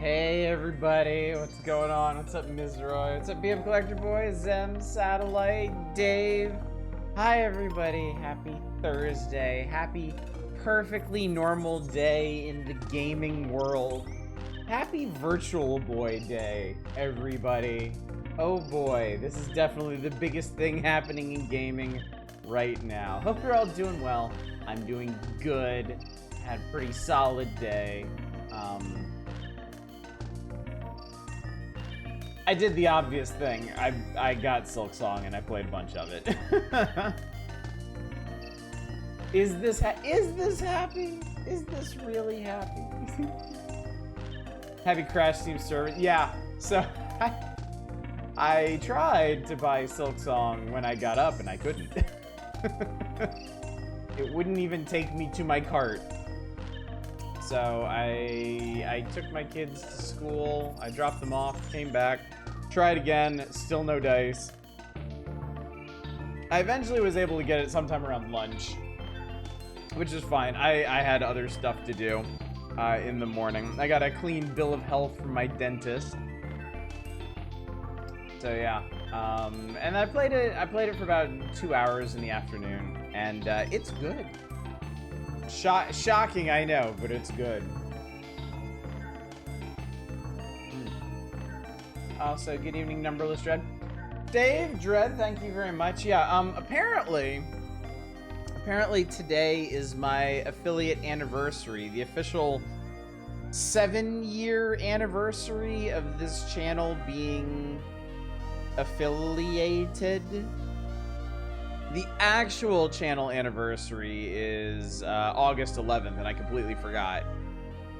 Hey everybody, what's going on? What's up, Mizroy? What's up, BM Collector Boy, Zem, Satellite, Dave? Hi everybody, happy Thursday. Happy perfectly normal day in the gaming world. Happy Virtual Boy Day, everybody. Oh boy, this is definitely the biggest thing happening in gaming right now. Hope you're all doing well. I'm doing good. Had a pretty solid day. I did the obvious thing. I got Silk Song and I played a bunch of it. Is this happy? Is this really happy? Happy Crash Team Service. Yeah. So I tried to buy Silk Song when I got up and I couldn't. It wouldn't even take me to my cart. So I took my kids to school, I dropped them off, came back, tried again, still no dice. I eventually was able to get it sometime around lunch, which is fine. I had other stuff to do in the morning. I got a clean bill of health from my dentist. So yeah, and I played it for about 2 hours in the afternoon, and it's good. Shocking, I know, but it's good. Also, good evening, Numberless Dread. Dave Dread, thank you very much. Yeah, apparently today is my affiliate anniversary, the official 7-year anniversary of this channel being affiliated. The actual channel anniversary is August 11th, and I completely forgot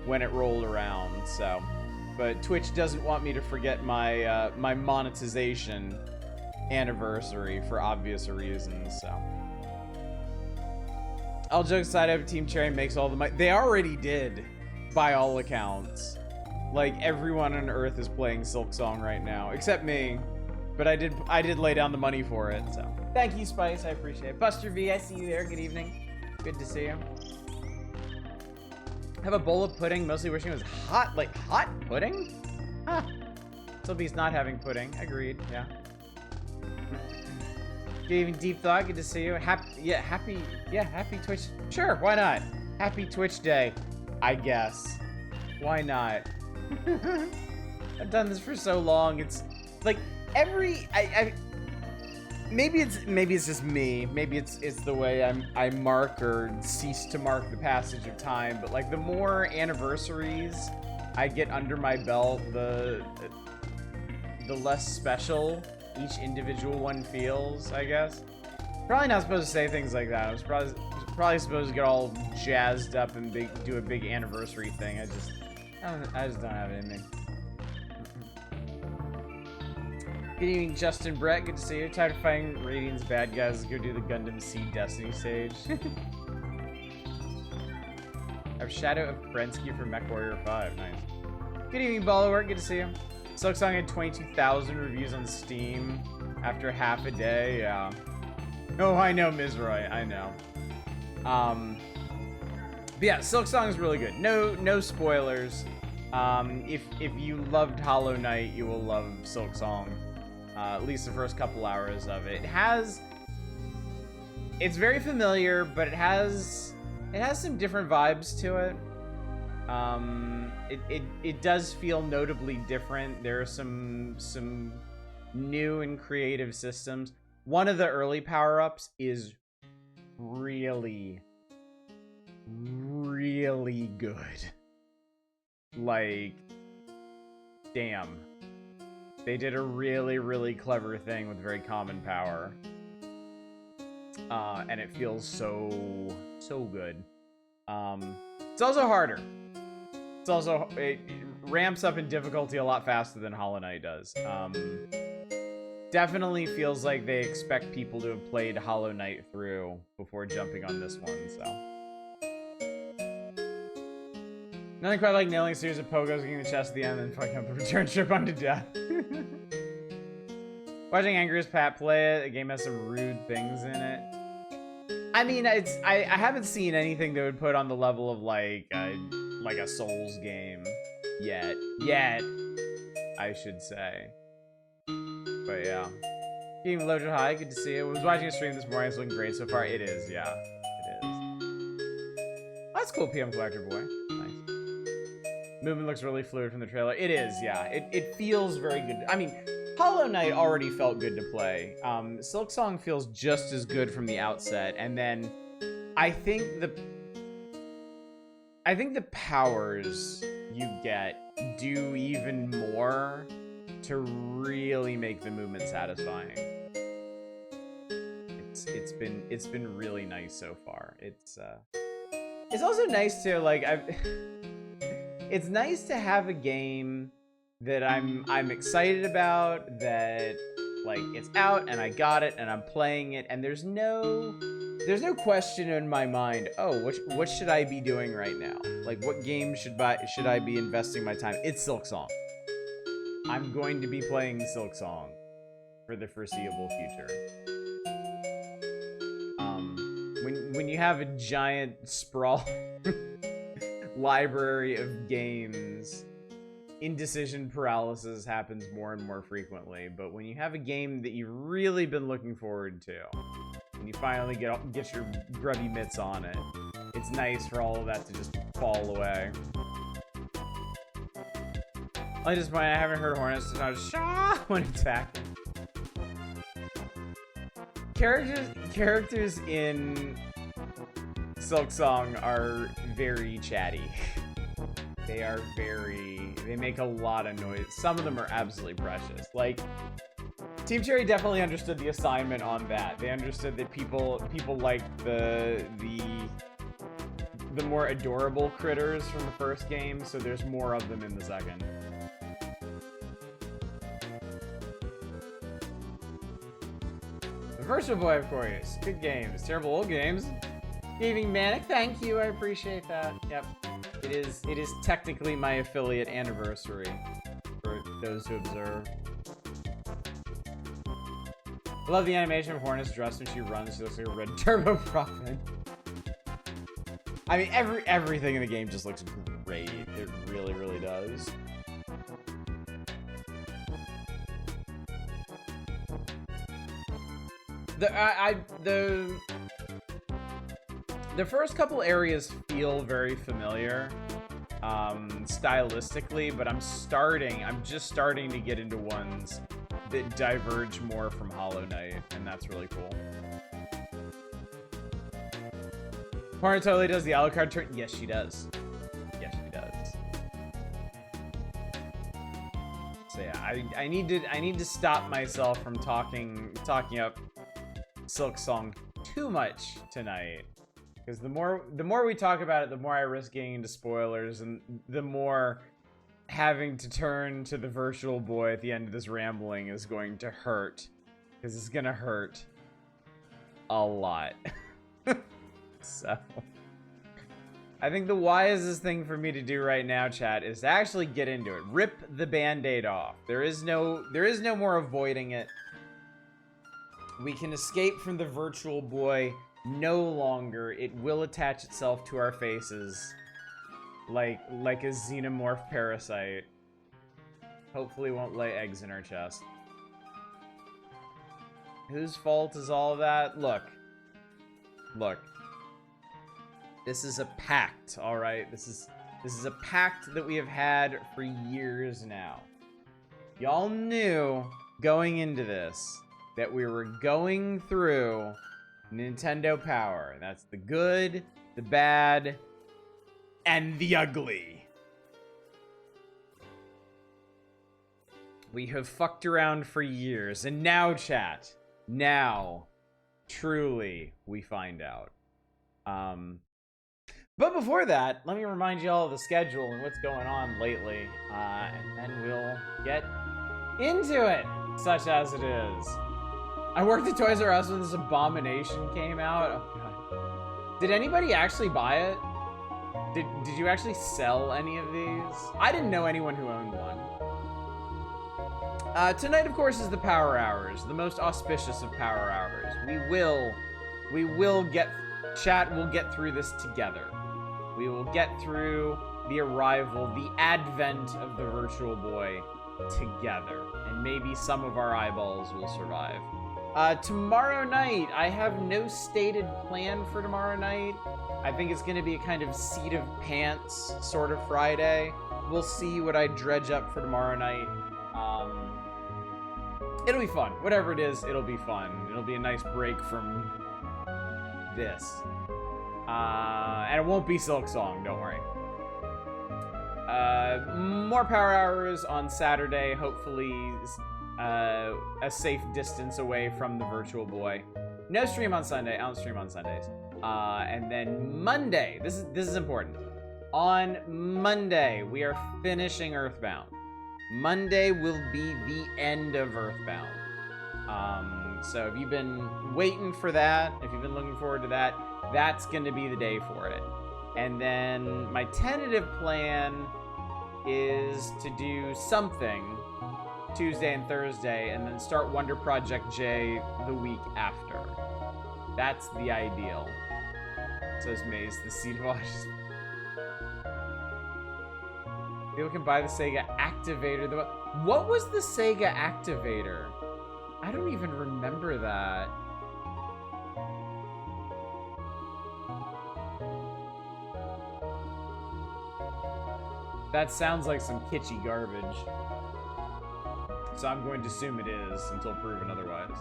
when it rolled around, so. But Twitch doesn't want me to forget my my monetization anniversary for obvious reasons, so. All jokes aside, I hope Team Cherry makes all the money. They already did, by all accounts. Like, everyone on Earth is playing Silk Song right now, except me. But I did lay down the money for it, so. Thank you, Spice. I appreciate it. Buster V, I see you there. Good evening. Good to see you. Have a bowl of pudding, mostly wishing it was hot. Like, hot pudding? Huh. Sylvie's not having pudding. Agreed, yeah. Good evening, Deep Thought. Good to see you. Happy Twitch. Sure, why not? Happy Twitch Day, I guess. Why not? I've done this for so long. It's like maybe it's just me. Maybe it's the way I mark or cease to mark the passage of time. But like the more anniversaries I get under my belt, the less special each individual one feels, I guess. Probably not supposed to say things like that. I was probably supposed to get all jazzed up and do a big anniversary thing. I just don't have it in me. Good evening, Justin Brett. Good to see you. Tired of fighting Radiant's bad guys. Let's go do the Gundam Seed Destiny stage. Our Shadow of Kerensky for MechWarrior 5. Nice. Good evening, Ballerwork. Good to see you. Silk Song had 22,000 reviews on Steam after half a day. Yeah. Oh, I know, Mizroy. I know. But yeah, Silk Song is really good. No spoilers. If you loved Hollow Knight, you will love Silk Song. At least the first couple hours of it. It's very familiar, but it has some different vibes to it. It does feel notably different. There are some new and creative systems. One of the early power-ups is really good. Like, damn. They did a really clever thing with very common power. And it feels so good. It's also harder. It ramps up in difficulty a lot faster than Hollow Knight does. Definitely feels like they expect people to have played Hollow Knight through before jumping on this one, so. Nothing quite like nailing a series of pogos, getting the chest at the end, and then fucking up the return trip onto death. Watching Angry as Pat play it, the game has some rude things in it. I mean, I haven't seen anything that would put on the level of like a Souls game Yet, I should say. But yeah. Game Lojo, hi, good to see you. I was watching a stream this morning, it's looking great so far. It is, yeah. It is. That's cool, PM Collector Boy. Nice. Movement looks really fluid from the trailer. It is, yeah. It feels very good. I mean, Hollow Knight already felt good to play. Silksong feels just as good from the outset, and then I think the powers you get do even more to really make the movement satisfying. It's been really nice so far. It's also nice to like it's nice to have a game that I'm excited about, that like it's out and I got it and I'm playing it, and there's no question in my mind, oh, what should I be doing right now? Like, what game should I be investing my time? It's Silksong. I'm going to be playing Silksong for the foreseeable future. When you have a giant sprawl library of games, indecision paralysis happens more and more frequently. But when you have a game that you've really been looking forward to, and you finally get your grubby mitts on it, it's nice for all of that to just fall away. I haven't heard Hornets so I was Shaw when attacking. Characters in Silksong are very chatty. They make a lot of noise. Some of them are absolutely precious. Like, Team Cherry definitely understood the assignment on that. They understood that people like the more adorable critters from the first game, so there's more of them in the second. The Virtual Boy, of course. Good games. Terrible old games. Gaming Manic, thank you. I appreciate that. Yep. It is technically my affiliate anniversary for those who observe. I love the animation of Hornet's dress when she runs. She looks like a red turbo prophet. I mean, everything in the game just looks great. It really, really does. The first couple areas feel very familiar, stylistically, but I'm just starting to get into ones that diverge more from Hollow Knight, and that's really cool. Hornet totally does the Alucard turn. Yes, she does. Yes, she does. So yeah, I need to stop myself from talking up Silksong too much tonight, because the more we talk about it, the more I risk getting into spoilers, and the more having to turn to the Virtual Boy at the end of this rambling is going to hurt, because it's gonna hurt a lot. So I think the wisest thing for me to do right now, chat, is to actually get into it. Rip the band-aid off. There is no more avoiding it. We can escape from the Virtual Boy no longer. It will attach itself to our faces like a xenomorph parasite. Hopefully won't lay eggs in our chest. Whose fault is all that? Look. This is a pact, all right? This is a pact that we have had for years now. Y'all knew going into this that we were going through Nintendo Power. That's the good, the bad, and the ugly. We have fucked around for years, and now, chat, truly, we find out. But before that, let me remind you all of the schedule and what's going on lately, and then we'll get into it, such as it is. I worked at Toys R Us when this abomination came out. Oh god. Did anybody actually buy it? Did you actually sell any of these? I didn't know anyone who owned one. Tonight, of course, is the Power Hours, the most auspicious of Power Hours. We will get, chat will get through this together. We will get through the arrival, the advent of the Virtual Boy together. And maybe some of our eyeballs will survive. Tomorrow night, I have no stated plan for tomorrow night. I think it's going to be a kind of seat of pants sort of Friday. We'll see what I dredge up for tomorrow night. It'll be fun. Whatever it is, it'll be fun. It'll be a nice break from this. And it won't be Silk Song, don't worry. More Power Hours on Saturday, hopefully a safe distance away from the Virtual Boy. No stream on Sunday. I don't stream on Sundays. And then Monday, this is important. On Monday, we are finishing Earthbound. Monday will be the end of Earthbound. So if you've been waiting for that, if you've been looking forward to that, that's going to be the day for it. And then my tentative plan is to do something Tuesday and Thursday, and then start Wonder Project J the week after. That's the ideal. Says Maze, the seed wash. People can buy the Sega Activator. What was the Sega Activator? I don't even remember that. That sounds like some kitschy garbage. So I'm going to assume it is until proven otherwise.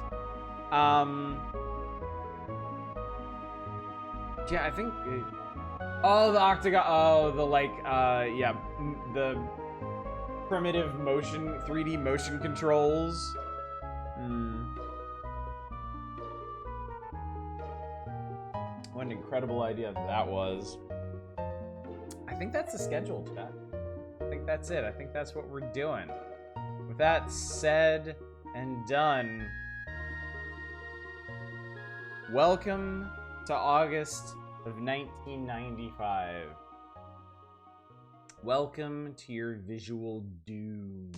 Yeah, I think... Oh, the Octagon... Oh, the, like, yeah, the primitive motion, 3D motion controls. What an incredible idea that was. I think that's the schedule, chat. I think that's it. I think that's what we're doing. With that said and done, welcome to August of 1995. Welcome to your visual doom.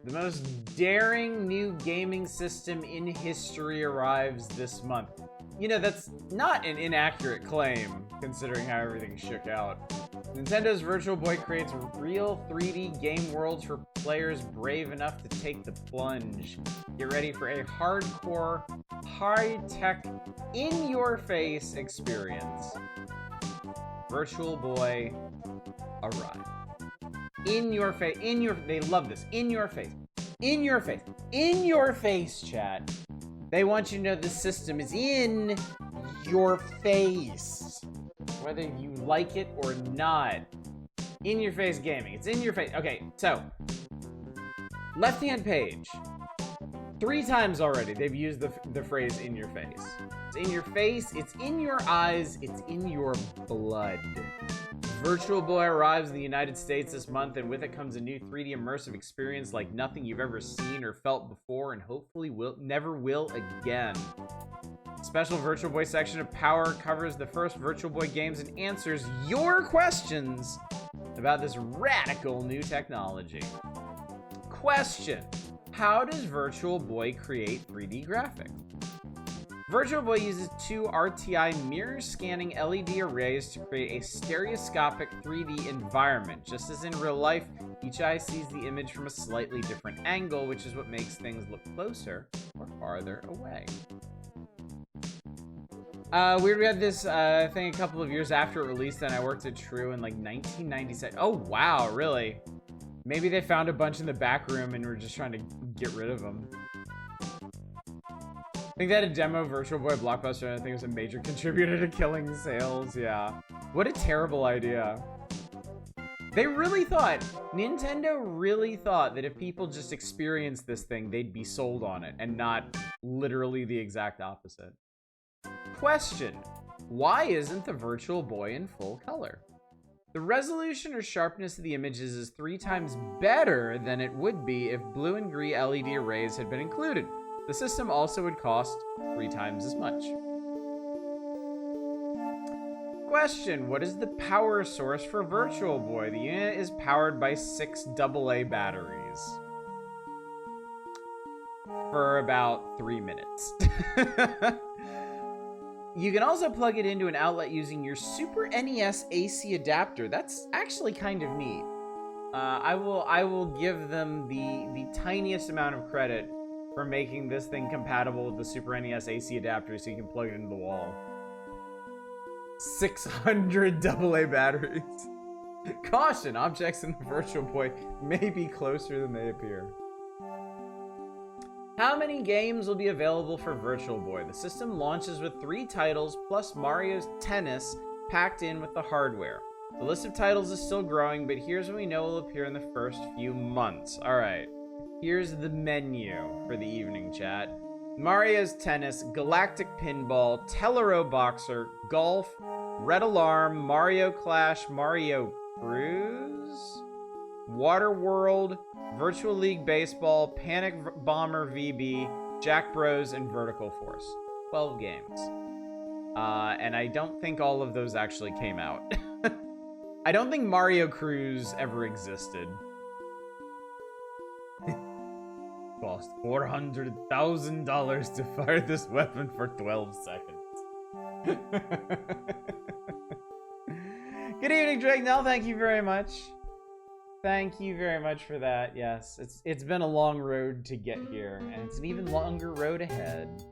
The most daring new gaming system in history arrives this month. You know, that's not an inaccurate claim, considering how everything shook out. Nintendo's Virtual Boy creates real 3D game worlds for players brave enough to take the plunge. Get ready for a hardcore, high-tech, in-your-face experience. Virtual Boy arrive. In your face, they love this. In your face, in your face, in your face, chat. They want you to know the system is in your face. Whether you like it or not. In your face gaming. It's in your face. Okay, so. Left-hand page. 3 times already they've used the phrase in your face. It's in your face, it's in your eyes, it's in your blood. Virtual Boy arrives in the United States this month, and with it comes a new 3D immersive experience like nothing you've ever seen or felt before, and hopefully never will again. Special Virtual Boy section of Power covers the first Virtual Boy games and answers your questions about this radical new technology. Question: how does Virtual Boy create 3D graphics? Virtual Boy uses 2 RTI mirror scanning LED arrays to create a stereoscopic 3D environment. Just as in real life, each eye sees the image from a slightly different angle, which is what makes things look closer or farther away. We had this thing a couple of years after it released, and I worked at True in like 1997. Oh wow, really? Maybe they found a bunch in the back room and were just trying to get rid of them. I think they had a demo of Virtual Boy Blockbuster, and I think it was a major contributor to killing sales. Yeah. What a terrible idea. They really thought, Nintendo really thought that if people just experienced this thing, they'd be sold on it, and not literally the exact opposite. Question: why isn't the Virtual Boy in full color? The resolution or sharpness of the images is 3 times better than it would be if blue and green LED arrays had been included. The system also would cost 3 times as much. Question: what is the power source for Virtual Boy? The unit is powered by 6 AA batteries. For about 3 minutes. You can also plug it into an outlet using your Super NES AC adapter. That's actually kind of neat. I will give them the tiniest amount of credit for making this thing compatible with the Super NES AC adapter so you can plug it into the wall. 600 AA batteries. Caution, objects in the Virtual Boy may be closer than they appear. How many games will be available for Virtual Boy? The system launches with 3 titles plus Mario's Tennis packed in with the hardware. The list of titles is still growing, but here's what we know will appear in the first few months. Alright, here's the menu for the evening, chat. Mario's Tennis, Galactic Pinball, Tellero Boxer, Golf, Red Alarm, Mario Clash, Mario Cruise, Water World, Virtual League Baseball, Panic Bomber VB, Jack Bros, and Vertical Force. 12 games. And I don't think all of those actually came out. I don't think Mario Cruise ever existed. Cost $400,000 to fire this weapon for 12 seconds. Good evening, Drake Nell. Thank you very much. Thank you very much for that. Yes, it's been a long road to get here, and it's an even longer road ahead.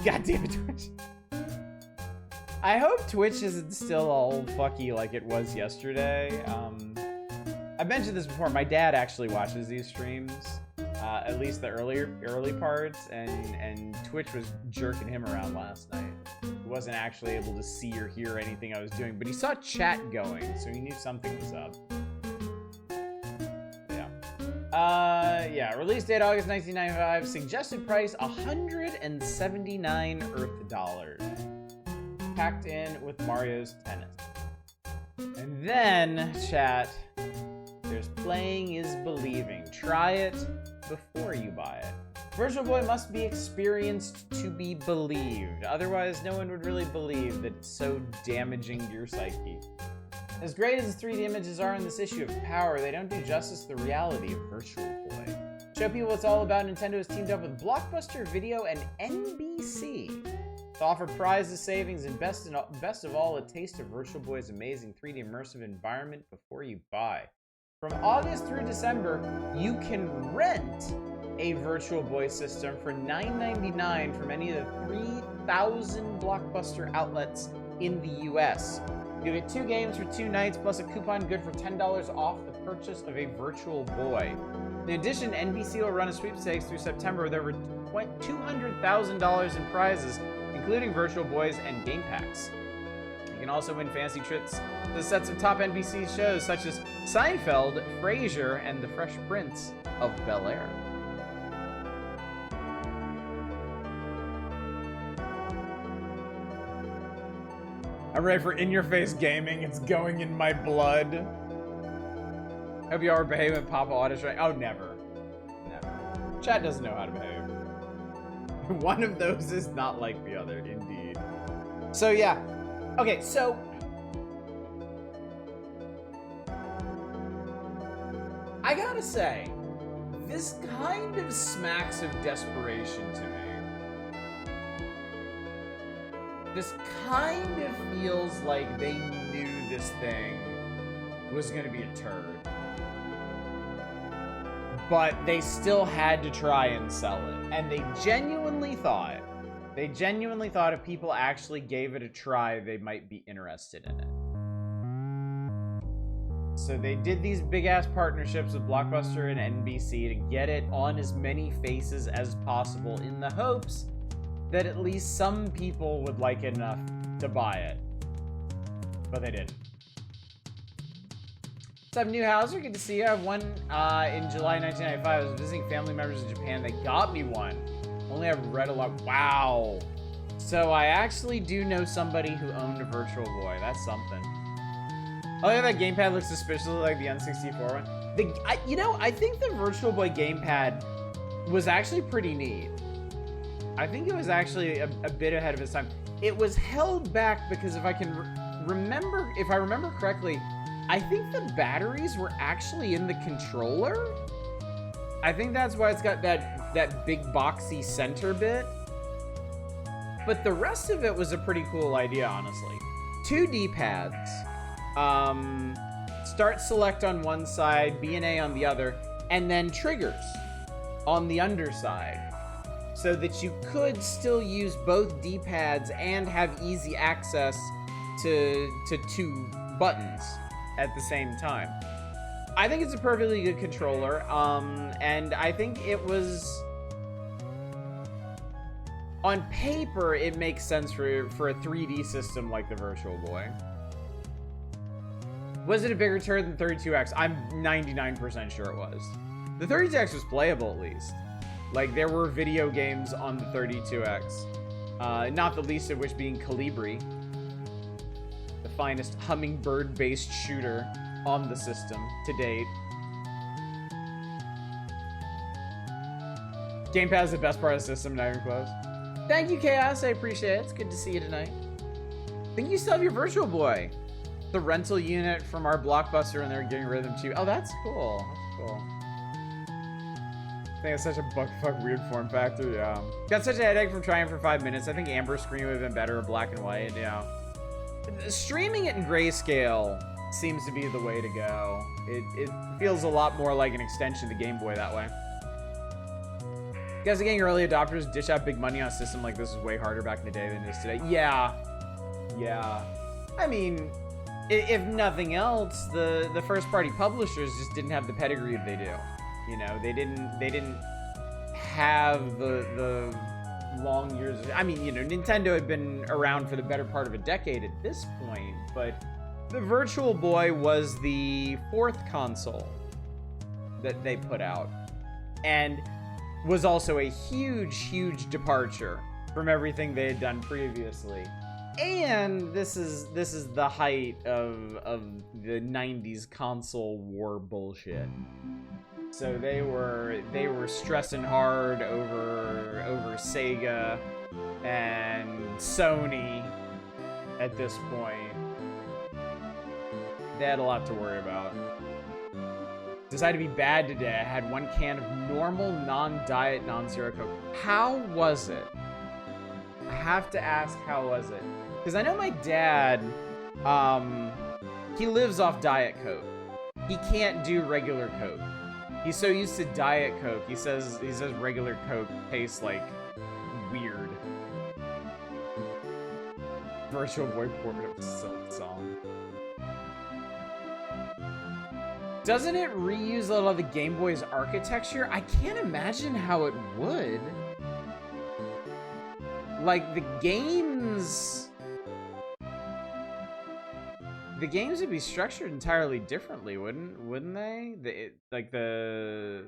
Goddamn it, Twitch. I hope Twitch isn't still all fucky like it was yesterday. I mentioned this before. My dad actually watches these streams, at least the early parts, and Twitch was jerking him around last night. He wasn't actually able to see or hear anything I was doing, but he saw chat going, so he knew something was up. Yeah, release date August 1995. Suggested price $179 Earth dollars. Packed in with Mario's Tennis. And then, chat, there's playing is believing. Try it before you buy it. Virtual Boy must be experienced to be believed. Otherwise, no one would really believe that it's so damaging to your psyche. As great as the 3D images are in this issue of Power, they don't do justice to the reality of Virtual Boy. Show people what it's all about, Nintendo has teamed up with Blockbuster Video and NBC to offer prizes, savings, and best of all, a taste of Virtual Boy's amazing 3D immersive environment before you buy. From August through December, you can rent a Virtual Boy system for $9.99 from any of the 3,000 Blockbuster outlets in the US. You get 2 games for 2 nights, plus a coupon good for $10 off the purchase of a Virtual Boy. In addition, NBC will run a sweepstakes through September with over $200,000 in prizes, including Virtual Boys and game packs. You can also win fancy trips to the sets of top NBC shows such as Seinfeld, Frasier, and The Fresh Prince of Bel-Air. I'm ready for in-your-face gaming. It's going in my blood. Hope you all are behaving with Papa Auto Strike. Oh, never. Never. Chat doesn't know how to behave. One of those is not like the other, indeed. So, yeah. Okay, so... I gotta say, this kind of smacks of desperation to me. This kind of feels like they knew this thing was going to be a turd. But they still had to try and sell it. And they genuinely thought if people actually gave it a try, they might be interested in it. So they did these big-ass partnerships with Blockbuster and NBC to get it on as many faces as possible in the hopes that at least some people would like it enough to buy it. But they didn't. What's up, Newhouser? Good to see you. I have one in July 1995. I was visiting family members in Japan. They got me one. Only I've read a lot. Wow. So I actually do know somebody who owned a Virtual Boy. That's something. Oh, yeah, that gamepad looks suspiciously like the N64 one. I think the Virtual Boy gamepad was actually pretty neat. I think it was actually a bit ahead of its time. It was held back because if I remember correctly, I think the batteries were actually in the controller. I think that's why it's got that big boxy center bit. But the rest of it was a pretty cool idea, honestly. 2 D-pads. Start select on one side, B and A on the other, and then triggers on the underside. So that you could still use both D-pads and have easy access to 2 buttons at the same time. I think it's a perfectly good controller, and I think it was... On paper, it makes sense for a 3D system like the Virtual Boy. Was it a bigger turd than 32X? I'm 99% sure it was. The 32X was playable, at least. Like, there were video games on the 32X. Not the least of which being Calibri. The finest hummingbird-based shooter on the system to date. Gamepad is the best part of the system, not even close. Thank you, Chaos. I appreciate it. It's good to see you tonight. I think you still have your Virtual Boy. The rental unit from our Blockbuster, and they're getting rid of them too. Oh, that's cool. That's cool. I think it's such a buckfuck weird form factor, yeah. Got such a headache from trying for 5 minutes. I think amber screen would have been better, or black and white, yeah. Streaming it in grayscale seems to be the way to go. It feels a lot more like an extension of the Game Boy that way. You guys are getting early adopters, dish out big money on a system like this is way harder back in the day than it is today. Yeah. Yeah. I mean, if nothing else, the first party publishers just didn't have the pedigree they do. You know, they didn't have the long years. I mean, you know, Nintendo had been around for the better part of a decade at this point, but the Virtual Boy was the 4th console that they put out, and was also a huge departure from everything they had done previously. And this is the height of the 90s console war bullshit. So they were stressing hard over Sega and Sony at this point. They had a lot to worry about. Decided to be bad today. I had 1 can of normal, non-diet, non-zero Coke. How was it? I have to ask, how was it? Because I know my dad, he lives off Diet Coke. He can't do regular Coke. He's so used to Diet Coke. He says regular Coke tastes like weird. Virtual Boy ported up a Silk song. Doesn't it reuse a lot of the Game Boy's architecture? I can't imagine how it would. Like, the games would be structured entirely differently, wouldn't they? The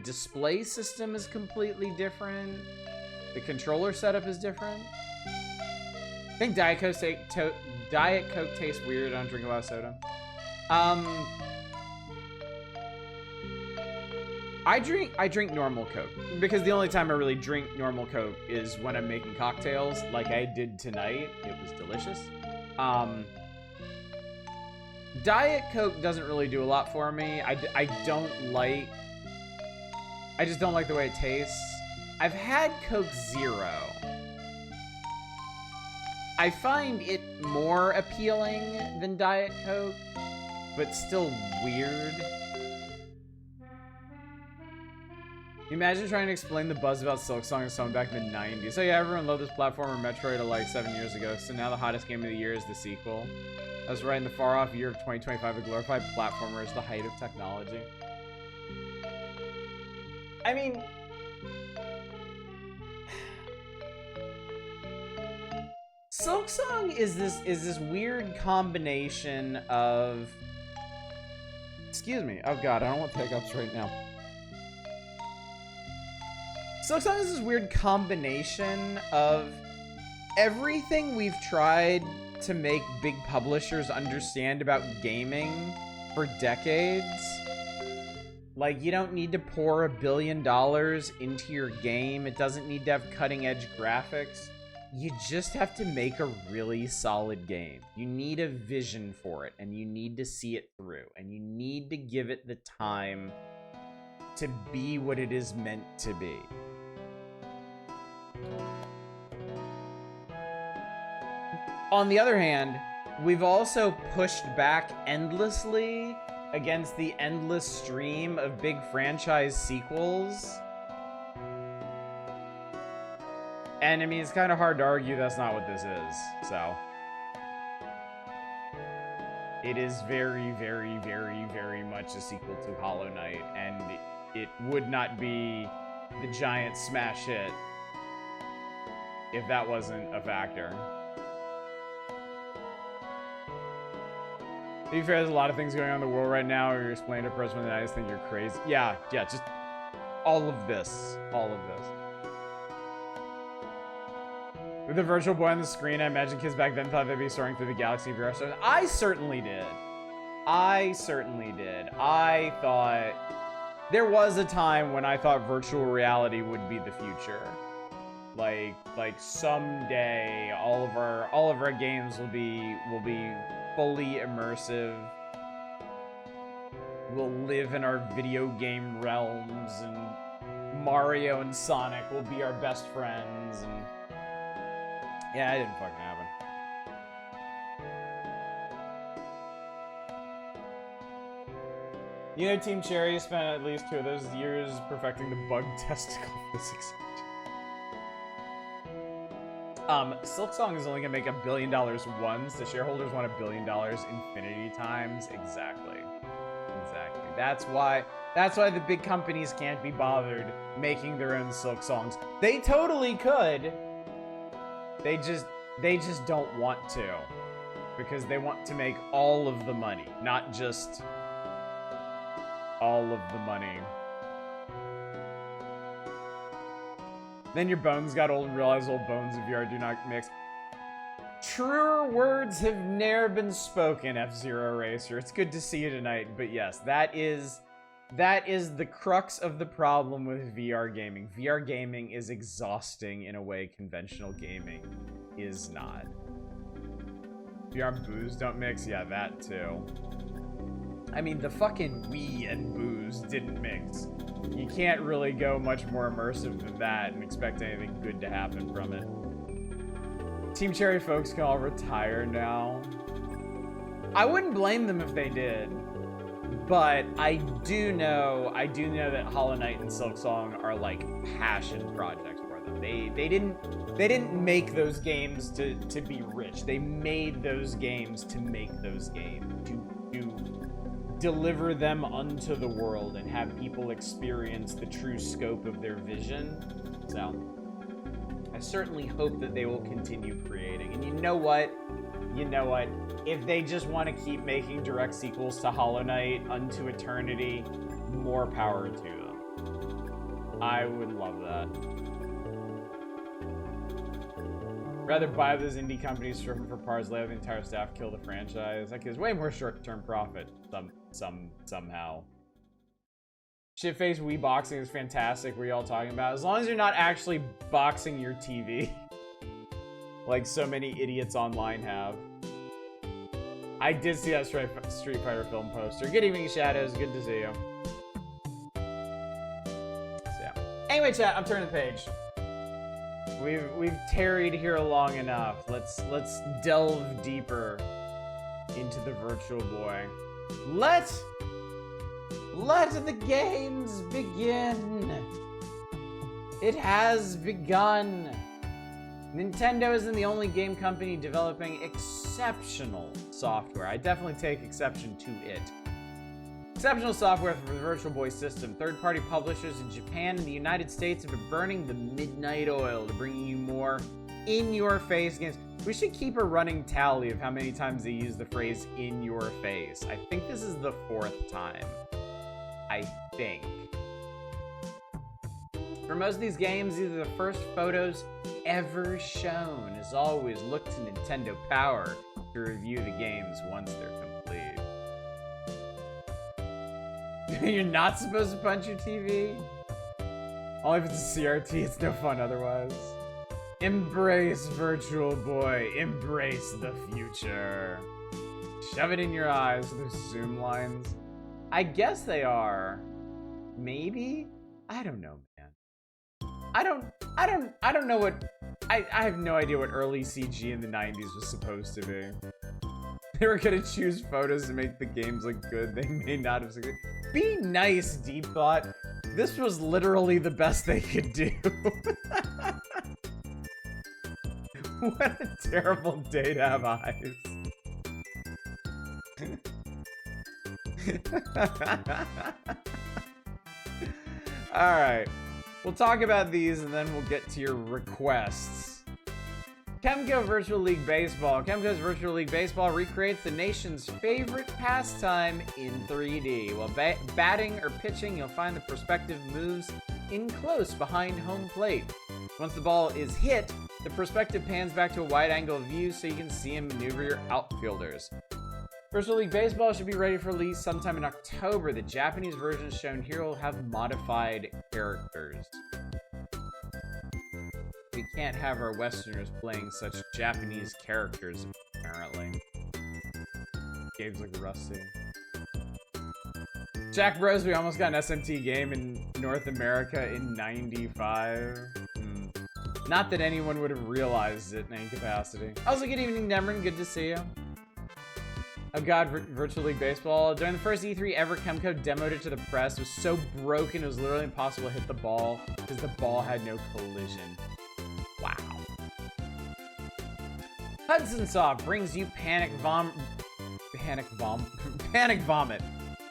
display system is completely different. The controller setup is different. I think Diet Coke tastes weird. I don't drink a lot of soda. I drink normal Coke because the only time I really drink normal Coke is when I'm making cocktails, like I did tonight. It was delicious. Diet Coke doesn't really do a lot for me. I just don't like the way it tastes. I've had Coke Zero. I find it more appealing than Diet Coke, but still weird. You imagine trying to explain the buzz about Silksong to someone back in the 90s. So yeah, everyone loved this platformer Metroid like 7 years ago, so now the hottest game of the year is the sequel. I was right in the far-off year of 2025, a glorified platformer is the height of technology. I mean... Silksong is this weird combination of... Excuse me. Oh god, I don't want hiccups right now. Silksong is this weird combination of everything we've tried to make big publishers understand about gaming for decades. Like, you don't need to pour $1 billion into your game. It doesn't need to have cutting-edge graphics. You just have to make a really solid game. You need a vision for it, and you need to see it through, and you need to give it the time to be what it is meant to be. On the other hand, we've also pushed back endlessly against the endless stream of big franchise sequels. And I mean, it's kind of hard to argue that's not what this is, so. It is very, very, very, very much a sequel to Hollow Knight, and it would not be the giant smash hit if that wasn't a factor. To be fair, there's a lot of things going on in the world right now. You're explaining to a person that I just think you're crazy. Yeah, just all of this. All of this. With the Virtual Boy on the screen, I imagine kids back then thought they'd be soaring through the galaxy VR stars. I certainly did. I certainly did. I thought... There was a time when I thought virtual reality would be the future. Like someday all of our games will be fully immersive. We'll live in our video game realms, and Mario and Sonic will be our best friends, and yeah, it didn't fucking happen. You know, Team Cherry spent at least 2 of those years perfecting the bug testicle physics. Silksong is only gonna make $1 billion once. The shareholders want $1 billion infinity times. Exactly. Exactly. That's why the big companies can't be bothered making their own Silksongs. They totally could. They just don't want to, because they want to make all of the money, not just all of the money. Then your bones got old and realized old bones of VR do not mix. Truer words have ne'er been spoken, F-Zero Racer. It's good to see you tonight, but yes, that is the crux of the problem with VR gaming. VR gaming is exhausting in a way conventional gaming is not. VR and booze don't mix? Yeah, that too. I mean, the fucking Wii and booze didn't mix. You can't really go much more immersive than that and expect anything good to happen from it. Team Cherry folks can all retire now. I wouldn't blame them if they did. But I do know that Hollow Knight and Silksong are like passion projects for them. They didn't make those games to be rich. They made those games to make those games, to deliver them unto the world and have people experience the true scope of their vision. So I certainly hope that they will continue creating. And you know what? If they just want to keep making direct sequels to Hollow Knight unto eternity, more power to them. I would love that. Rather buy those indie companies for parts, lay out the entire staff, kill the franchise. That gives way more short-term profit. Somehow. Shitface Wii boxing is fantastic. What are y'all talking about? As long as you're not actually boxing your TV. Like so many idiots online have. I did see that Street Fighter film poster. Good evening, Shadows. Good to see you. So, yeah. Anyway, chat, I'm turning the page. We've tarried here long enough. Let's delve deeper into the Virtual Boy. Let the games begin. It has begun. Nintendo isn't the only game company developing exceptional software. I definitely take exception to it. Exceptional software for the Virtual Boy system. Third-party publishers in Japan and the United States have been burning the midnight oil to bring you more in-your-face games. We should keep a running tally of how many times they use the phrase in your face. I think this is the 4th time. I think. For most of these games, these are the first photos ever shown. As always, look to Nintendo Power to review the games once they're complete. You're not supposed to punch your TV? Only if it's a CRT, it's no fun otherwise. Embrace Virtual Boy. Embrace the future. Shove it in your eyes. Those zoom lines. I guess they are. Maybe? I don't know, man. I don't, I don't know what, I have no idea what early CG in the 90s was supposed to be. They were gonna choose photos to make the games look good. They may not have succeeded. Be nice, Deep Thought. This was literally the best they could do. What a terrible day to have eyes. Alright. We'll talk about these and then we'll get to your requests. Chemco Virtual League Baseball. Chemco's Virtual League Baseball recreates the nation's favorite pastime in 3D. While batting or pitching, you'll find the prospective moves in close behind home plate. Once the ball is hit, the perspective pans back to a wide-angle view so you can see and maneuver your outfielders. Virtual League Baseball should be ready for release sometime in October. The Japanese version shown here will have modified characters. We can't have our Westerners playing such Japanese characters, apparently. Games look rusty. Jack Bros, we almost got an SMT game in North America in '95. Not that anyone would have realized it in any capacity. Also, good evening, Nemrin. Good to see you. Oh god, Virtual League Baseball. During the first E3 ever, Chemco demoed it to the press. It was so broken, it was literally impossible to hit the ball because the ball had no collision. Wow. Hudson Soft brings you Panic Bomber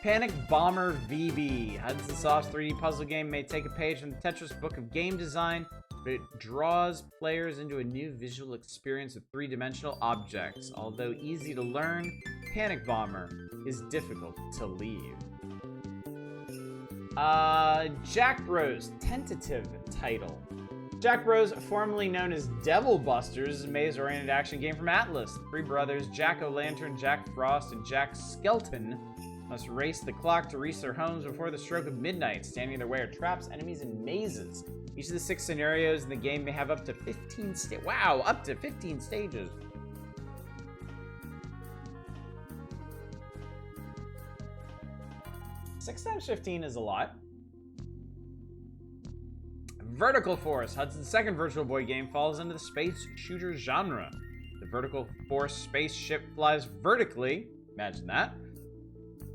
VB. Hudson Soft's 3D puzzle game may take a page from the Tetris book of game design, but it draws players into a new visual experience with three-dimensional objects. Although easy to learn, Panic Bomber is difficult to leave. Jack Bros, tentative title. Jack Bros, formerly known as Devil Busters, is a maze-oriented action game from Atlas. The three brothers, Jack O'Lantern, Jack Frost, and Jack Skelton, must race the clock to reach their homes before the stroke of midnight. Standing in their way are traps, enemies, and mazes. Each of the 6 scenarios in the game may have up to 15 up to 15 stages. Six times 15 is a lot. Vertical Force, Hudson's second Virtual Boy game, falls into the space shooter genre. The Vertical Force spaceship flies vertically, imagine that,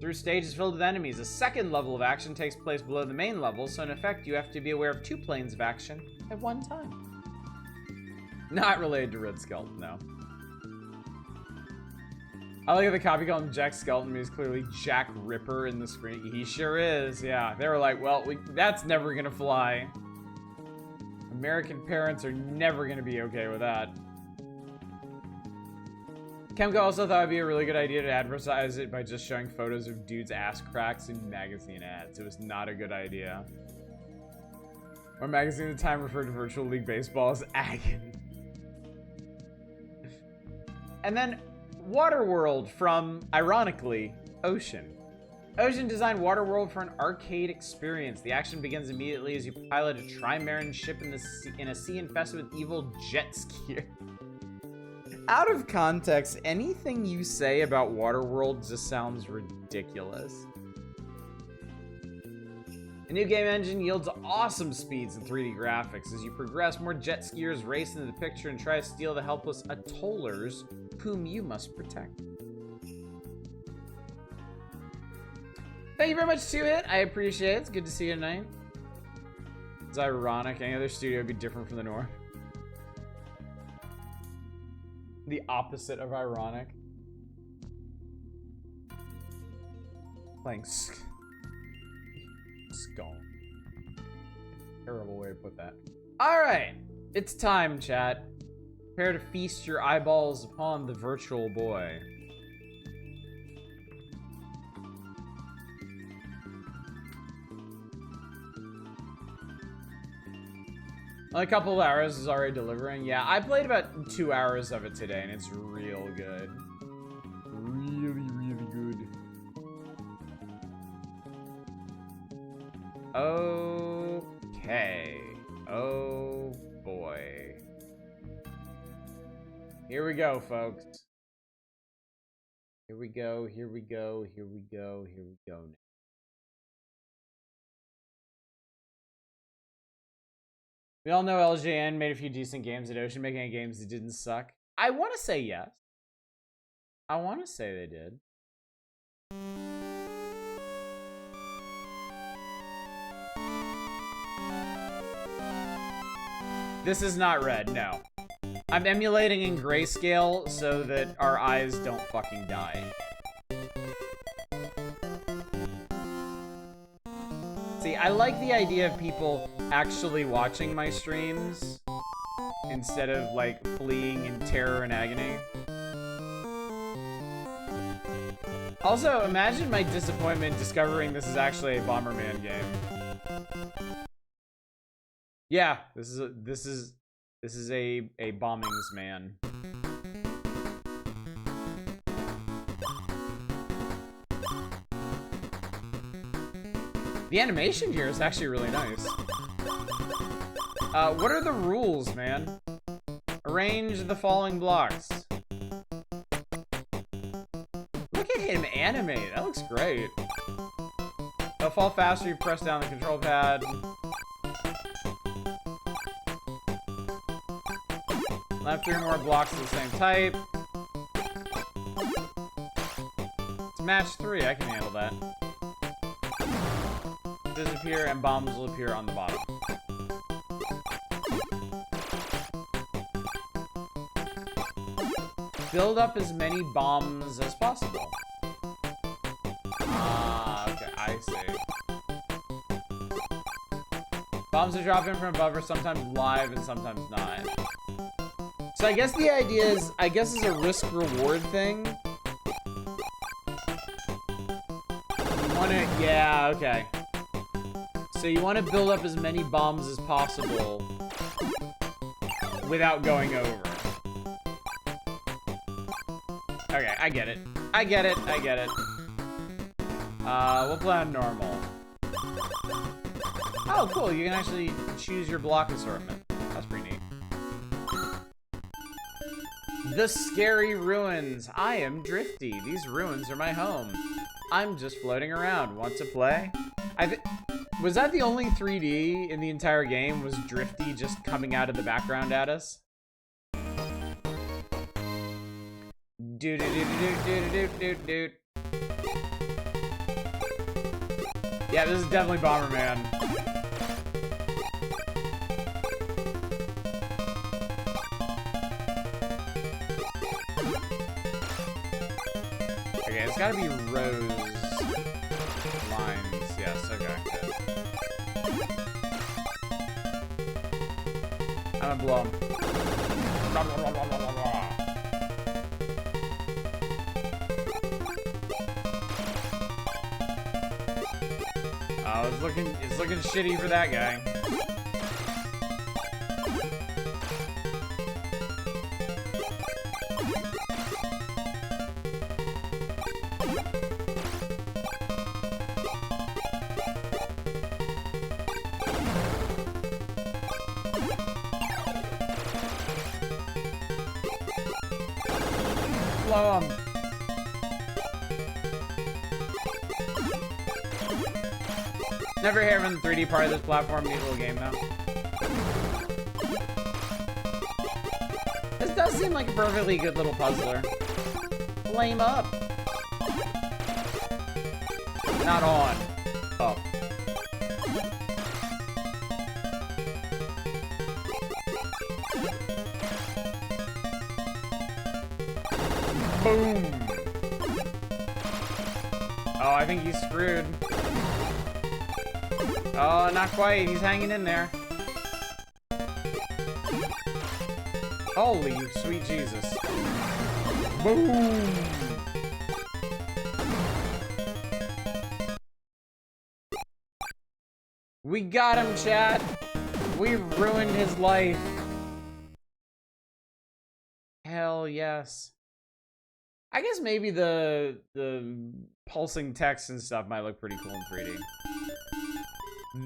through stages filled with enemies. A second level of action takes place below the main level, so in effect you have to be aware of 2 planes of action at one time. Not related to Red Skelton, no. I like how the copy called him Jack Skelton, but he's clearly Jack Ripper in the screen. He sure is, yeah. They were like, well, that's never gonna fly. American parents are never gonna be okay with that. Chemco also thought it'd be a really good idea to advertise it by just showing photos of dudes' ass cracks in magazine ads. It was not a good idea. One magazine at the time referred to Virtual League Baseball as agony. And then Waterworld from, ironically, Ocean. Ocean designed Waterworld for an arcade experience. The action begins immediately as you pilot a trimaran ship in a sea infested with evil jet skiers. Out of context, anything you say about Waterworld just sounds ridiculous. The new game engine yields awesome speeds and 3D graphics. As you progress, more jet skiers race into the picture and try to steal the helpless atollers, whom you must protect. Thank you very much, 2-Hit. I appreciate it. It's good to see you tonight. It's ironic. Any other studio would be different from the norm. The opposite of ironic. Playing Skull. Terrible way to put that. Alright. It's time, chat. Prepare to feast your eyeballs upon the Virtual Boy. A couple of hours is already delivering. Yeah, I played about 2 hours of it today, and it's real good. Really, really good. Okay. Oh, boy. Here we go, folks. Here we go, here we go, here we go, here we go. We all know LJN made a few decent games at Ocean, making games that didn't suck. I want to say yes. I want to say they did. This is not red, no. I'm emulating in grayscale so that our eyes don't fucking die. See, I like the idea of people actually watching my streams instead of, like, fleeing in terror and agony. Also, imagine my disappointment discovering this is actually a Bomberman game. Yeah, this is a bombings man. The animation here is actually really nice. What are the rules, man? Arrange the falling blocks. Look at him animate. That looks great. They'll fall faster if you press down the control pad. Left 3 more blocks of the same type. It's match 3. I can handle that. Disappear and bombs will appear on the bottom. Build up as many bombs as possible. Ah, okay, I see. Bombs are dropped in from above are sometimes live and sometimes not. So I guess the idea is, it's a risk-reward thing. You wanna, yeah, okay. So you want to build up as many bombs as possible without going over. Okay, I get it. I get it. We'll play on normal. Oh, cool. You can actually choose your block assortment. That's pretty neat. The Scary Ruins. I am Drifty. These ruins are my home. I'm just floating around. Want to play? Was that the only 3D in the entire game? Was Drifty just coming out of the background at us? Do do do do do do do do. Yeah, this is definitely Bomberman. Okay, it's gotta be Rose lines. Yes, okay. I'm gonna blow him. Oh, it's looking shitty for that guy. Blow him. Never hear from the 3D part of this platform. Neat little game, though. This does seem like a perfectly good little puzzler. Flame up. Not on. Up. Boom. Oh, I think he's screwed. Oh, not quite. He's hanging in there. Holy sweet Jesus. Boom. We got him, chat. We ruined his life. Hell yes. I guess maybe the pulsing text and stuff might look pretty cool in 3D.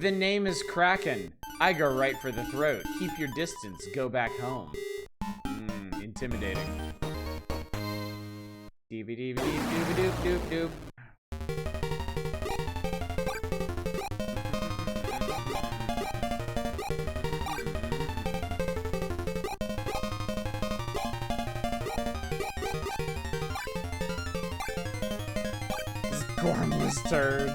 The name is Kraken. I go right for the throat. Keep your distance. Go back home. Intimidating. Doop doop doop doop. Formless turd.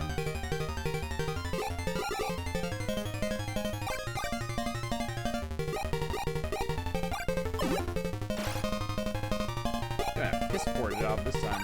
Gonna piss poor job this time.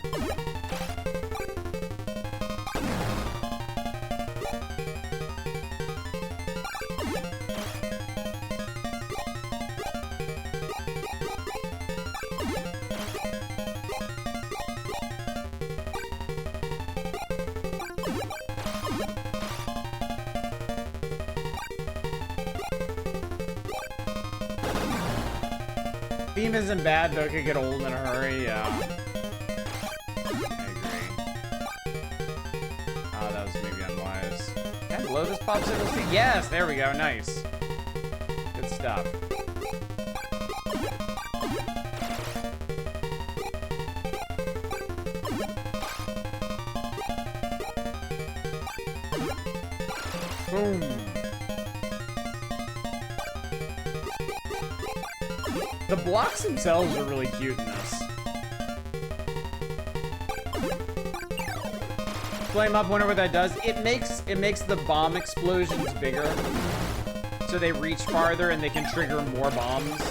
Theme isn't bad, though it could get old in a hurry, yeah. I agree. Oh, that was maybe unwise. Can I blow this popsicle stick? Yes, there we go, nice. Good stuff. Boom. The blocks themselves are really cute in this. Flame up, wonder what that does. It makes the bomb explosions bigger, so they reach farther and they can trigger more bombs.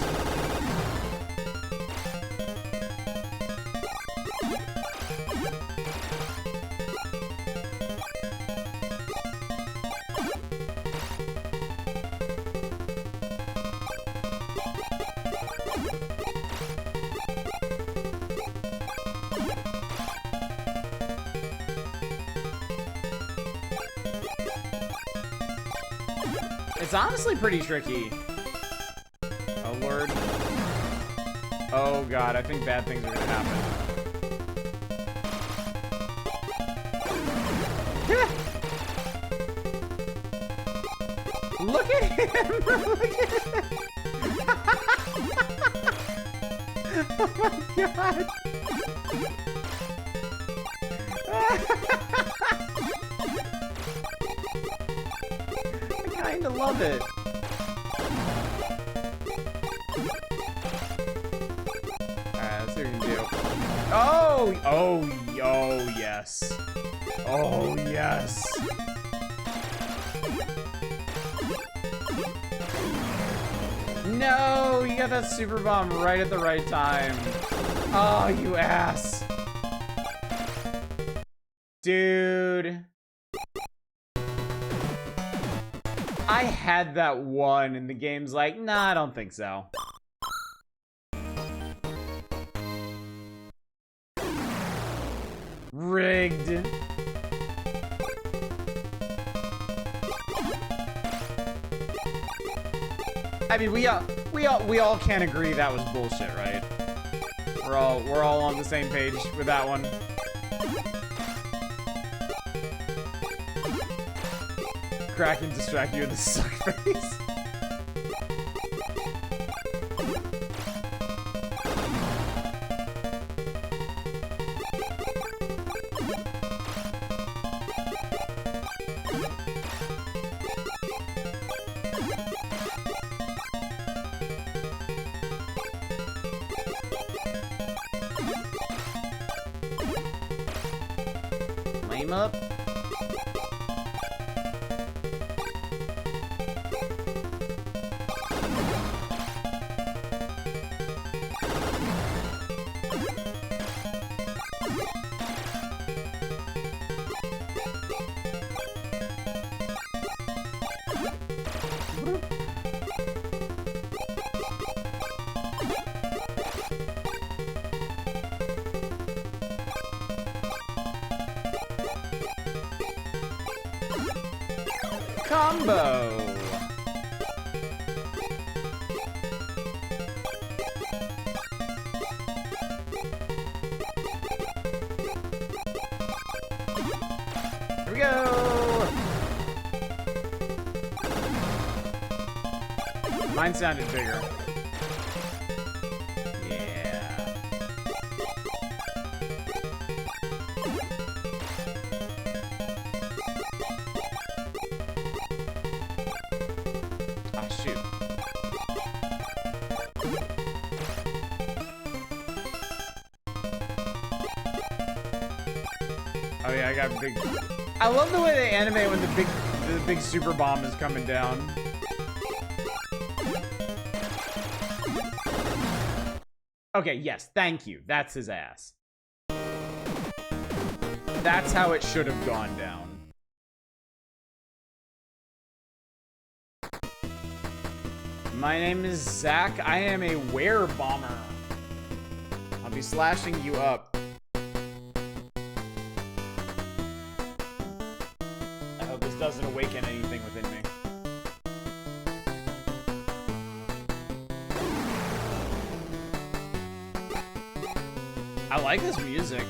It's honestly pretty tricky. Oh, Lord. Oh, God. I think bad things are gonna happen. Look at him! Look at him! Oh, my God. I kinda love it. Alright, let's see what we can do. Oh! Oh, oh, yes. Oh, yes. No! You got that super bomb right at the right time. Oh, you ass. Dude. I had that one, and the game's like, nah, I don't think so. Rigged. I mean, we all can agree that was bullshit, right? We're all on the same page with that one. Crack and distract you with the suck face. Flame up. Combo. Here we go. Mine sounded bigger. Yeah. Ah, shoot. Oh yeah, I got big. I love the way they animate when the big super bomb is coming down. Okay, yes, thank you. That's his ass. That's how it should have gone down. My name is Zach. I am a were-bomber. I'll be slashing you up. I hope this doesn't awaken anything within me. I like this music.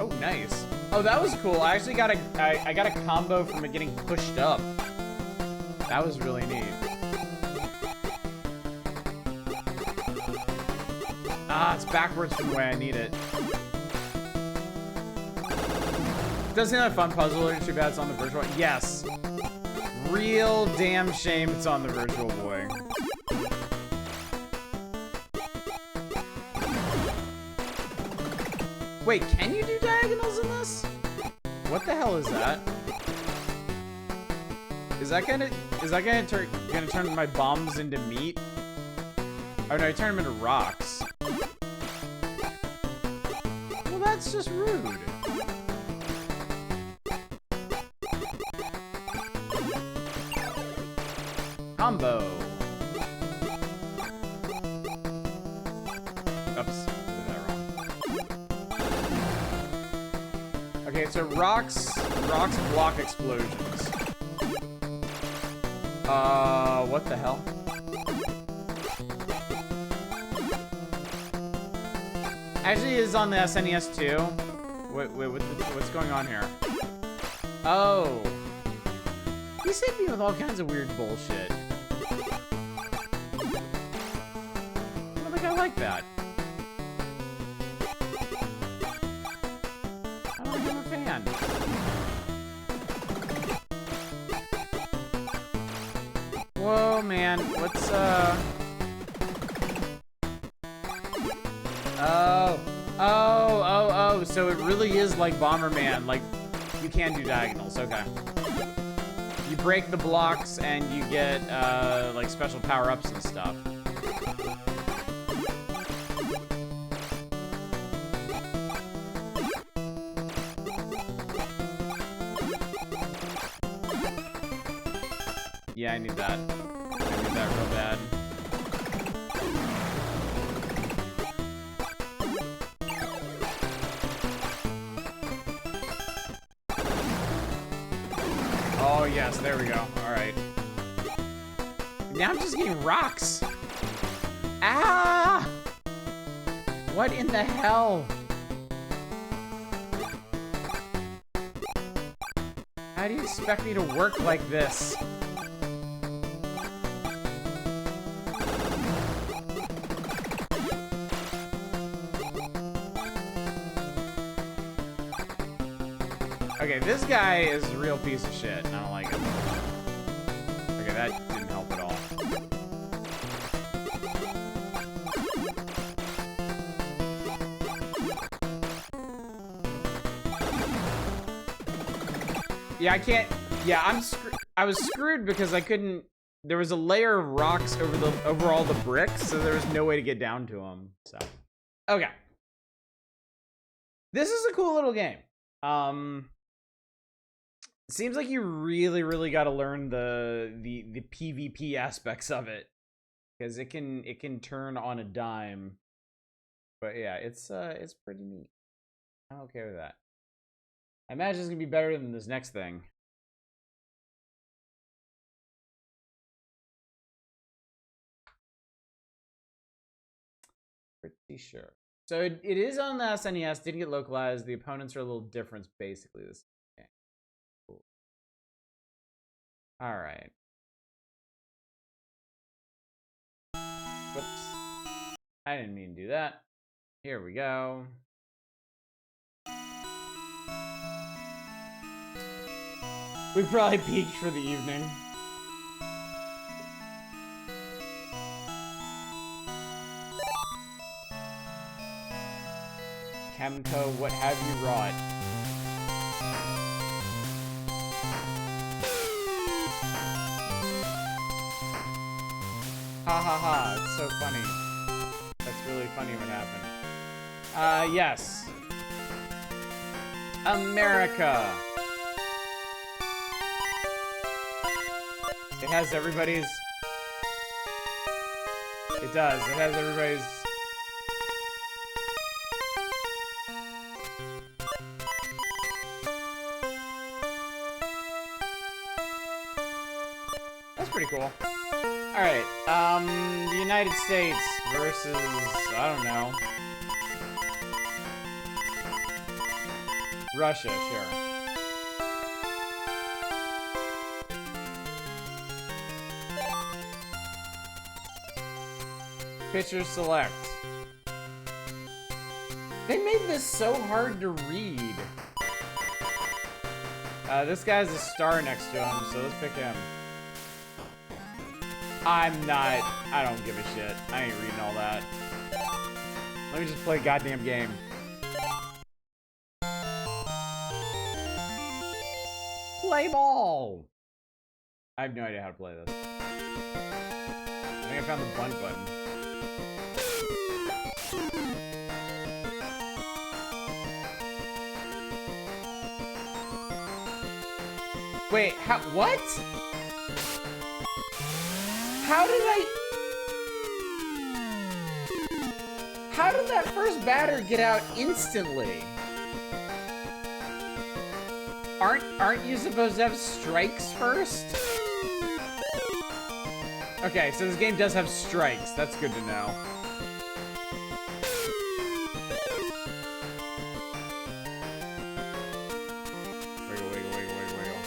Oh, nice. Oh, that was cool. I actually got I got a combo from it getting pushed up. That was really neat. Ah, it's backwards from the way I need it. Does seem like a fun puzzle. Too bad it's on the Virtual Boy. Yes. Real damn shame it's on the Virtual Boy. Wait, can you do diagonals in this? What the hell is that? Is that gonna turn my bombs into meat? Oh no, I turn them into rocks. Well, that's just rude. Combo. Oops, did that wrong. Okay, so rocks block explosions. What the hell? Actually, it's on the SNES too. Wait, what's going on here? Oh. He's hit me with all kinds of weird bullshit. I don't think I like that. I don't think I'm a fan. Whoa, man. What's, Oh, so it really is like Bomberman. Like, you can do diagonals. Okay. You break the blocks and you get, like, special power-ups and stuff. Yeah, I need that. I need that real bad. Oh, yes, there we go. All right. Now I'm just getting rocks. Ah! What in the hell? How do you expect me to work like this? Okay, this guy is a real piece of shit, and I don't like him. Okay, that didn't help at all. Yeah, I can't. Yeah, I was screwed because I couldn't. There was a layer of rocks over all the bricks, so there was no way to get down to them. So, okay. This is a cool little game. It seems like you really got to learn the PvP aspects of it, because it can turn on a dime. But yeah, it's pretty neat. I'm okay with that. I imagine it's gonna be better than this next thing. Pretty sure. So it is on the SNES. Didn't get localized. The opponents are a little different. Basically, this. Okay. Cool. All right. Whoops. I didn't mean to do that. Here we go. We probably peaked for the evening. Chemco, what have you wrought? Ha ha ha, it's so funny. That's really funny what happened. Yes. America. It has everybody's... It does. It has everybody's... That's pretty cool. Alright, the United States versus... I don't know. Russia, sure. Pitcher select. They made this so hard to read. This guy's a star next to him, so let's pick him. I don't give a shit. I ain't reading all that. Let me just play a goddamn game. Play ball! I have no idea how to play this. I think I found the bunt button. Wait, what? How did that first batter get out instantly? Aren't you supposed to have strikes first? Okay, so this game does have strikes. That's good to know. Wiggle, wiggle, wiggle, wiggle, wiggle.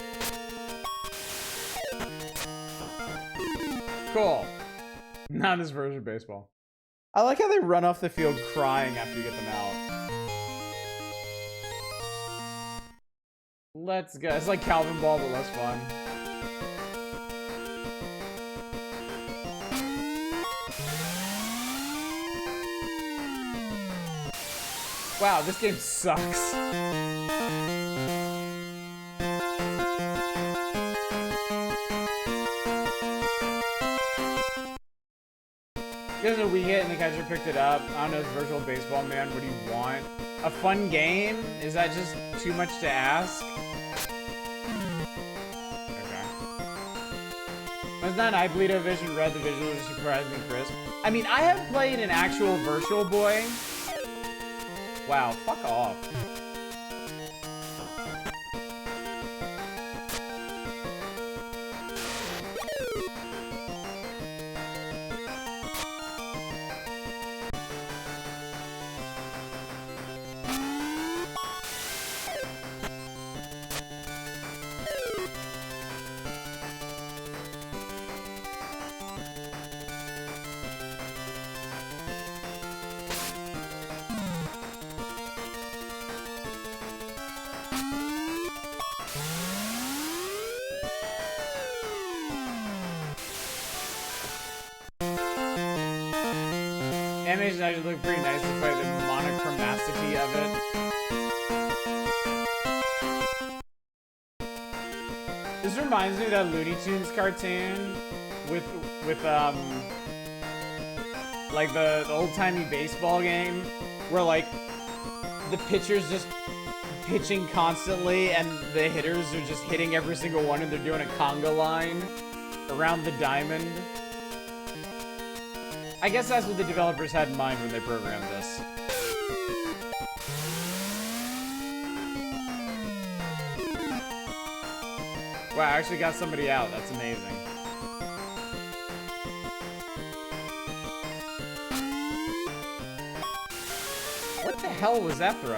Cool. Not this version of baseball. I like how they run off the field crying after you get them out. Let's go. It's like Calvin Ball, but less fun. Wow, this game sucks. There's a Wii hit and the catcher picked it up. I don't know, it's Virtual Baseball, man. What do you want? A fun game? Is that just too much to ask? Was not Ibledo Vision Red? The visual is surprisingly crisp. I mean, I have played an actual Virtual Boy. Wow, fuck off. Animation actually look pretty nice despite the monochromacity of it. This reminds me of that Looney Tunes cartoon with like the old-timey baseball game where like the pitcher's just pitching constantly and the hitters are just hitting every single one and they're doing a conga line around the diamond. I guess that's what the developers had in mind when they programmed this. Wow, I actually got somebody out. That's amazing. What the hell was that throw?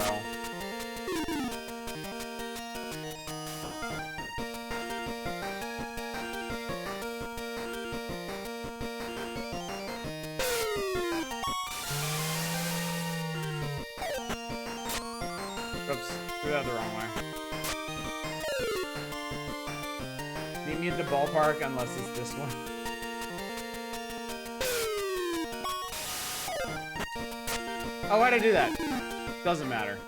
Oops, threw that the wrong way. Meet me at the ballpark unless it's this one. Oh, why'd I do that? Doesn't matter.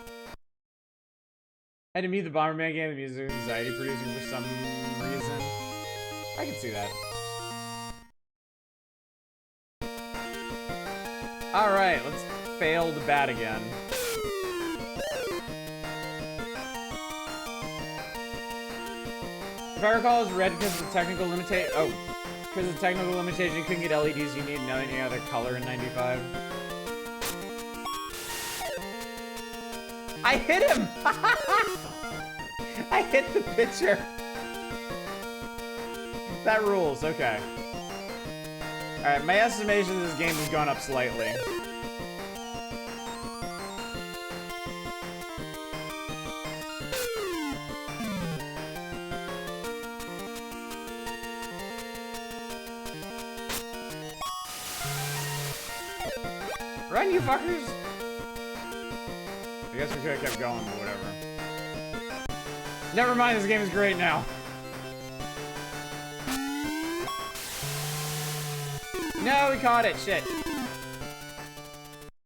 I had to meet the Bomberman game, the music is anxiety producing for some reason. I can see that. Alright, let's fail to bat again. If I recall, it's red because of the technical limitation. Oh, because of the technical limitation, you couldn't get LEDs you need no any other color in 95. I hit him! I hit the pitcher. That rules, okay. Alright, my estimation of this game has gone up slightly. Run, you fuckers! I guess we could have kept going, but whatever. Never mind, this game is great now. No, we caught it. Shit.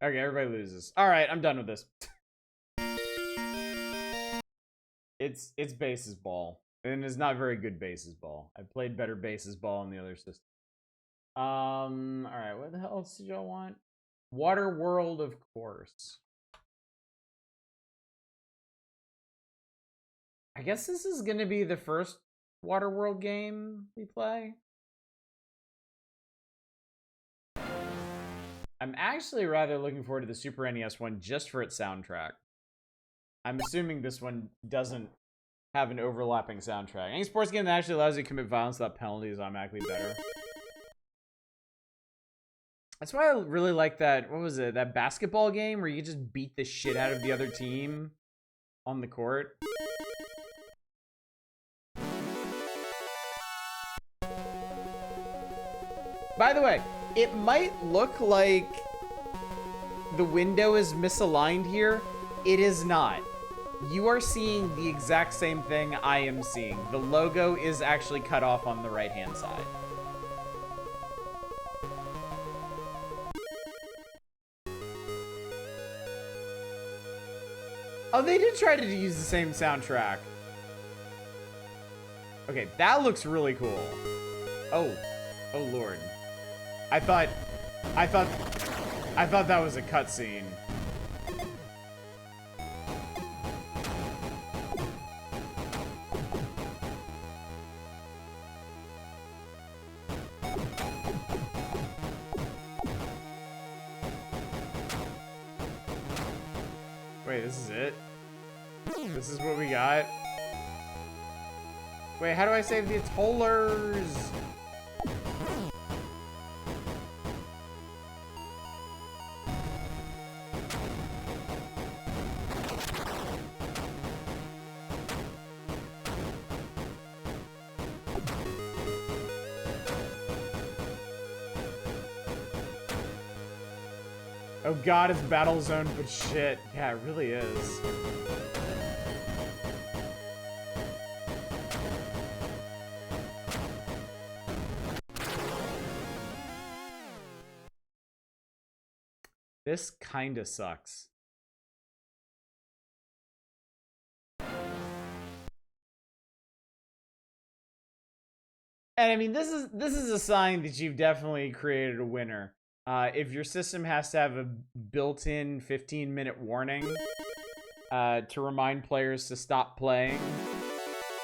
Okay, everybody loses. Alright, I'm done with this. It's bases ball. And it's not very good bases ball. I played better bases ball in the other system. Alright, what the hell else did y'all want? Water World, of course. I guess this is gonna be the first Water World game we play. I'm actually rather looking forward to the Super NES one just for its soundtrack. I'm assuming this one doesn't have an overlapping soundtrack. Any sports game that actually allows you to commit violence without penalties is automatically better. That's why I really like that, what was it, that basketball game where you just beat the shit out of the other team on the court. By the way, it might look like the window is misaligned here. It is not. You are seeing the exact same thing I am seeing. The logo is actually cut off on the right-hand side. Oh, they did try to use the same soundtrack. Okay, that looks really cool. Oh Lord. I thought that was a cutscene. Wait, this is it? This is what we got? Wait, how do I save the tollers? Oh god, it's Battle Zone, but shit. Yeah, it really is. This kinda sucks. And I mean, this is a sign that you've definitely created a winner. If your system has to have a built-in 15-minute warning to remind players to stop playing,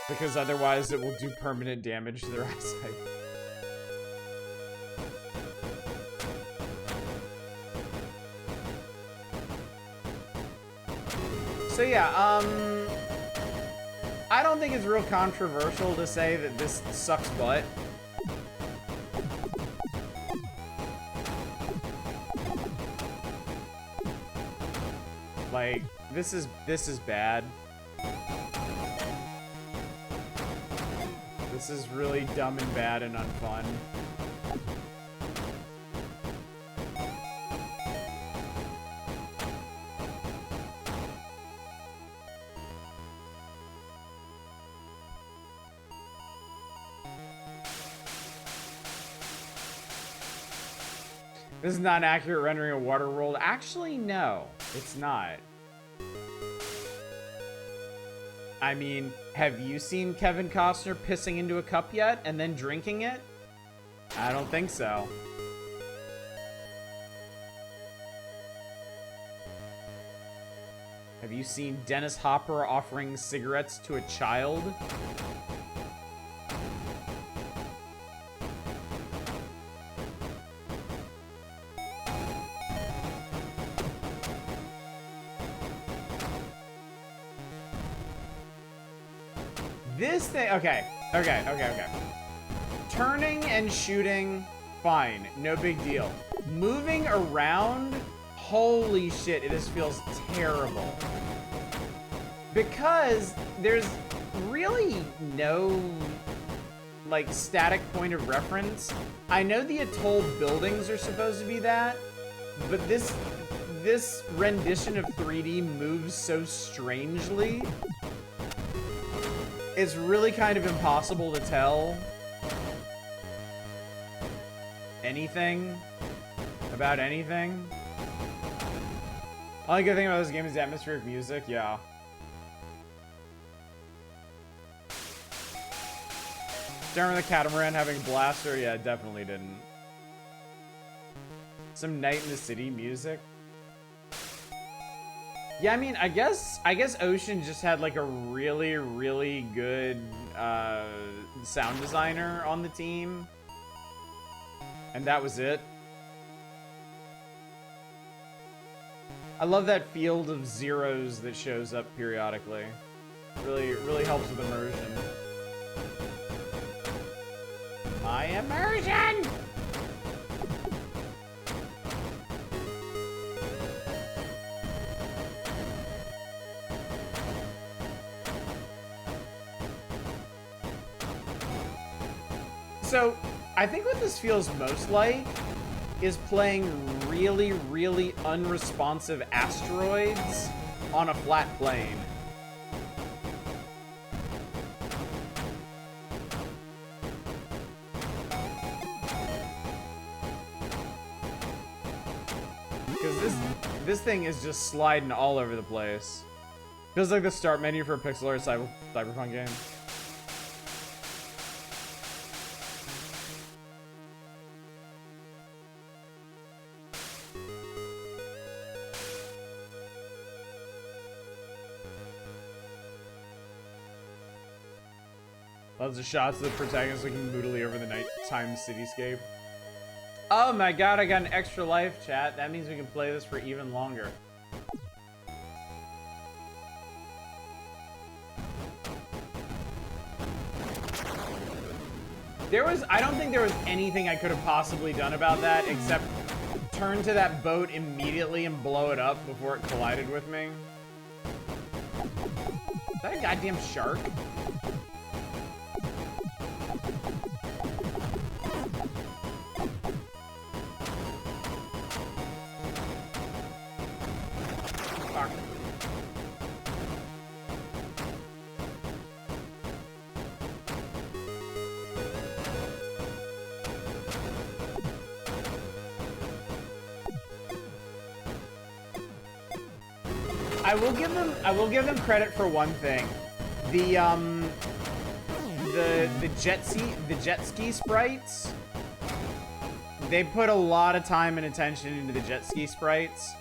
because otherwise it will do permanent damage to their eyesight. So yeah, I don't think it's real controversial to say that this sucks butt. Like, this is bad. This is really dumb and bad and unfun. This is not an accurate rendering of Waterworld. Actually, no, it's not. I mean, have you seen Kevin Costner pissing into a cup yet and then drinking it? I don't think so. Have you seen Dennis Hopper offering cigarettes to a child? This thing, okay. Turning and shooting, fine, no big deal. Moving around, holy shit, it just feels terrible. Because there's really no, like, static point of reference. I know the atoll buildings are supposed to be that, but this rendition of 3D moves so strangely. It's really kind of impossible to tell anything about anything. Only good thing about this game is the atmospheric music, yeah. Don't remember the catamaran having a blaster? Yeah, definitely didn't. Some Night in the City music. Yeah, I mean, I guess Ocean just had like a really, really good sound designer on the team. And that was it. I love that field of zeros that shows up periodically. Really helps with immersion. My immersion! So, I think what this feels most like is playing really, really unresponsive asteroids on a flat plane. Because this thing is just sliding all over the place. Feels like the start menu for a pixel art cyberpunk game. Loves the shots of the protagonist looking moodily over the nighttime cityscape. Oh my god, I got an extra life, chat. That means we can play this for even longer. I don't think there was anything I could have possibly done about that except turn to that boat immediately and blow it up before it collided with me. Is that a goddamn shark? I will give them credit for one thing. The jet ski sprites. They put a lot of time and attention into the jet ski sprites.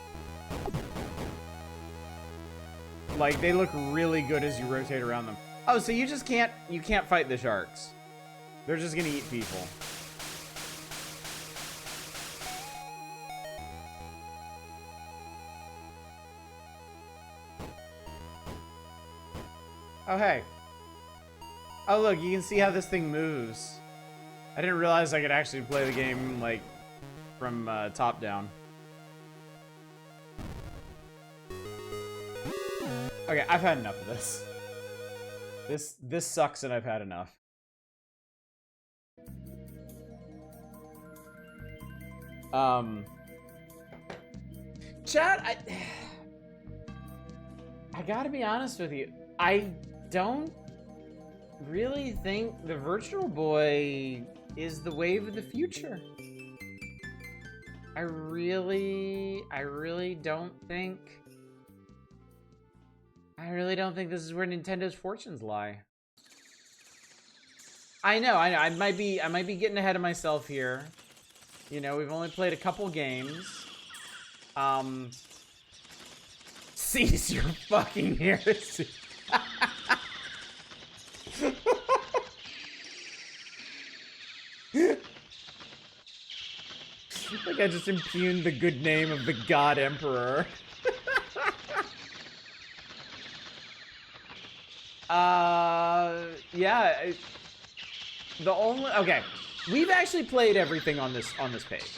Like, they look really good as you rotate around them. Oh, so you can't fight the sharks. They're just gonna eat people. Oh, hey. Oh, look, you can see how this thing moves. I didn't realize I could actually play the game, like, from top down. Okay, I've had enough of this. This sucks and I've had enough. Chat, I gotta be honest with you. I don't really think the Virtual Boy is the wave of the future. I I really don't think this is where Nintendo's fortunes lie. I know. I might be getting ahead of myself here. You know, we've only played a couple games. Cease your fucking heresy. Like I just impugned the good name of the God Emperor. Yeah. Okay, we've actually played everything on this page.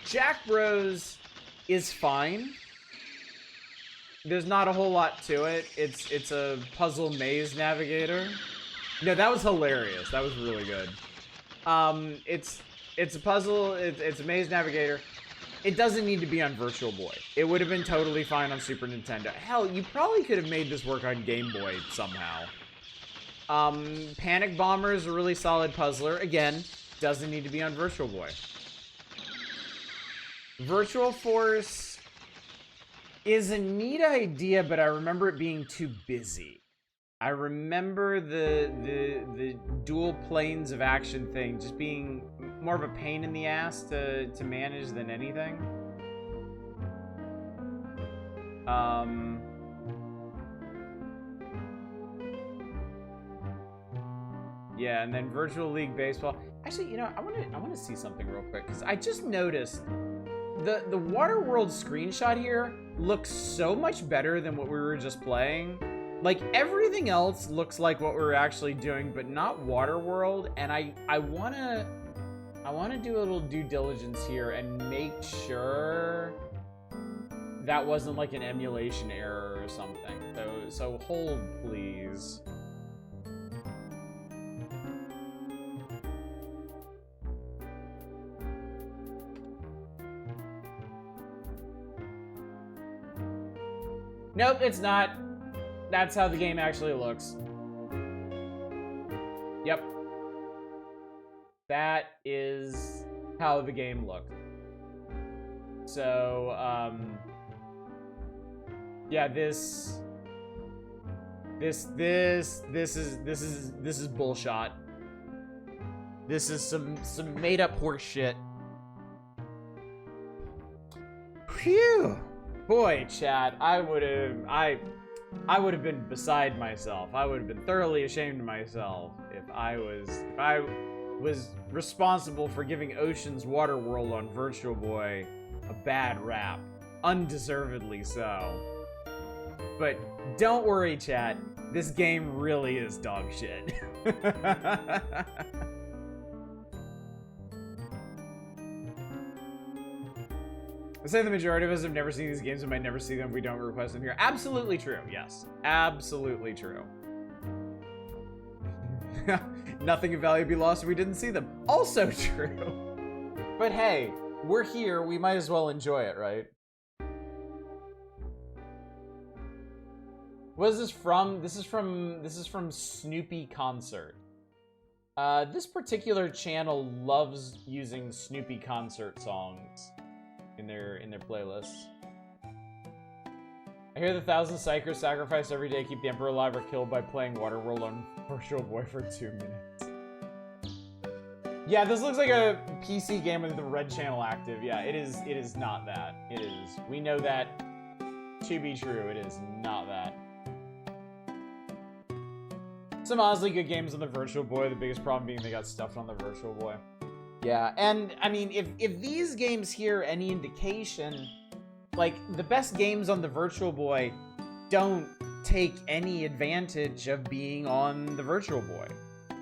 Jack Bros is fine. There's not a whole lot to it. It's a puzzle maze navigator. No, that was hilarious. That was really good. It's a puzzle. It's a maze navigator. It doesn't need to be on Virtual Boy. It would have been totally fine on Super Nintendo. Hell, you probably could have made this work on Game Boy somehow. Panic Bomber is a really solid puzzler. Again, doesn't need to be on Virtual Boy. Virtual Force is a neat idea, but I remember it being too busy. I remember the dual planes of action thing just being more of a pain in the ass to manage than anything. Yeah, and then Virtual League Baseball. Actually, you know, I want to see something real quick because I just noticed the Waterworld screenshot here looks so much better than what we were just playing. Like everything else looks like what we were actually doing, but not Waterworld. And I wanna do a little due diligence here and make sure that wasn't like an emulation error or something. So hold, please. Nope, it's not. That's how the game actually looks. Yep. That is how the game looked. So, yeah, this is bullshit. This is some made up horse shit. Phew. Boy, chat, I would have been beside myself. I would have been thoroughly ashamed of myself if I was responsible for giving Ocean's Waterworld on Virtual Boy a bad rap. Undeservedly so. But don't worry, chat. This game really is dog shit. I say the majority of us have never seen these games and might never see them if we don't request them here. Absolutely true, yes. Absolutely true. Nothing of value be lost if we didn't see them. Also true. But hey, we're here, we might as well enjoy it, right? What is this from? This is from Snoopy Concert. This particular channel loves using Snoopy Concert songs in their playlists. I hear the 1,000 psychers sacrifice every day keep the Emperor alive or killed by playing Waterworld on Virtual Boy for 2 minutes. Yeah, this looks like a PC game with the red channel active. Yeah, it is not that. It is. We know that to be true. It is not that. Some honestly good games on the Virtual Boy, the biggest problem being they got stuffed on the Virtual Boy. Yeah, and I mean, if these games here are any indication, like, the best games on the Virtual Boy don't take any advantage of being on the Virtual Boy.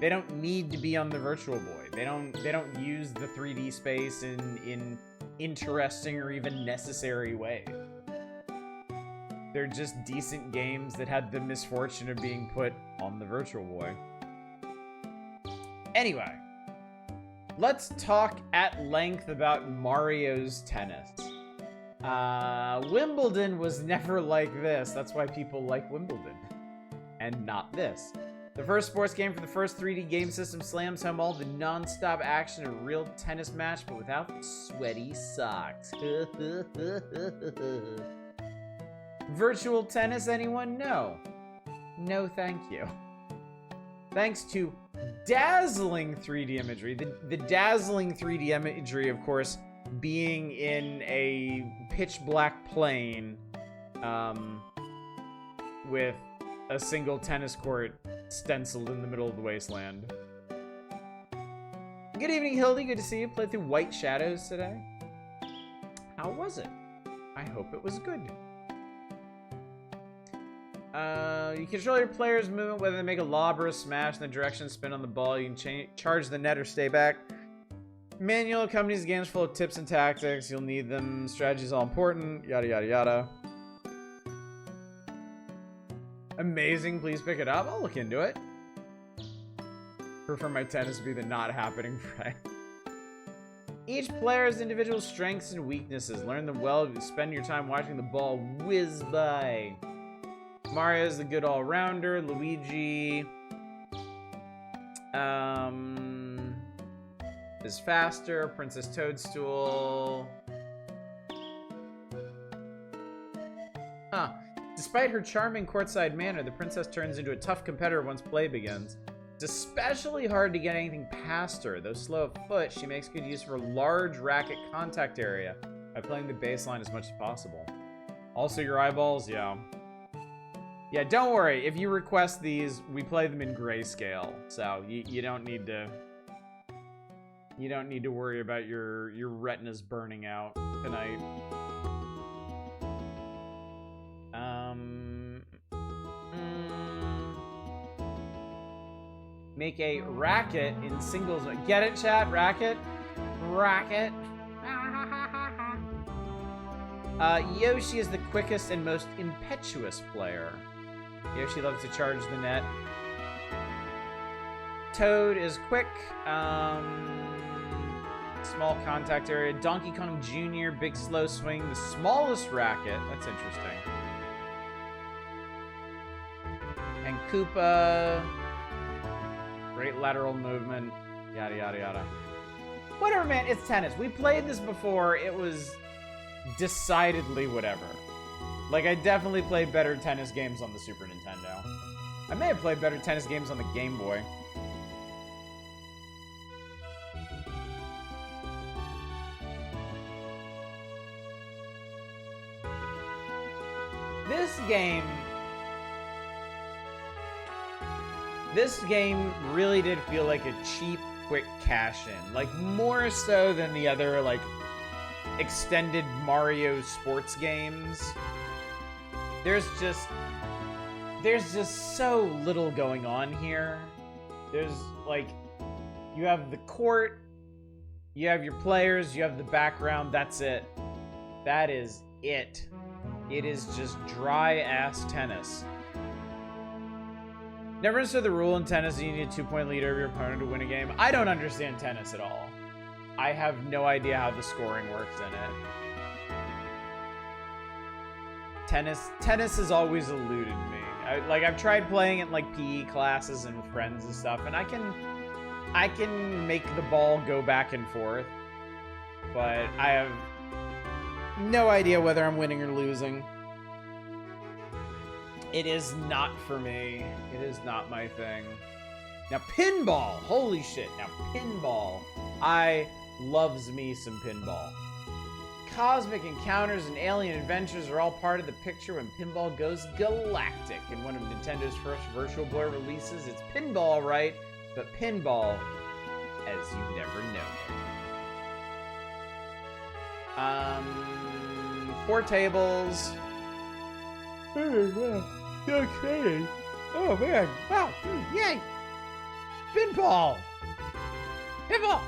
They don't need to be on the Virtual Boy. They don't use the 3D space in interesting or even necessary ways. They're just decent games that had the misfortune of being put on the Virtual Boy. Anyway, let's talk at length about Mario's Tennis. Wimbledon was never like this. That's why people like Wimbledon. And not this. The first sports game for the first 3D game system slams home all the non-stop action of a real tennis match, but without the sweaty socks. Virtual tennis, anyone? No. No, thank you. Thanks to dazzling 3D imagery. The dazzling 3D imagery, of course, being in a pitch black plane with a single tennis court stenciled in the middle of the wasteland. Good evening, Hildy. Good to see you. Played through White Shadows today. How was it? I hope it was good. You control your player's movement, whether they make a lob or a smash in the direction spin on the ball. You can charge the net or stay back. Manual accompanies games full of tips and tactics. You'll need them. Strategy's all important. Yada, yada, yada. Amazing. Please pick it up. I'll look into it. Prefer my tennis to be the not happening Friday. Each player has individual strengths and weaknesses. Learn them well. Spend your time watching the ball whiz by. Mario is the good all-rounder. Luigi is faster. Princess Toadstool. Huh. Despite her charming courtside manner, the princess turns into a tough competitor once play begins. It's especially hard to get anything past her. Though slow of foot, she makes good use of her large racket contact area by playing the baseline as much as possible. Also, your eyeballs, yeah. Yeah, don't worry. If you request these, we play them in grayscale, so you don't need to. You don't need to worry about your retinas burning out tonight. Make a racket in singles. Get it, chat? Racket? Racket. Yoshi is the quickest and most impetuous player. Yoshi loves to charge the net. Toad is quick. Small contact area. Donkey Kong Jr., big slow swing. The smallest racket. That's interesting. And Koopa. Great lateral movement. Yada, yada, yada. Whatever, man. It's tennis. We played this before. It was decidedly whatever. Like, I definitely played better tennis games on the Super Nintendo. I may have played better tennis games on the Game Boy. This game really did feel like a cheap, quick cash-in. Like, more so than the other, like, extended Mario sports games. There's just so little going on here. There's, like, you have the court, you have your players, you have the background, that's it. That is it. It is just dry-ass tennis. Never understood the rule in tennis that you need a 2-point lead over your opponent to win a game. I don't understand tennis at all. I have no idea how the scoring works in it. Tennis has always eluded me. I've tried playing it in like PE classes and with friends and stuff, and I can make the ball go back and forth, but I have no idea whether I'm winning or losing. It is not for me. It is not my thing. Now, pinball. Holy shit. Now, pinball. I loves me some pinball. Cosmic encounters and alien adventures are all part of the picture when pinball goes galactic. In one of Nintendo's first Virtual Boy releases, it's pinball, right? But pinball as you've never known. 4 tables. Okay. Oh man! Wow! Yay! Pinball! Pinball!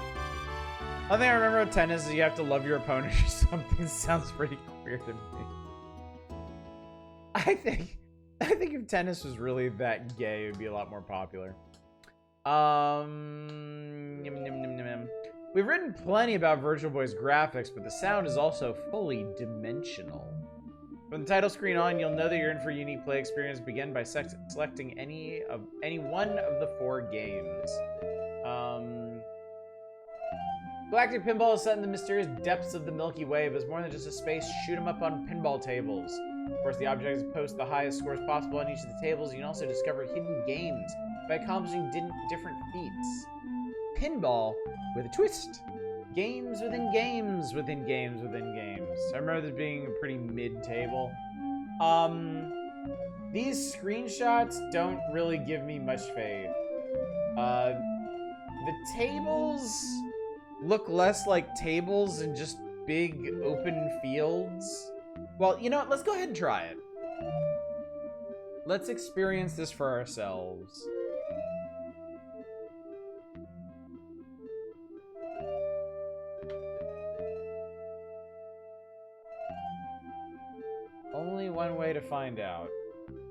I think I remember with tennis is you have to love your opponent or something. Sounds pretty queer to me. I think if tennis was really that gay, it would be a lot more popular. We've written plenty about Virtual Boy's graphics, but the sound is also fully dimensional. From the title screen on, you'll know that you're in for a unique play experience. Begin by selecting any one of the 4 games. Galactic Pinball is set in the mysterious depths of the Milky Way, but it's more than just a space. Shoot 'em up on pinball tables. Of course, the object is to post the highest scores possible on each of the tables. You can also discover hidden games by accomplishing different feats. Pinball with a twist. Games within games within games within games. I remember this being a pretty mid-table. These screenshots don't really give me much faith. The tables look less like tables and just big open fields. Well, you know what? Let's go ahead and try it. Let's experience this for ourselves. Only one way to find out.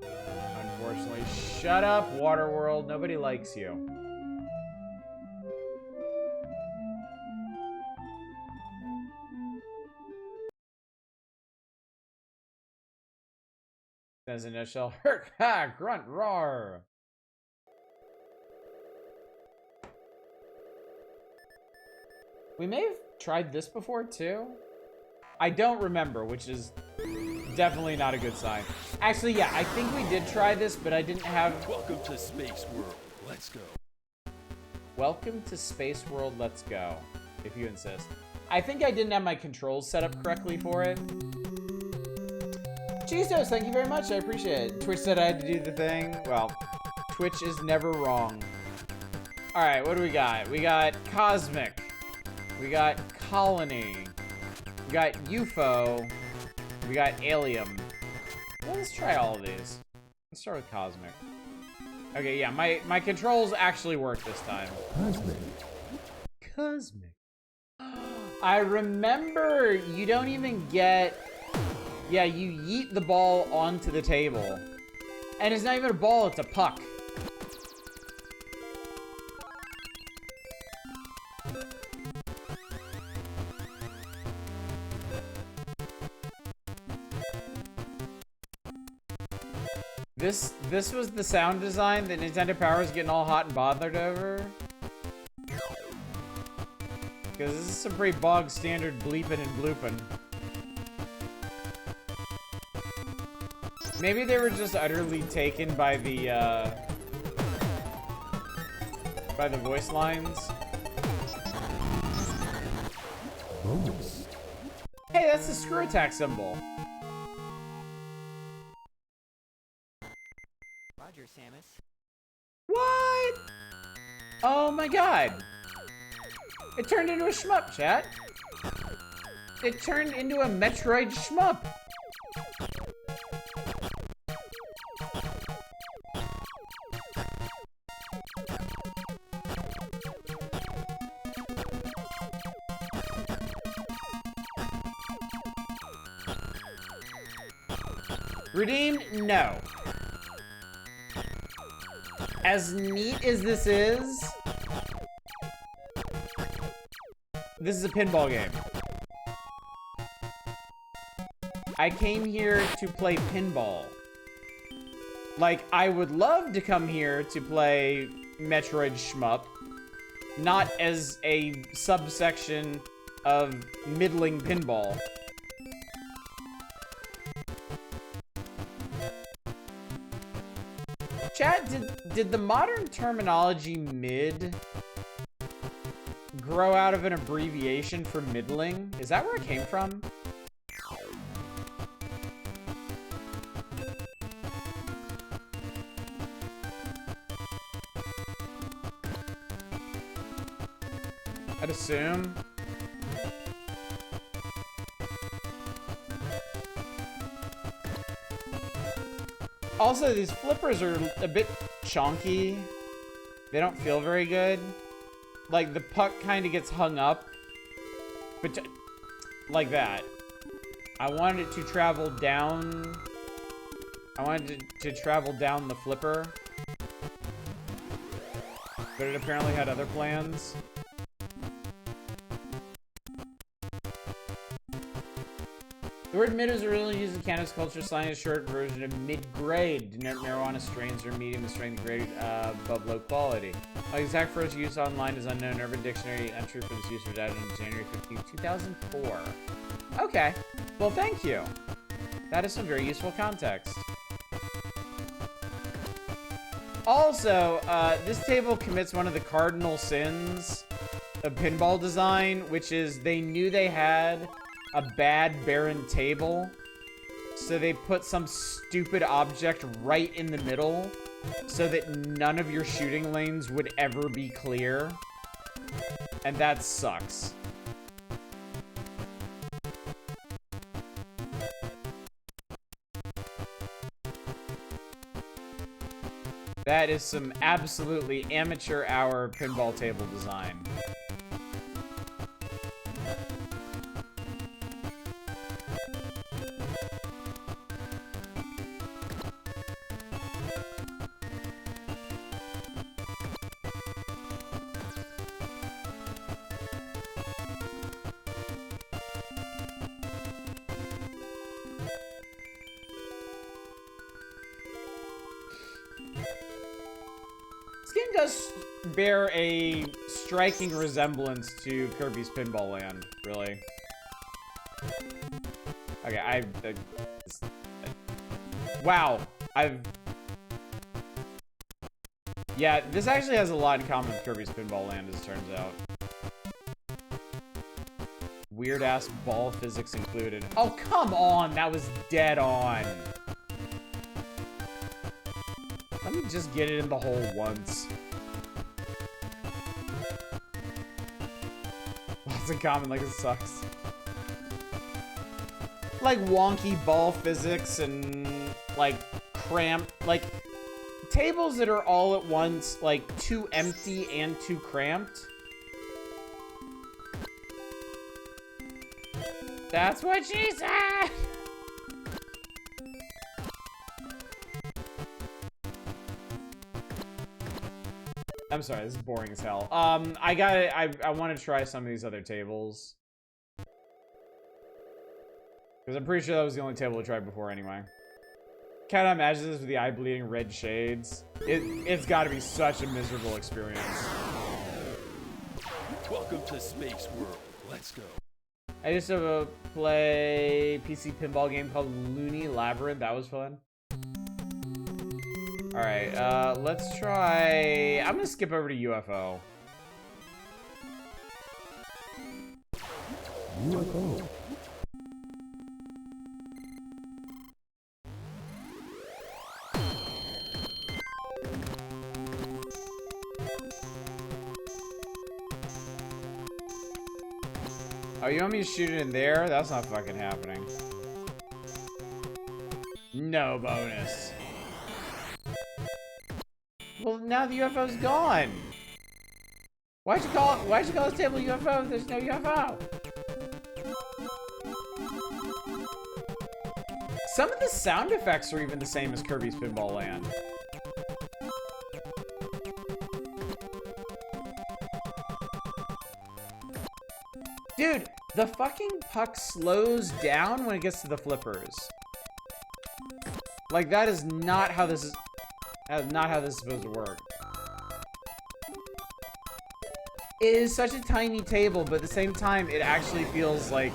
Unfortunately. Shut up, Waterworld. Nobody likes you. As a nutshell. Herk, ha, grunt, roar. We may have tried this before, too. I don't remember, which is definitely not a good sign. Actually, yeah, I think we did try this, but I didn't have... Welcome to Space World. Let's go. Welcome to Space World. Let's go, if you insist. I think I didn't have my controls set up correctly for it. Cheese Toast, thank you very much. I appreciate it. Twitch said I had to do the thing. Well, Twitch is never wrong. All right, what do we got? We got Cosmic. We got Colony. We got UFO. We got Alien. Well, let's try all of these. Let's start with Cosmic. Okay, yeah, my controls actually work this time. Cosmic. Cosmic. I remember you don't even get... Yeah, you yeet the ball onto the table. And it's not even a ball, it's a puck. This was the sound design that Nintendo Power is getting all hot and bothered over. Because this is some pretty bog standard bleeping and blooping. Maybe they were just utterly taken by the voice lines. Bonus. Hey, that's the screw attack symbol. Roger, Samus. What? Oh my god. It turned into a shmup, chat. It turned into a Metroid shmup. Redeemed? No. As neat as this is a pinball game. I came here to play pinball. Like, I would love to come here to play Metroid Shmup, not as a subsection of middling pinball. Chat, did the modern terminology mid grow out of an abbreviation for middling? Is that where it came from? I'd assume. Also, these flippers are a bit chonky. They don't feel very good. Like, the puck kind of gets hung up. But like that. I wanted it to travel down. I wanted it to travel down the flipper. But it apparently had other plans. The word mid is originally used in cannabis culture, slang is a short version of mid-grade. Denote marijuana strains are medium to strength grade above low quality. The exact first use online is unknown. Urban Dictionary entry for this use was added on January 15, 2004. Okay. Well, thank you. That is some very useful context. Also, this table commits one of the cardinal sins of pinball design, which is they knew they had a bad barren table, so they put some stupid object right in the middle so that none of your shooting lanes would ever be clear. And that sucks. That is some absolutely amateur hour pinball table design. Does bear a striking resemblance to Kirby's Pinball Land, really. Okay, wow, yeah, this actually has a lot in common with Kirby's Pinball Land, as it turns out. Weird-ass ball physics included. Oh, come on, that was dead on. Let me just get it in the hole once. Lots in common, like it sucks. Like wonky ball physics and like cramped, like tables that are all at once like too empty and too cramped. That's what she said! I'm sorry, this is boring as hell. I want to try some of these other tables. Because I'm pretty sure that was the only table we tried before anyway. Can't imagine this with the eye-bleeding red shades. It's got to be such a miserable experience. Welcome to Space World. Let's go. I used to play PC pinball game called Looney Labyrinth. That was fun. Alright, let's try... I'm gonna skip over to UFO. UFO. Oh, you want me to shoot it in there? That's not fucking happening. No bonus. Well, now the UFO's gone. Why'd you call this table UFO if there's no UFO? Some of the sound effects are even the same as Kirby's Pinball Land. Dude, the fucking puck slows down when it gets to the flippers. Like, that is not how this is... That's not how this is supposed to work. It is such a tiny table, but at the same time, it actually feels like...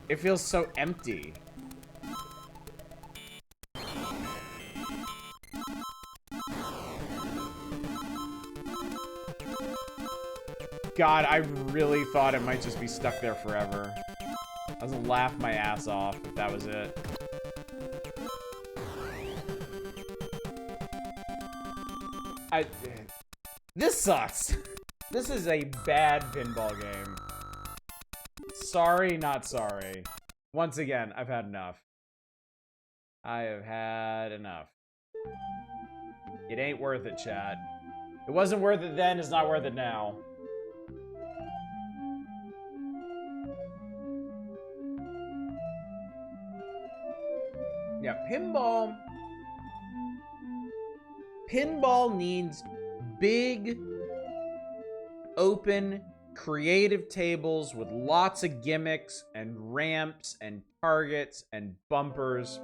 It feels so empty. God, I really thought it might just be stuck there forever. I was gonna laugh my ass off if that was it. This sucks. This is a bad pinball game. Sorry, not sorry. Once again, I've had enough. I have had enough. It ain't worth it, chat. It wasn't worth it then, it's not worth it now. Yeah, pinball needs big, open, creative tables with lots of gimmicks and ramps and targets and bumpers.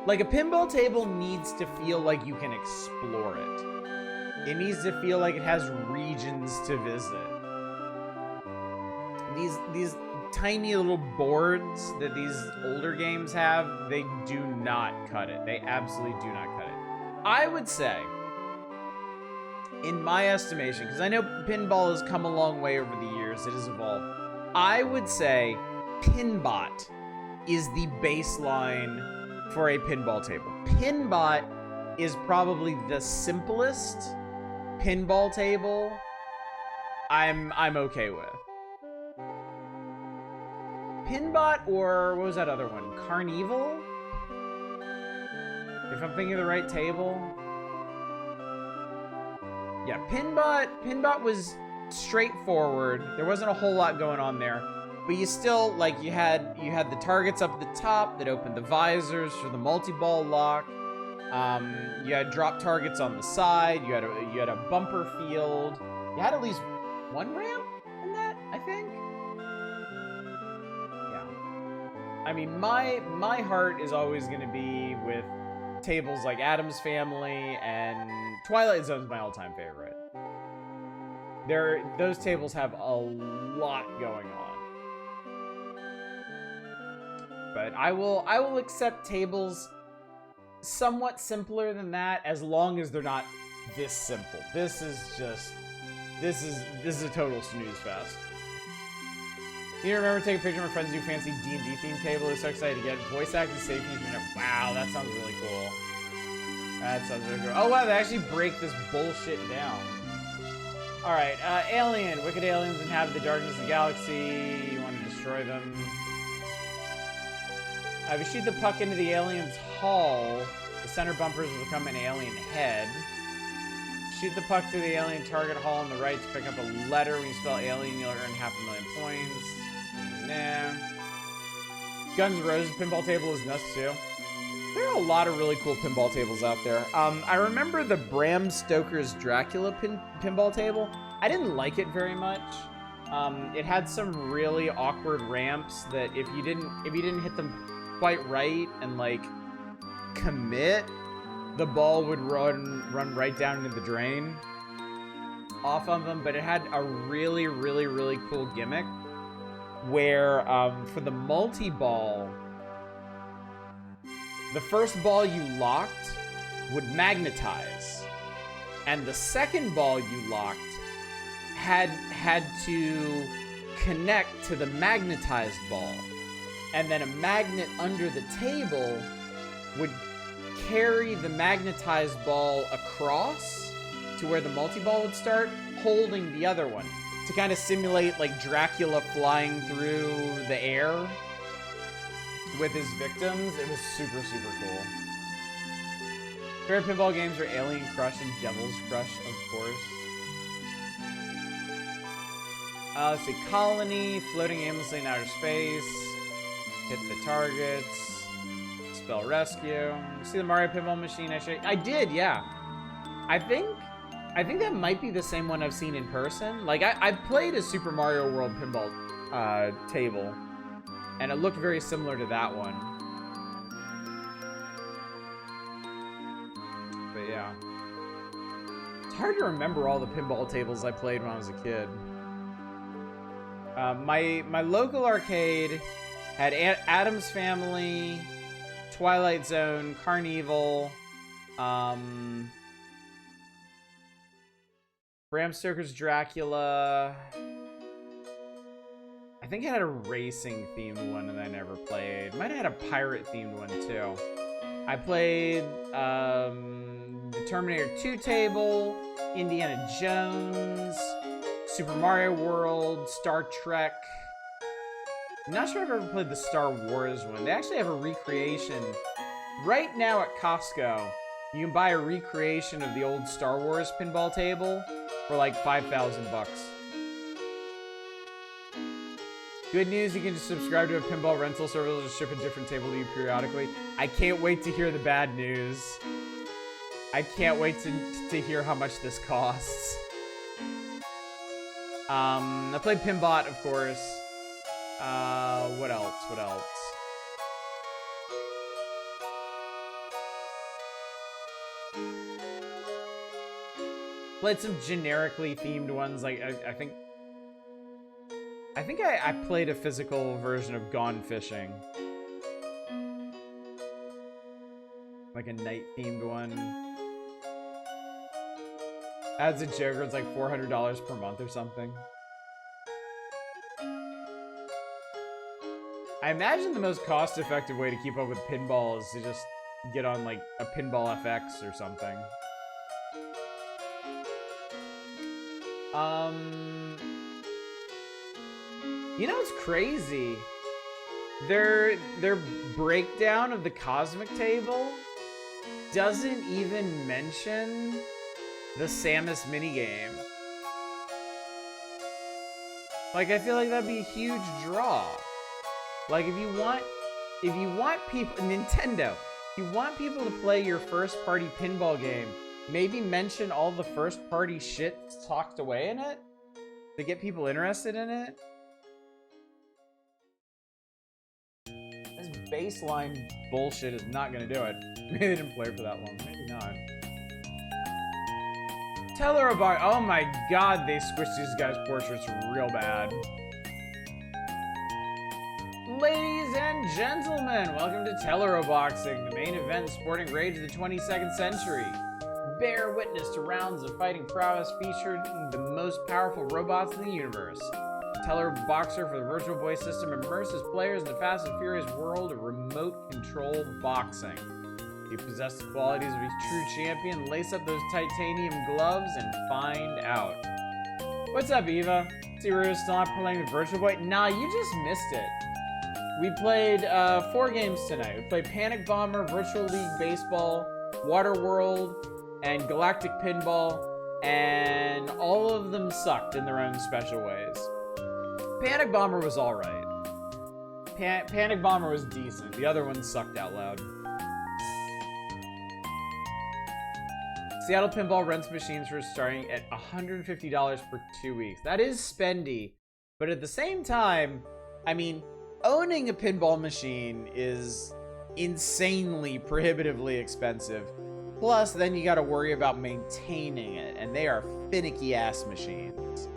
Like, a pinball table needs to feel like you can explore it. It needs to feel like it has regions to visit. These tiny little boards that these older games have, they do not cut it. They absolutely do not cut it. I would say, in my estimation, because I know pinball has come a long way over the years, it has evolved. I would say Pinbot is the baseline for a pinball table. Pinbot is probably the simplest pinball table I'm okay with. Pinbot, or what was that other one? Carnival? If I'm thinking of the right table. Yeah, Pinbot was straightforward. There wasn't a whole lot going on there. But you still, like, you had the targets up at the top that opened the visors for the multi-ball lock. You had drop targets on the side. You had a bumper field. You had at least one ramp in that, I think. Yeah. I mean, my heart is always going to be with tables like Addams Family, and Twilight Zone's my all-time favorite. Those tables have a lot going on. But I will accept tables somewhat simpler than that, as long as they're not this simple. This is a total snooze fest. You remember taking a picture of my friend's new fancy D&D themed table? I was so excited to get voice acting safety. Wow, that sounds really cool. That sounds really cool. Oh wow, they actually break this bullshit down. Alright, Alien. Wicked aliens inhabit the darkness of the galaxy. You want to destroy them. If you shoot the puck into the alien's hull, the center bumpers will become an alien head. Shoot the puck through the alien target hull on the right to pick up a letter. When you spell alien, you'll earn 500,000 points. Nah. Guns N' Roses pinball table is nuts too. There are a lot of really cool pinball tables out there. I remember the Bram Stoker's Dracula pinball table. I didn't like it very much. It had some really awkward ramps that if you didn't hit them quite right and like commit, the ball would run right down into the drain off of them. But it had a really cool gimmick where for the multi-ball, the first ball you locked would magnetize, and the second ball you locked had to connect to the magnetized ball. And then a magnet under the table would carry the magnetized ball across to where the multi-ball would start, holding the other one to kind of simulate like Dracula flying through the air with his victims. It was super cool. Favorite pinball games are Alien Crush and Devil's Crush, of course. Let's see, Colony, floating aimlessly in outer space. Hit the targets. Spell rescue. See the Mario pinball machine I showed you? I did, yeah. I think that might be the same one I've seen in person. Like, I played a Super Mario World pinball table, and it looked very similar to that one. But yeah. It's hard to remember all the pinball tables I played when I was a kid. My local arcade had Addams Family, Twilight Zone, Carnival, Bram Stoker's Dracula. I think it had a racing themed one that I never played. Might have had a pirate themed one too. I played the Terminator 2 table, Indiana Jones, Super Mario World, Star Trek. I'm not sure if I've ever played the Star Wars one. They actually have a recreation. Right now at Costco, you can buy a recreation of the old Star Wars pinball table for like 5,000 bucks. Good news, you can just subscribe to a pinball rental service and ship a different table to you periodically. I can't wait to hear the bad news. I can't wait to hear how much this costs. I played Pinbot, of course. What else? What else? Played some generically themed ones. Like I think I played a physical version of Gone Fishing, like a night themed one. Adds a joker. It's like $400 per month or something. I imagine the most cost-effective way to keep up with pinball is to just get on like a Pinball FX or something. You know what's crazy? Their breakdown of the Cosmic Table doesn't even mention the Samus minigame. Like, I feel like that'd be a huge draw. Like, if you want people, Nintendo, if you want people to play your first party pinball game, maybe mention all the first party shit tucked away in it to get people interested in it. This baseline bullshit is not gonna do it. Maybe they didn't play for that long. Maybe not. Tell her about. Oh my god, they squished these guys' portraits real bad. Ladies and gentlemen, welcome to Teleroboxing, the main event sporting rage of the 22nd century. Bear witness to rounds of fighting prowess featuring the most powerful robots in the universe. Teleroboxer for the Virtual Boy system immerses players in the Fast and Furious world of remote-controlled boxing. You possess the qualities of a true champion, lace up those titanium gloves, and find out. What's up, Eva? See, we're still not playing the Virtual Boy? Nah, you just missed it. We played 4 games tonight. We played Panic Bomber, Virtual League Baseball, Waterworld, and Galactic Pinball, and all of them sucked in their own special ways. Panic Bomber was alright. Panic Bomber was decent. The other ones sucked out loud. Seattle Pinball rents machines for starting at $150 for 2 weeks. That is spendy, but at the same time, I mean, owning a pinball machine is insanely, prohibitively expensive. Plus, then you gotta worry about maintaining it, and they are finicky ass machines.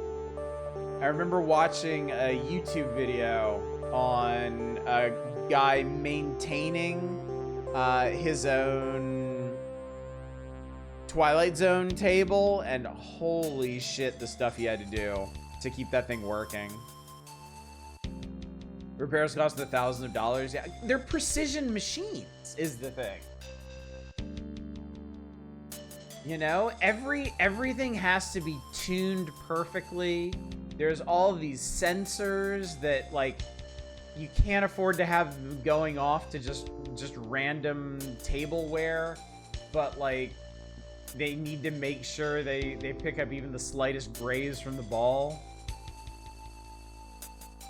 I remember watching a YouTube video on a guy maintaining his own Twilight Zone table, and holy shit, the stuff he had to do to keep that thing working. Repairs cost thousands of dollars. Yeah, they're precision machines, is the thing. You know, everything has to be tuned perfectly. There's all these sensors that, like, you can't afford to have going off to just random tableware, but like they need to make sure they pick up even the slightest graze from the ball.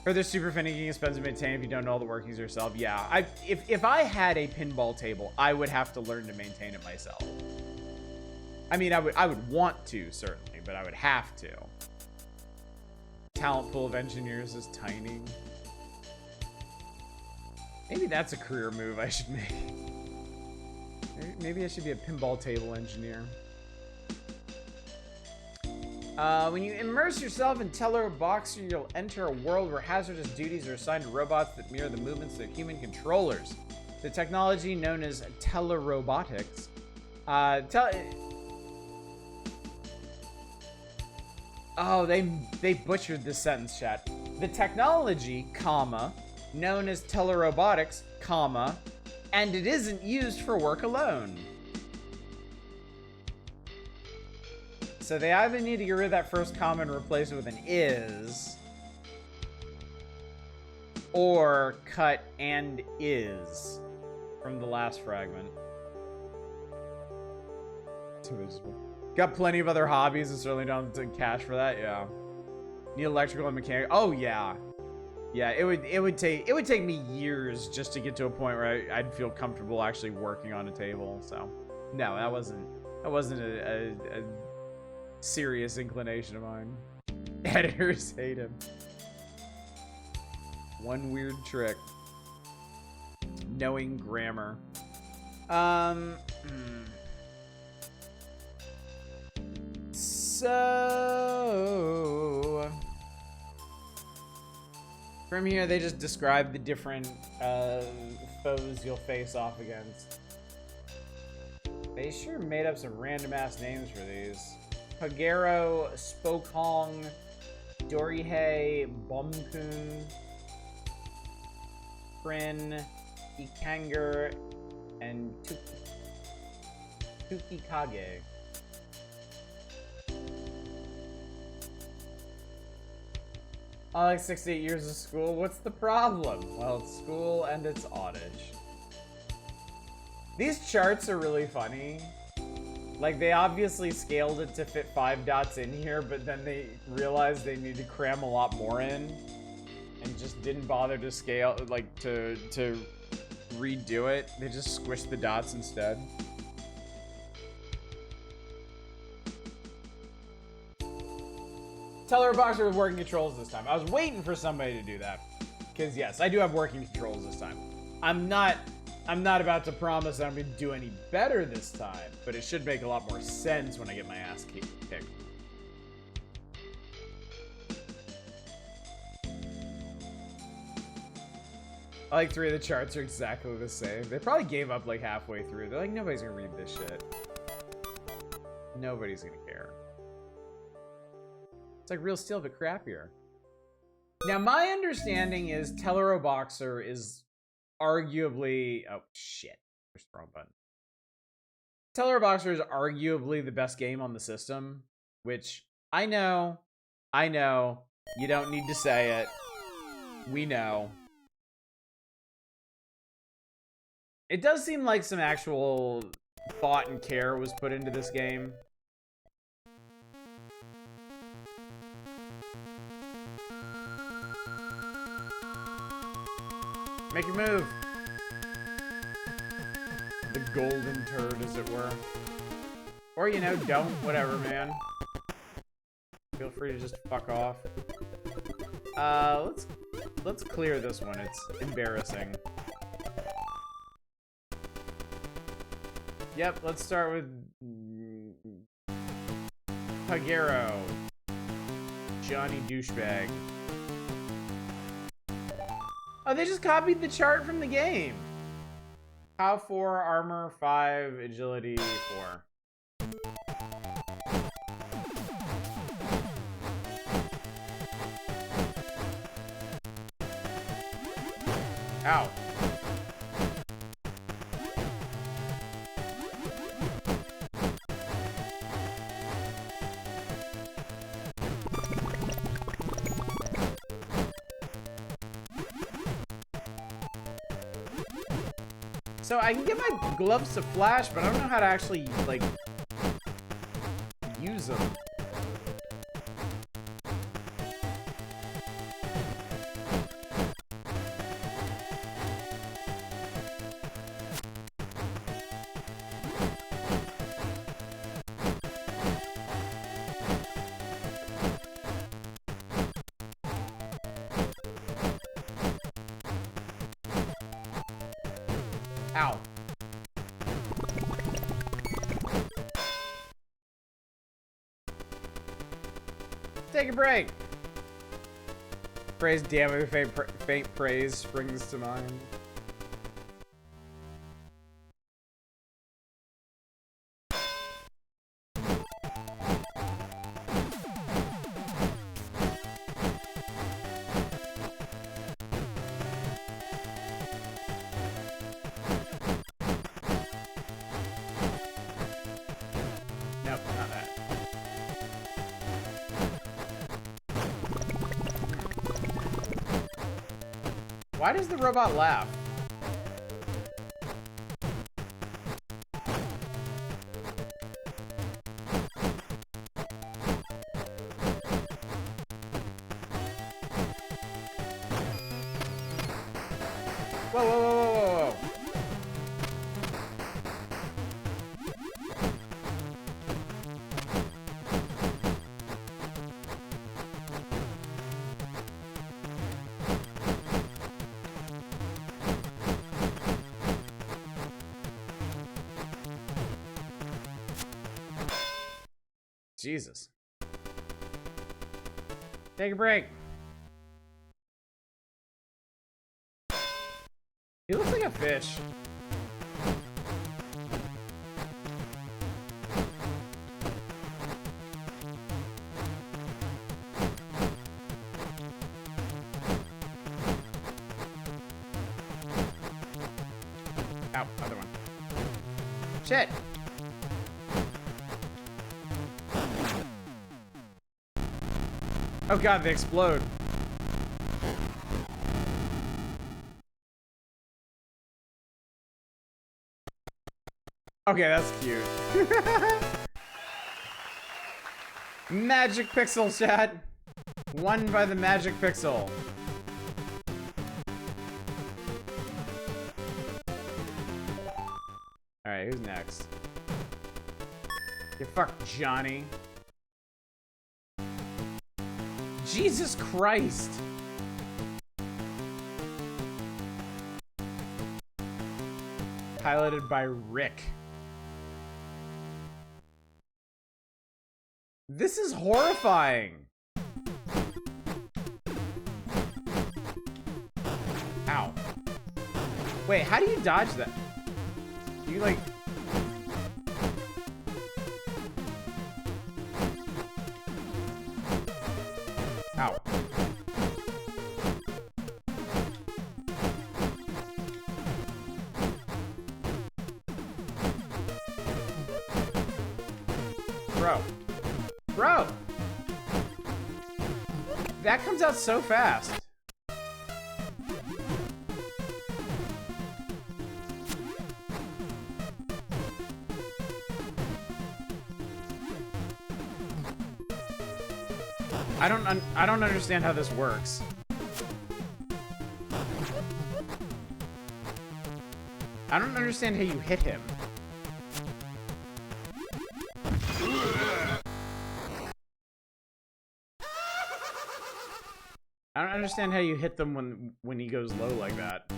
Or they're super finicky and expensive to maintain if you don't know all the workings yourself. Yeah, if I had a pinball table, I would have to learn to maintain it myself. I mean, I would want to, certainly, but I would have to. Talent pool of engineers is tiny. Maybe that's a career move I should make. Maybe I should be a pinball table engineer. When you immerse yourself in Teleroboxer, you'll enter a world where hazardous duties are assigned to robots that mirror the movements of human controllers. The technology known as telerobotics. Oh, they butchered this sentence, chat. The technology, comma, known as telerobotics, comma, and it isn't used for work alone. So they either need to get rid of that first comma and replace it with an is, or cut and is from the last fragment. Got plenty of other hobbies and certainly don't have cash for that. Yeah, need electrical and mechanical. Oh yeah, yeah. It would take me years just to get to a point where I'd feel comfortable actually working on a table. So no, that wasn't a serious inclination of mine. Editors hate him. One weird trick. Knowing grammar. So from here, they just describe the different foes you'll face off against. They sure made up some random ass names for these. Pagero, Spokong, Dorihei, Bompun, Prin, Ikanger, and Tukikage. I like 6 to 8 years of school. What's the problem? Well, it's school and it's oddish. These charts are really funny. Like, they obviously scaled it to fit 5 dots in here, but then they realized they need to cram a lot more in and just didn't bother to scale, like, to redo it. They just squished the dots instead. Tell her Boxer with working controls this time. I was waiting for somebody to do that. Because, yes, I do have working controls this time. I'm not about to promise that I'm going to do any better this time, but it should make a lot more sense when I get my ass kicked. I like 3 of the charts are exactly the same. They probably gave up like halfway through. They're like, nobody's going to read this shit. Nobody's going to care. It's like Real Steel, but crappier. Now, my understanding is Tellero Boxer is arguably... Oh, shit. Push the wrong button. Tellero Boxer is arguably the best game on the system, which I know. You don't need to say it. We know. It does seem like some actual thought and care was put into this game. Make your move. The golden turd, as it were. Or, you know, don't. Whatever, man. Feel free to just fuck off. Let's clear this one. It's embarrassing. Yep, let's start with Pagero. Johnny Douchebag. Oh, they just copied the chart from the game. Pow 4, armor 5, agility 4. Ow. So I can get my gloves to flash, but I don't know how to actually, like, use them. Ow. Take a break. Phrase, damn it, faint praise springs to mind. Nope, not that. Why does the robot laugh? Whoa, whoa, whoa, whoa, whoa, whoa. Jesus. Take a break. He looks like a fish. Ow, other one. Shit! Oh god, they explode. Okay, that's cute. Magic pixel, chat. Won by the magic pixel. Alright, who's next? Get fucked, Johnny. Jesus Christ! Piloted by Rick. This is horrifying! Ow. Wait, how do you dodge that? You like... Ow. Bro. Bro! That comes out so fast. I don't understand how this works. I don't understand how you hit him. I don't understand how you hit them when he goes low like that.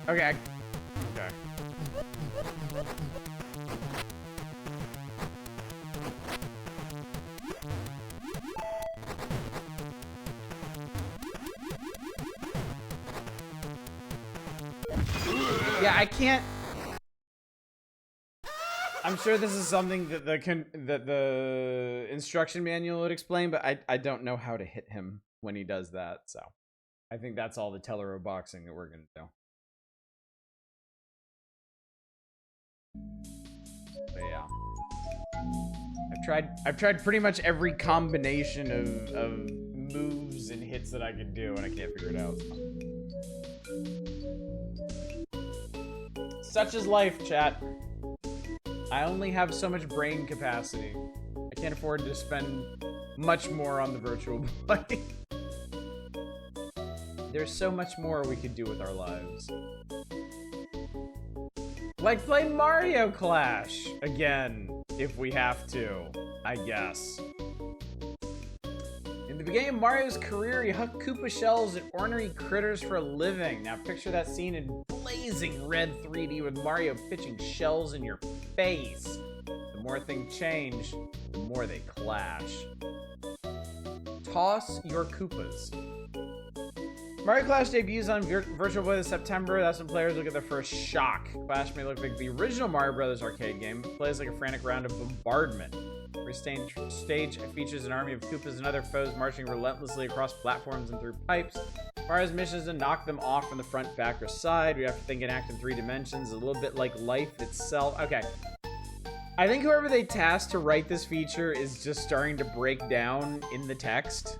Okay. Okay. Yeah, I can't. I'm sure this is something that the instruction manual would explain, but I don't know how to hit him when he does that. So I think that's all the Tellero boxing that we're gonna do. But yeah, I've tried pretty much every combination of moves and hits that I could do, and I can't figure it out. Such is life, chat. I only have so much brain capacity. I can't afford to spend much more on the Virtual Boy. There's so much more we could do with our lives. Like play Mario Clash again, if we have to, I guess. In the beginning of Mario's career, he hucked Koopa shells at ornery critters for a living. Now picture that scene in blazing red 3D with Mario pitching shells in your face. The more things change, the more they clash. Toss your Koopas. Mario Clash debuts on Virtual Boy this September. That's when players will get their first shock. Clash may look like the original Mario Brothers arcade game, but plays like a frantic round of bombardment. Stage features an army of Koopas and other foes marching relentlessly across platforms and through pipes. Mario's mission is to knock them off from the front, back, or side. We have to think and act in 3 dimensions, a little bit like life itself. Okay. I think whoever they tasked to write this feature is just starting to break down in the text.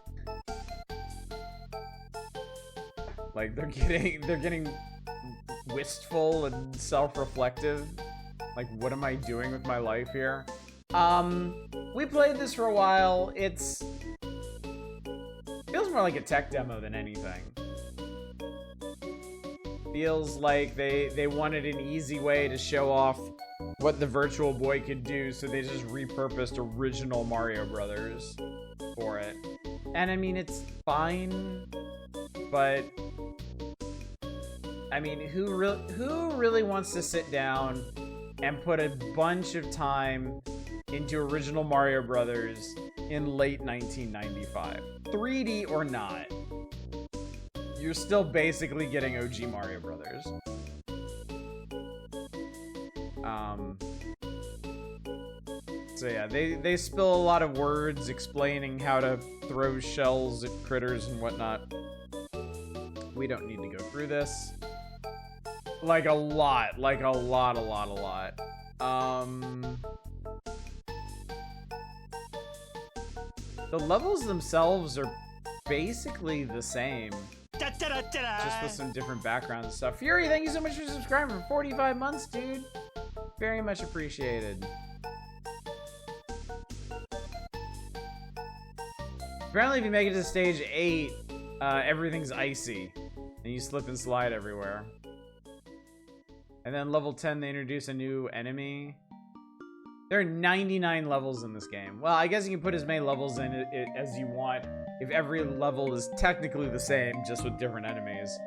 Like, they're getting wistful and self-reflective. Like, what am I doing with my life here? We played this for a while. Feels more like a tech demo than anything. Feels like they wanted an easy way to show off what the Virtual Boy could do, so they just repurposed original Mario Brothers for it. And I mean, it's fine, but I mean, who really wants to sit down and put a bunch of time into original Mario Brothers in late 1995? 3D or not, you're still basically getting OG Mario Brothers. So yeah, they spill a lot of words explaining how to throw shells at critters and whatnot. We don't need to go through this. Like a lot. The levels themselves are basically the same. Just with some different backgrounds and stuff. Fury, thank you so much for subscribing for 45 months, dude. Very much appreciated. Apparently, if you make it to stage 8, everything's icy. And you slip and slide everywhere. And then level 10, they introduce a new enemy. There are 99 levels in this game. Well, I guess you can put as many levels in it as you want if every level is technically the same, just with different enemies.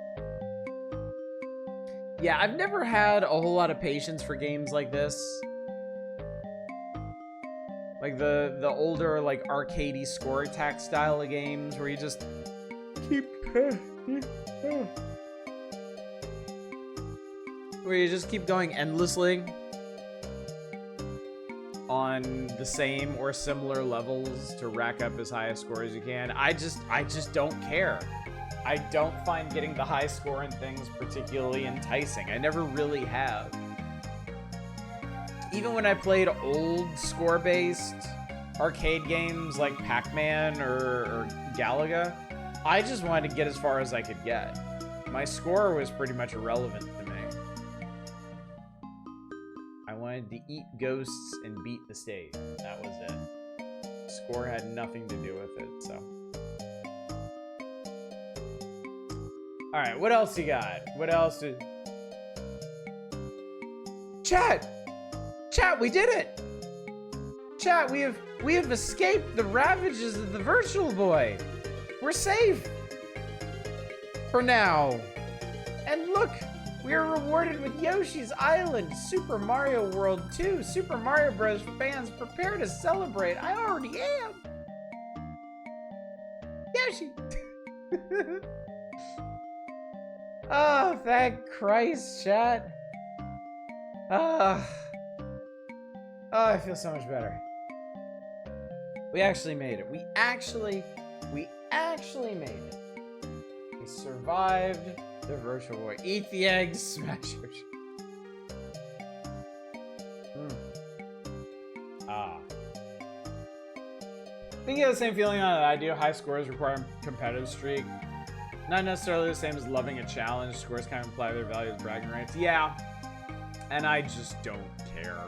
Yeah, I've never had a whole lot of patience for games like this. Like the older, like, arcadey score attack style of games where you just keep... where you just keep going endlessly on the same or similar levels to rack up as high a score as you can. I just don't care. I don't find getting the high score in things particularly enticing. I never really have. Even when I played old score-based arcade games like Pac-Man or Galaga, I just wanted to get as far as I could get. My score was pretty much irrelevant to me. I wanted to eat ghosts and beat the stage. That was it. Score had nothing to do with it, so. Alright, what else you got? What else did... Chat! Chat, we did it! Chat, we have escaped the ravages of the Virtual Boy. We're safe. For now. And look, we are rewarded with Yoshi's Island, Super Mario World 2. Super Mario Bros. Fans, prepare to celebrate. I already am. Yoshi. Oh, thank Christ, chat. Oh, I feel so much better. We actually made it. We actually made it. We survived the Virtual Boy. Eat the eggs, smash Yoshi. Ah. I think you have the same feeling on that I do. High scores require a competitive streak. Not necessarily the same as loving a challenge. Scores kind of imply their value as bragging rights. Yeah. And I just don't care.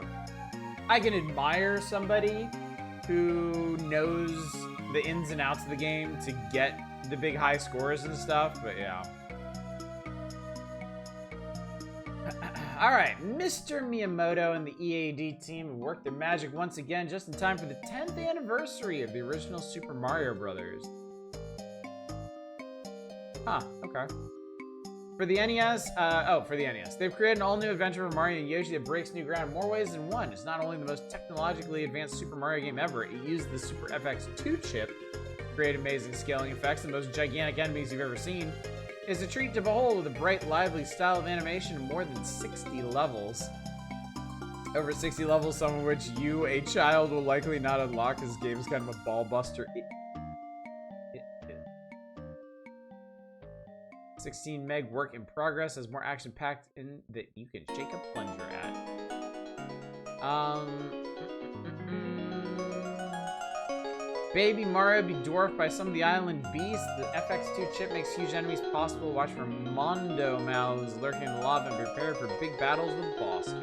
I can admire somebody who knows the ins and outs of the game to get the big high scores and stuff, but yeah. Alright, Mr. Miyamoto and the EAD team have worked their magic once again just in time for the 10th anniversary of the original Super Mario Brothers. Huh, okay. For the NES, for the NES. They've created an all-new adventure for Mario and Yoshi that breaks new ground in more ways than one. It's not only the most technologically advanced Super Mario game ever, it used the Super FX2 chip to create amazing scaling effects, the most gigantic enemies you've ever seen. It's a treat to behold with a bright, lively style of animation and more than 60 levels. Over 60 levels, some of which you, a child, will likely not unlock. This game is kind of a ball buster. 16 meg work in progress has more action packed in that you can shake a plunger at. Baby Mario be dwarfed by some of the island beasts. The FX2 chip makes huge enemies possible. Watch for Mondo mouths lurking in the lava and prepare for big battles with boss.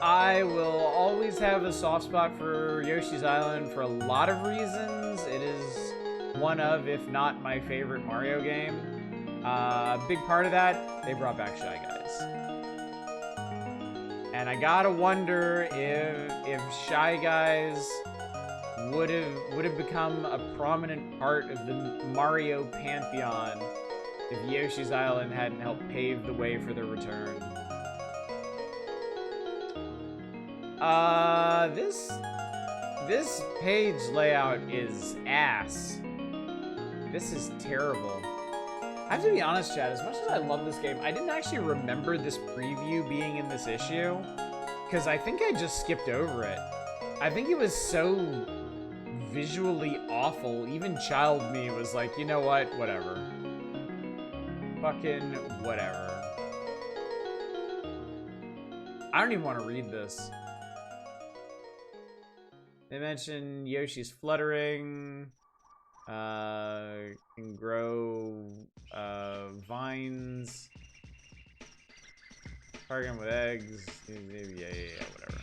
I will always have a soft spot for Yoshi's Island for a lot of reasons. It is one of, if not my favorite Mario game. A big part of that, they brought back Shy Guys. And I gotta wonder if Shy Guys would have become a prominent part of the Mario pantheon if Yoshi's Island hadn't helped pave the way for their return. This page layout is ass. This is terrible. I have to be honest, Chad, as much as I love this game, I didn't actually remember this preview being in this issue, because I think I just skipped over it. I think it was so visually awful, even child me was like, you know what, whatever. Fucking whatever. I don't even want to read this. They mention Yoshi's fluttering. Can grow vines. Target him with eggs. Yeah, whatever.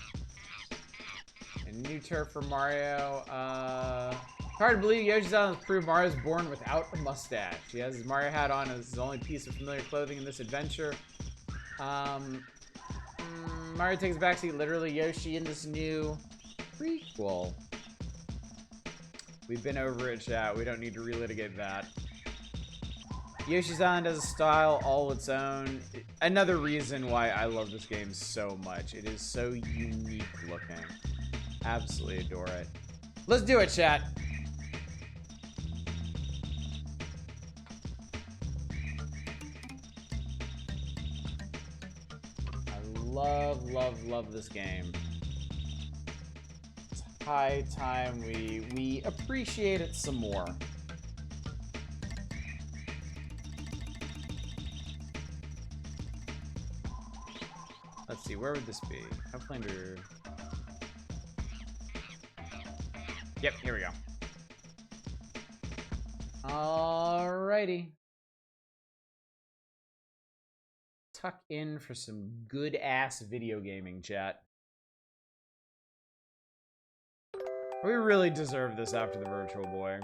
And new turf for Mario. Hard to believe Yoshi's Island has proved Mario's born without a mustache. He has his Mario hat on as his only piece of familiar clothing in this adventure. Mario takes a backseat, literally Yoshi in this new prequel. We've been over it, chat. We don't need to relitigate that. Yoshi's Island has a style all its own. Another reason why I love this game so much. It is so unique looking. Absolutely adore it. Let's do it, chat. I love this game. It's high time we appreciate it some more. Let's see, where would this be? Outlander. Yep, here we go. Alrighty. Tuck in for some good ass video gaming, chat. We really deserve this after the Virtual Boy.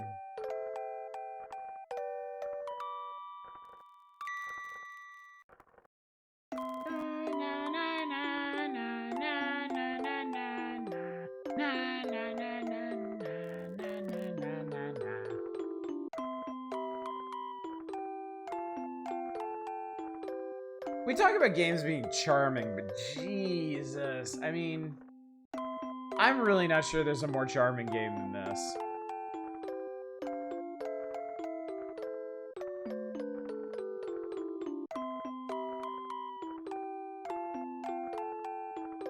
We talk about games being charming, but Jesus, I mean, I'm really not sure there's a more charming game than this.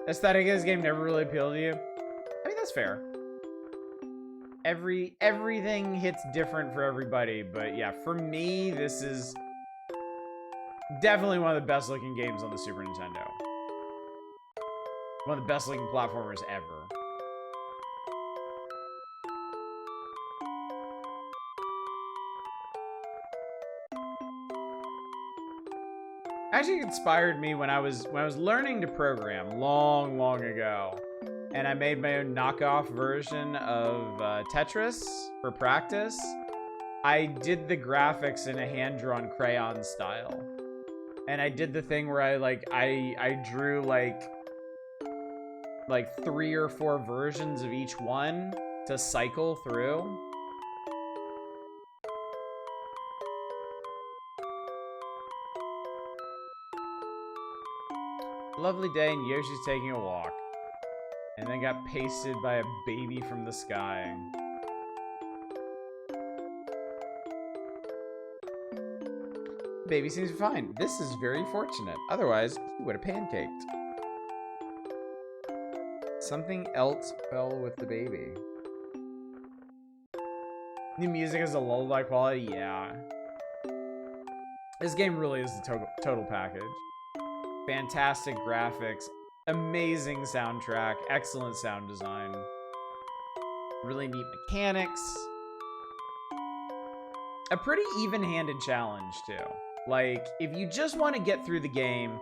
Aesthetic of this game never really appealed to you. I mean, that's fair. Everything hits different for everybody, but yeah, for me, this is definitely one of the best looking games on the Super Nintendo. One of the best looking platformers ever. Actually inspired me when I was learning to program long ago, and I made my own knockoff version of Tetris for practice. I did the graphics in a hand-drawn crayon style. And I did the thing where I drew like 3 or 4 versions of each one to cycle through. Lovely day and Yoshi's taking a walk. And then got pasted by a baby from the sky. Baby seems fine. This is very fortunate. Otherwise, he would have pancaked. Something else fell with the baby. New music is a lullaby quality? Yeah. This game really is the total package. Fantastic graphics, amazing soundtrack, excellent sound design, really neat mechanics. A pretty even-handed challenge, too. Like, if you just want to get through the game,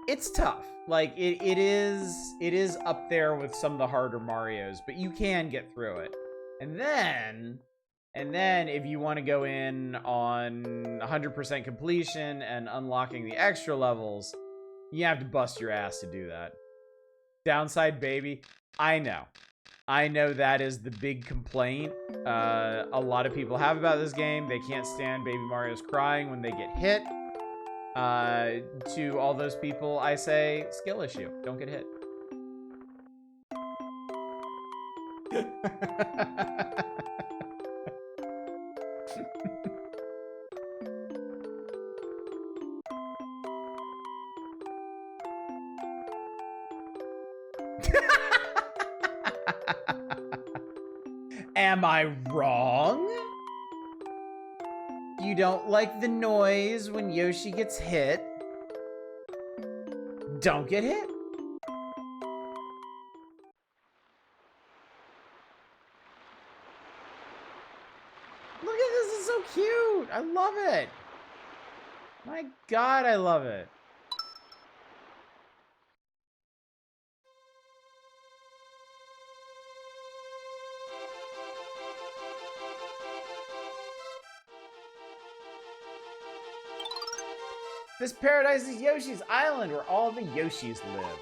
it's tough. Like, it is up there with some of the harder Marios, but you can get through it. And then if you want to go in on 100% completion and unlocking the extra levels, you have to bust your ass to do that. Downside, baby. I know that is the big complaint a lot of people have about this game. They can't stand Baby Mario's crying when they get hit. To all those people, I say, skill issue. Don't get hit. Am I wrong? You don't like the noise when Yoshi gets hit? Don't get hit. Look at this, it's so cute. I love it. My God, I love it. This paradise is Yoshi's Island, where all the Yoshis live.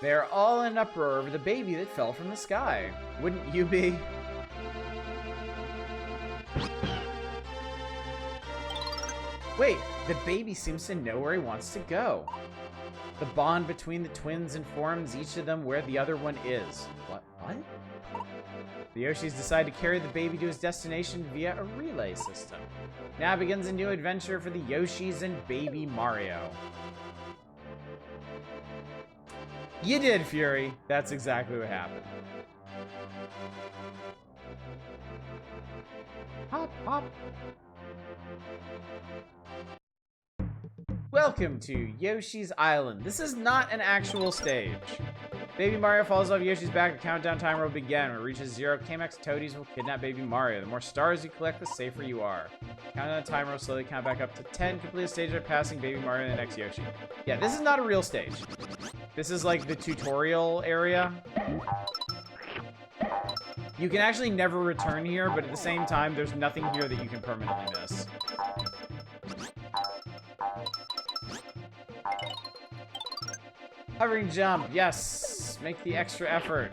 They're all in uproar over the baby that fell from the sky. Wouldn't you be? Wait, the baby seems to know where he wants to go. The bond between the twins informs each of them where the other one is. What? The Yoshis decide to carry the baby to his destination via a relay system. Now begins a new adventure for the Yoshis and Baby Mario. You did, Fury. That's exactly what happened. Hop, hop. Welcome to Yoshi's Island. This is not an actual stage. Baby Mario falls off Yoshi's back. The countdown timer will begin. When it reaches 0, Kamex Toadies will kidnap Baby Mario. The more stars you collect, the safer you are. Countdown timer will slowly count back up to 10. Complete a stage by passing Baby Mario and the next Yoshi. Yeah, this is not a real stage. This is like the tutorial area. You can actually never return here, but at the same time, there's nothing here that you can permanently miss. Hovering jump, yes. Make the extra effort.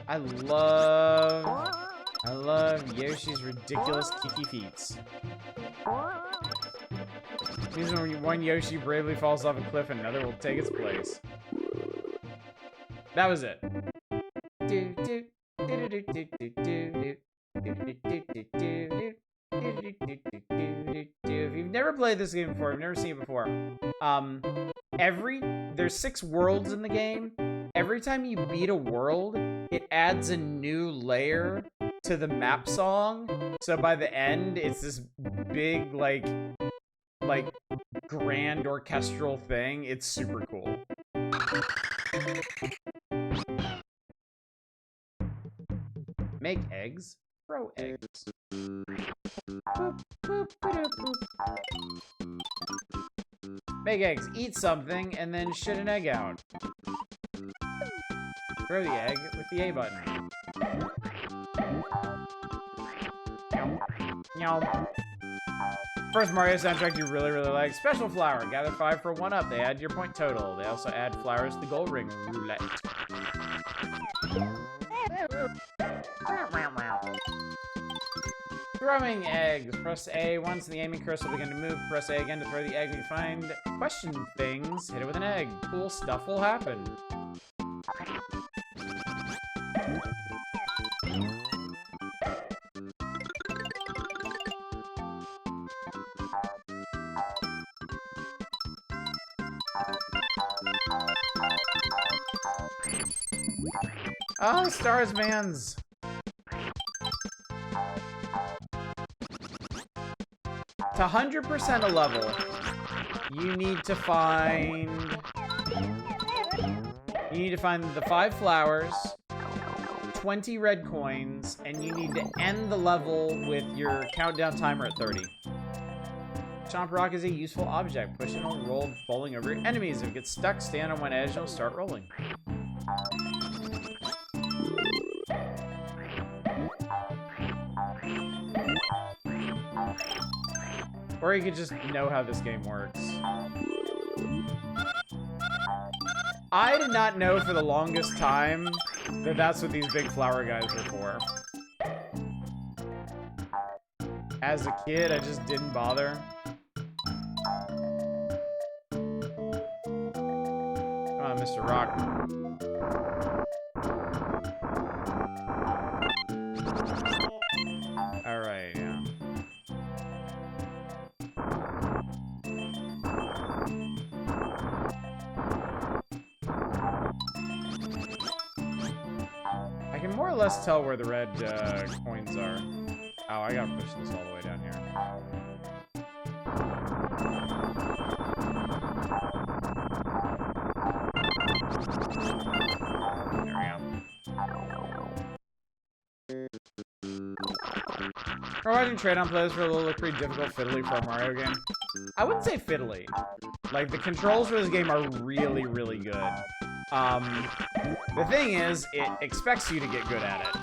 I love Yoshi's ridiculous kiki feats. Means when one Yoshi bravely falls off a cliff, another will take its place. That was it. If you've never played this game before, you've never seen it before, there's 6 worlds in the game. Every time you beat a world, it adds a new layer to the map song. So by the end, it's this big, like grand orchestral thing. It's super cool. Make eggs, throw eggs. Boop, boop, ba-doop, boop. Make eggs, eat something, and then shit an egg out. Throw the egg with the A button. Meow. First Mario soundtrack you really, really like. Special Flower. Gather 5 for 1-up. They add your point total. They also add flowers to the gold ring roulette. Throwing eggs. Press A once and the aiming cursor will begin to move. Press A again to throw the egg. When you find question things, hit it with an egg. Cool stuff will happen. Oh, stars, mans. To 100% a level, you need to find the 5 flowers, 20 red coins, and you need to end the level with your countdown timer at 30. Chomp Rock is a useful object. Push and hold, roll bowling over your enemies. If it gets stuck, stand on one edge and it'll start rolling. Or you could just know how this game works. I did not know for the longest time that that's what these big flower guys were for. As a kid, I just didn't bother. Come on, Mr. Rock. Alright, yeah. I can more or less tell where the red coins are. Oh, I gotta push this all the way down here. There we go. We're watching trade-on plays for a little pretty difficult fiddly for a Mario game. I wouldn't say fiddly. Like, the controls for this game are really, really good. The thing is, it expects you to get good at it.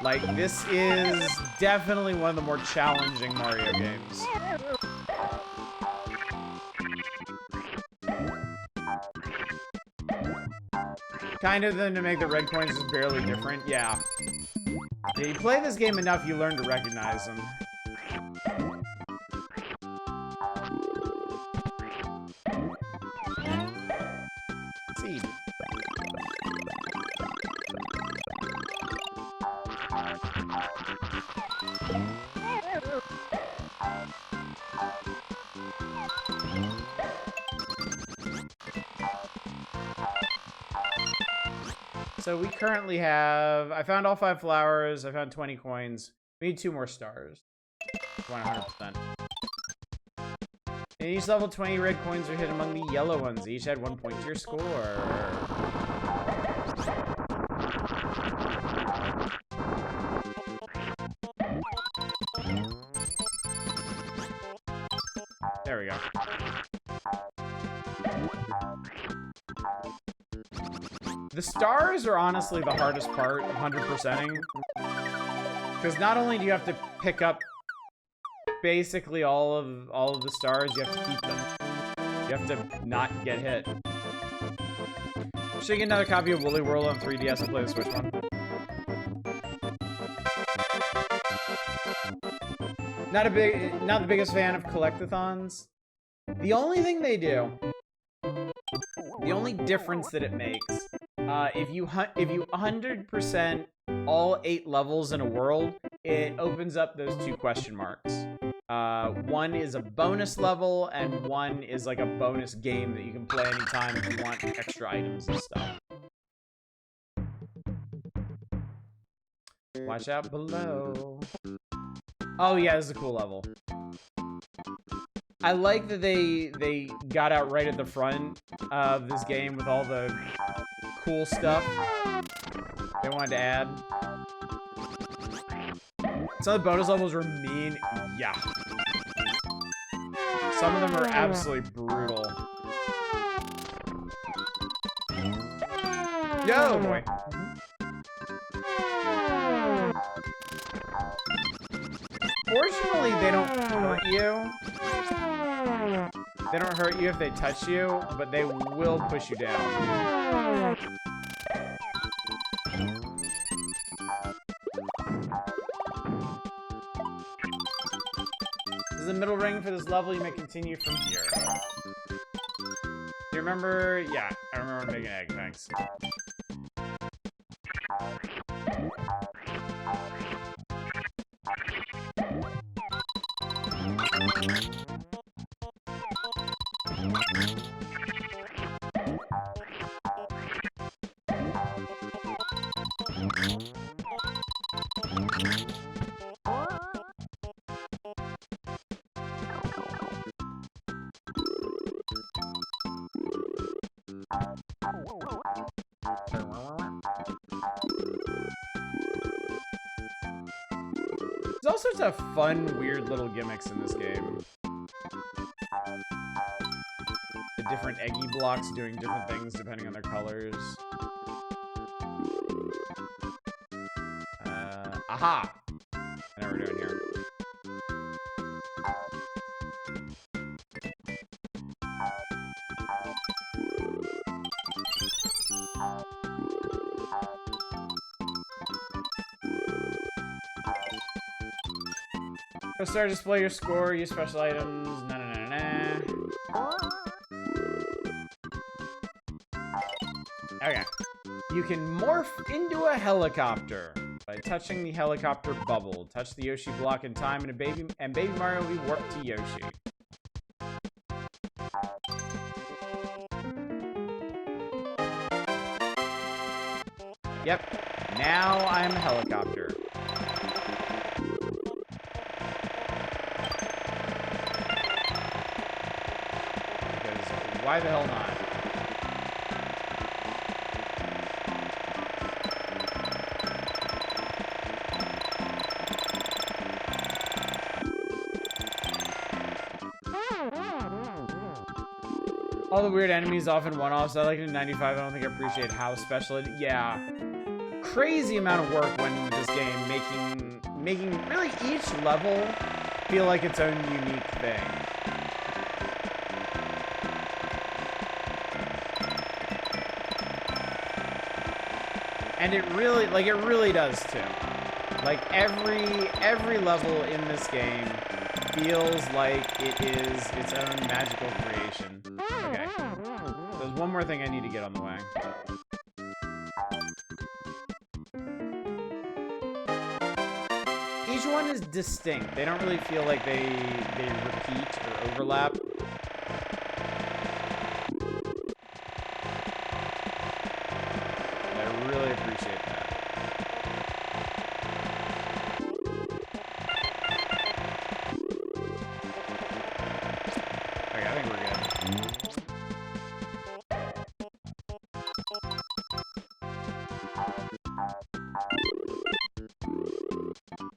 Like, this is definitely one of the more challenging Mario games. Kind of them to make the red coins just barely different, yeah. Yeah, you play this game enough, you learn to recognize them. Seed. So we currently have... I found all 5 flowers. I found 20 coins. We need 2 more stars. 100%. In each level, 20 red coins are hidden among the yellow ones. Each add 1 point to your score. There we go. The stars are honestly the hardest part of 100%ing. Because not only do you have to pick up basically all of the stars, you have to keep them. You have to not get hit. Should I get another copy of Woolly World on 3DS and play the Switch one? Not the biggest fan of collectathons. The only thing they do, the only difference that it makes, if you 100% all 8 levels in a world, it opens up those 2 question marks. One is a bonus level, and one is like a bonus game that you can play anytime if you want extra items and stuff. Watch out below. Oh yeah, this is a cool level. I like that they got out right at the front of this game with all the cool stuff they wanted to add. Some of the bonus levels were mean. Yeah. Some of them are absolutely brutal. Yo, boy. Fortunately, they don't hurt you. They don't hurt you if they touch you, but they will push you down. This is the middle ring for this level. You may continue from here. Do you remember? Yeah, I remember making egg. Thanks. There's all sorts of fun, weird little gimmicks in this game. The different eggy blocks doing different things depending on their colors. Aha! I know what we're doing here. Go start, display your score, use special items, Okay. You can morph into a helicopter by touching the helicopter bubble. Touch the Yoshi block in time and Baby Mario will be warped to Yoshi. Yep. Now I'm a helicopter. Why the hell not? All the weird enemies often one-offs. I like it in 95. I don't think I appreciate how special it is. Yeah. Crazy amount of work went into this game, making really each level feel like its own unique thing. And it really does too. Like every level in this game feels like it is its own magical creation. Okay. There's one more thing I need to get on the way. Each one is distinct. They don't really feel like they repeat or overlap. Really appreciate that. Okay, I think we're good.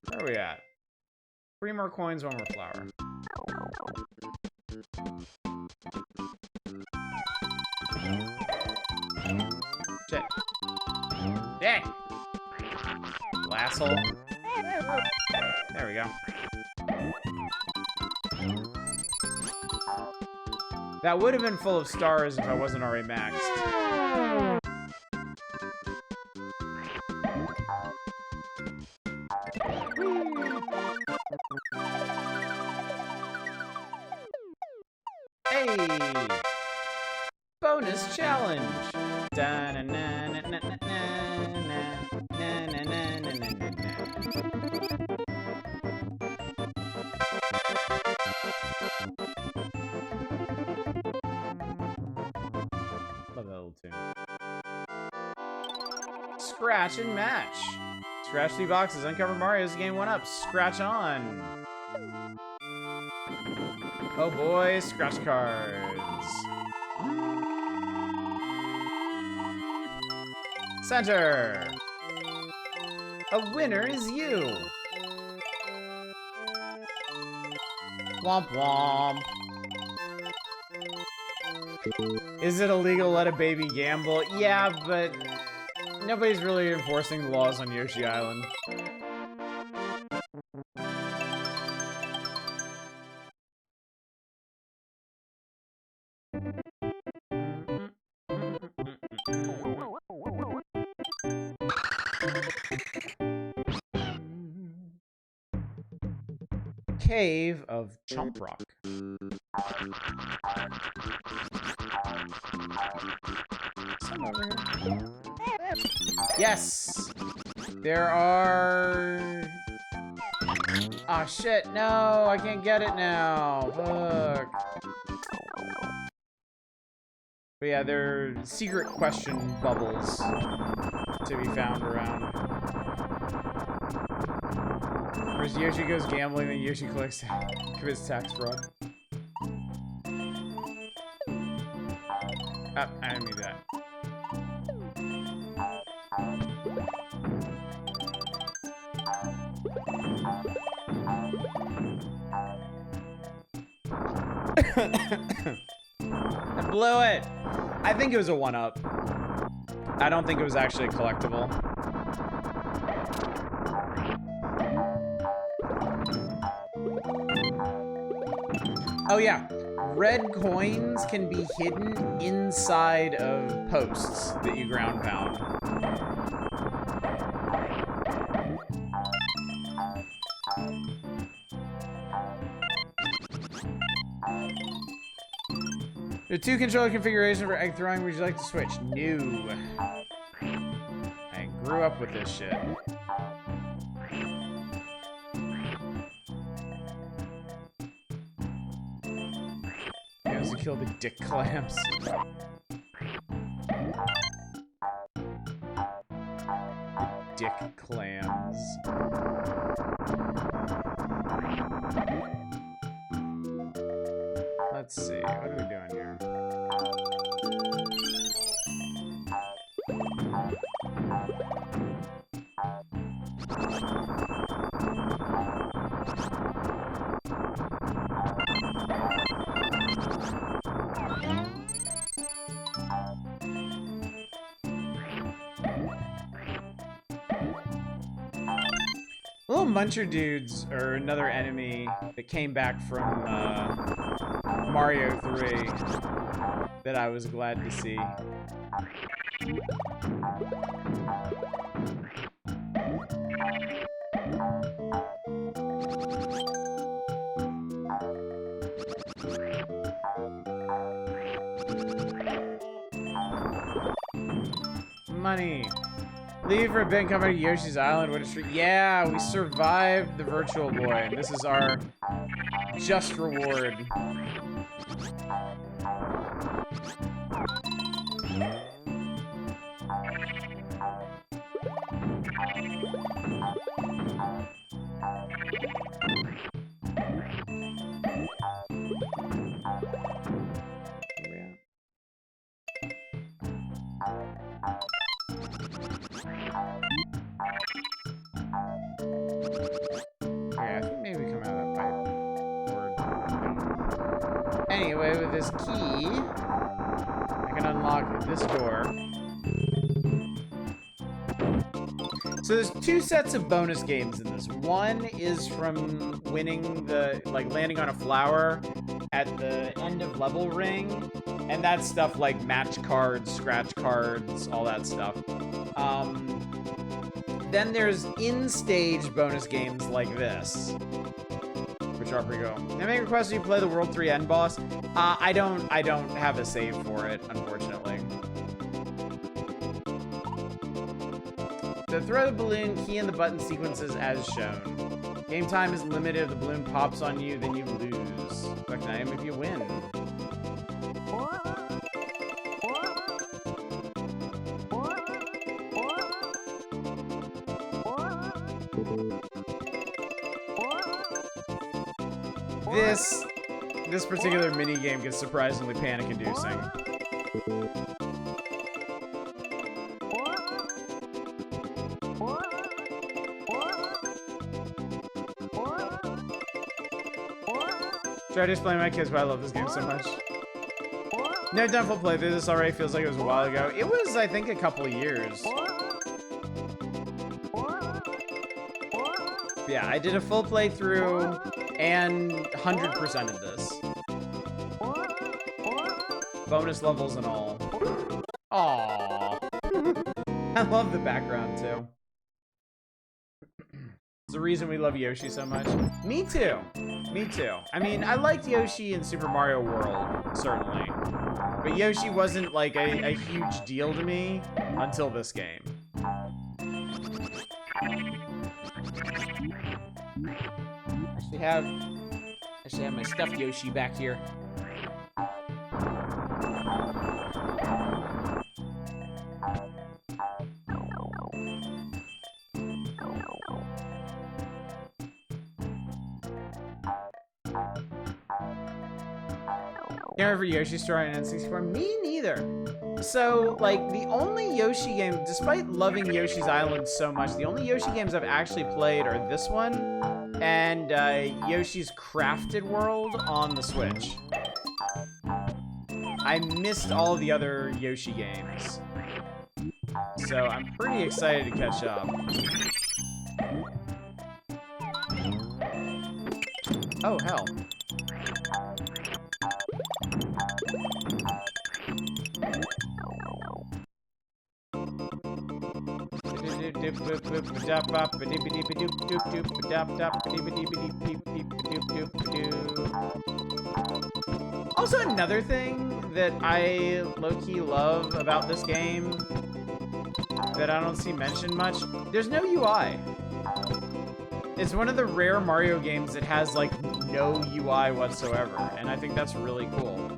Where are we at? 3 more coins, 1 more flower. Shit. Dang! Asshole. There we go. That would have been full of stars if I wasn't already maxed. Hey! Bonus challenge! Love that little tune. Scratch and match. Scratch 3 boxes. Uncover Mario's game 1-up. Scratch on. Oh boy, scratch cards. Center. A winner is you. Womp womp. Is it illegal to let a baby gamble? Yeah, but nobody's really enforcing the laws on Yoshi Island. Cave of Chomp Rock. Yes! There are... Oh shit, no! I can't get it now! Fuck. But yeah, there are secret question bubbles to be found around. Whereas Yoshi goes gambling, then Yoshi commits tax fraud. Ah, I didn't mean that. I blew it. I think it was a 1-up. I don't think it was actually a collectible. Oh yeah, red coins can be hidden inside of posts that you ground pound. The 2 controller configuration for egg throwing, would you like to switch? No. I grew up with this shit. He has to kill the dick clams. The dick clams. Let's see, what are we doing here? Little muncher dudes are another enemy that came back from Mario 3 that I was glad to see. Money. Leave for a bit and come back to Yoshi's Island. What a treat. Yeah, we survived the Virtual Boy. And this is our just reward. Anyway, with this key, I can unlock this door. So there's 2 sets of bonus games in this. One is from winning the, like, landing on a flower at the end of level ring. And that's stuff like match cards, scratch cards, all that stuff. Then there's in-stage bonus games like this, which are pretty cool. Can I make a request that you play the World 3 end boss? I don't have a save for it, unfortunately. So throw the balloon, key in the button sequences as shown. Game time is limited. If the balloon pops on you, then you lose. Like I am if you win. This particular mini game gets surprisingly panic-inducing. Try to explain to my kids why I love this game so much. Never done full playthrough. This already feels like it was a while ago. It was, I think, a couple of years. Yeah, I did a full playthrough and 100%ed this. Bonus levels and all. Aww. I love the background too. It's the reason we love Yoshi so much. Me too. Me too. I mean, I liked Yoshi in Super Mario World, certainly. But Yoshi wasn't like a huge deal to me until this game. I should have my stuffed Yoshi back here. Can't remember Yoshi's story on N64. Me neither. So, like, the only Yoshi game, despite loving Yoshi's Island so much, the only Yoshi games I've actually played are this one and Yoshi's Crafted World on the Switch. I missed all the other Yoshi games. So I'm pretty excited to catch up. Oh, hell. Also, another thing that I low-key love about this game that I don't see mentioned much, there's no UI. It's one of the rare Mario games that has, like, no UI whatsoever, and I think that's really cool.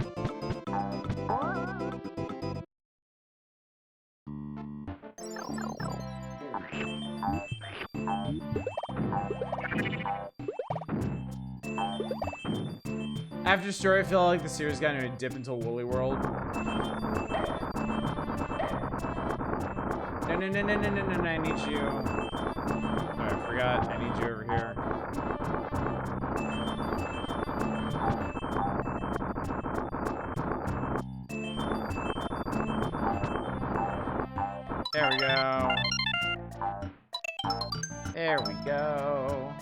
After story, I feel like the series got into a dip into Woolly World. No, I need you. Oh, I forgot. I need you over here. There we go. There we go.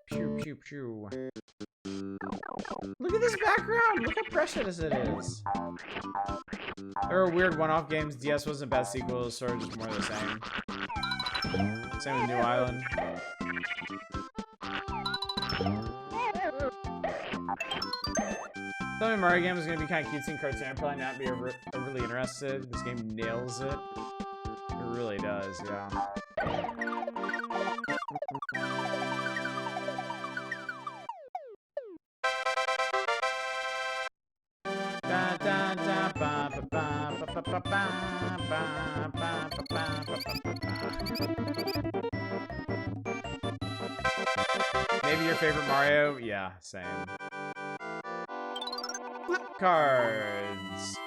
Pew, pew, pew. Look at this background! Look how precious it is. There were weird one-off games. DS wasn't bad sequels, sort of just more of the same. Same with New Island. Thought the Mario game was gonna be kind of cutesy and cartoon. I'd probably not be overly interested. This game nails it. It really does, yeah. Maybe your favorite Mario? Yeah, same. Flip cards.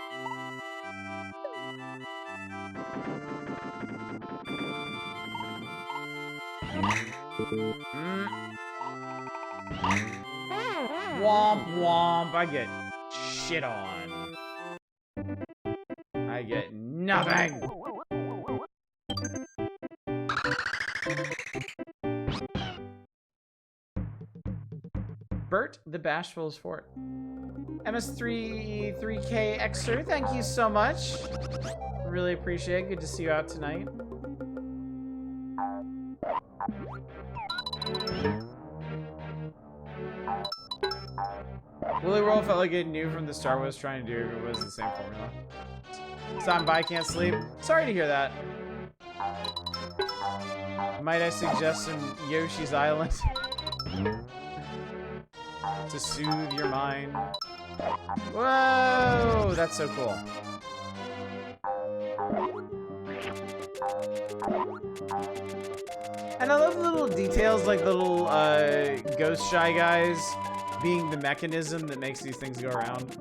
Womp womp. I get shit on. I get nothing. Bert the Bashful's Fort. MS3 Xer, thank you so much. Really appreciate it. Good to see you out tonight. Woolly World felt like it knew from the start what it was trying to do. It was the same formula. Stop by, can't sleep. Sorry to hear that. Might I suggest some Yoshi's Island to soothe your mind? Whoa, that's so cool. And I love the little details, like the little ghost shy guys being the mechanism that makes these things go around.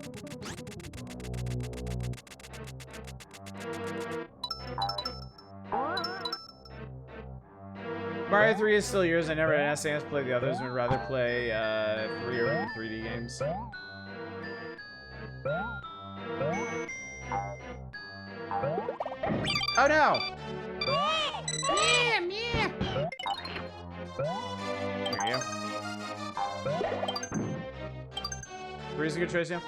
Mario 3 is still yours. I never had an SNES play the others. Would rather play 3 over the 3D games. Oh no! Yeah. There you go. 3 is a good choice, yeah.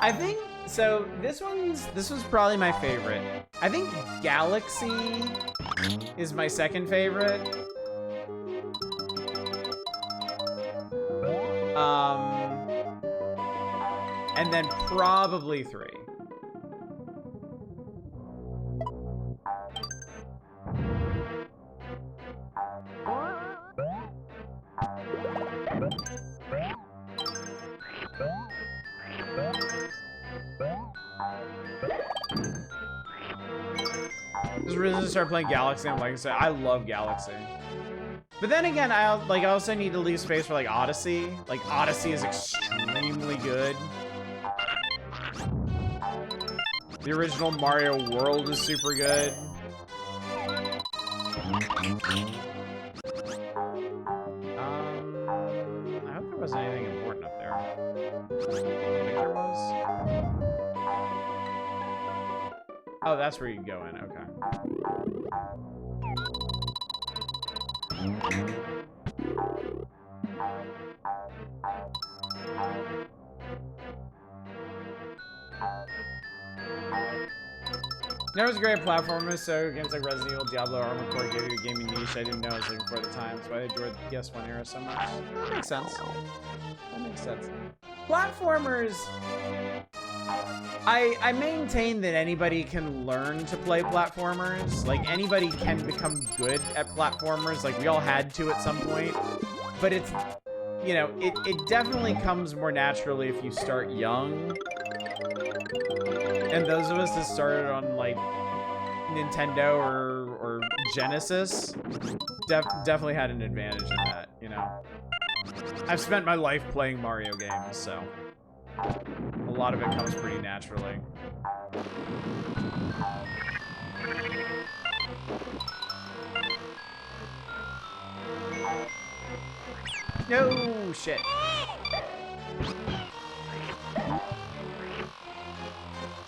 I think so. This was probably my favorite. I think Galaxy is my second favorite. And then probably 3. Just really start playing Galaxy. I'm like I said, I love Galaxy. But then again, I also need to leave space for like Odyssey. Like Odyssey is extremely good. The original Mario World is super good. I hope there wasn't anything important up there. there. I think there was. Oh, that's where you can go in. Okay. There was a great platformer, so games like Resident Evil, Diablo, Armored Core gave you a gaming niche I didn't know I was looking for at the time. That's why I enjoyed the PS1 era so much. That makes sense. That makes sense. Platformers... I maintain that anybody can learn to play platformers. Like, anybody can become good at platformers. Like, we all had to at some point. But it's, you know, it definitely comes more naturally if you start young. And those of us that started on, like, Nintendo or Genesis definitely had an advantage in that, you know? I've spent my life playing Mario games, so... a lot of it comes pretty naturally. No shit.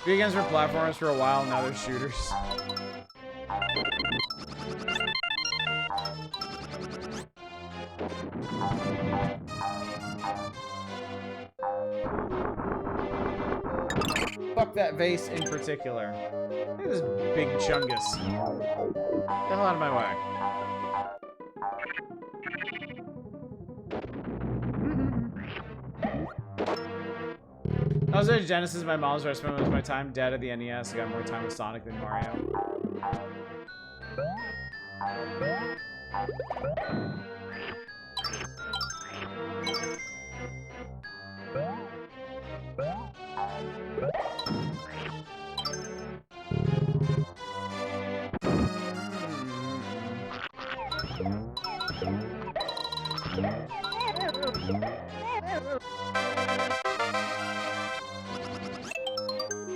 Video games were platformers for a while, now they're shooters. Fuck that vase in particular. Look at this big chungus. Get the hell out of my way. I was at Genesis, my mom's where I spent most of my time. Dad at the NES, I got more time with Sonic than Mario.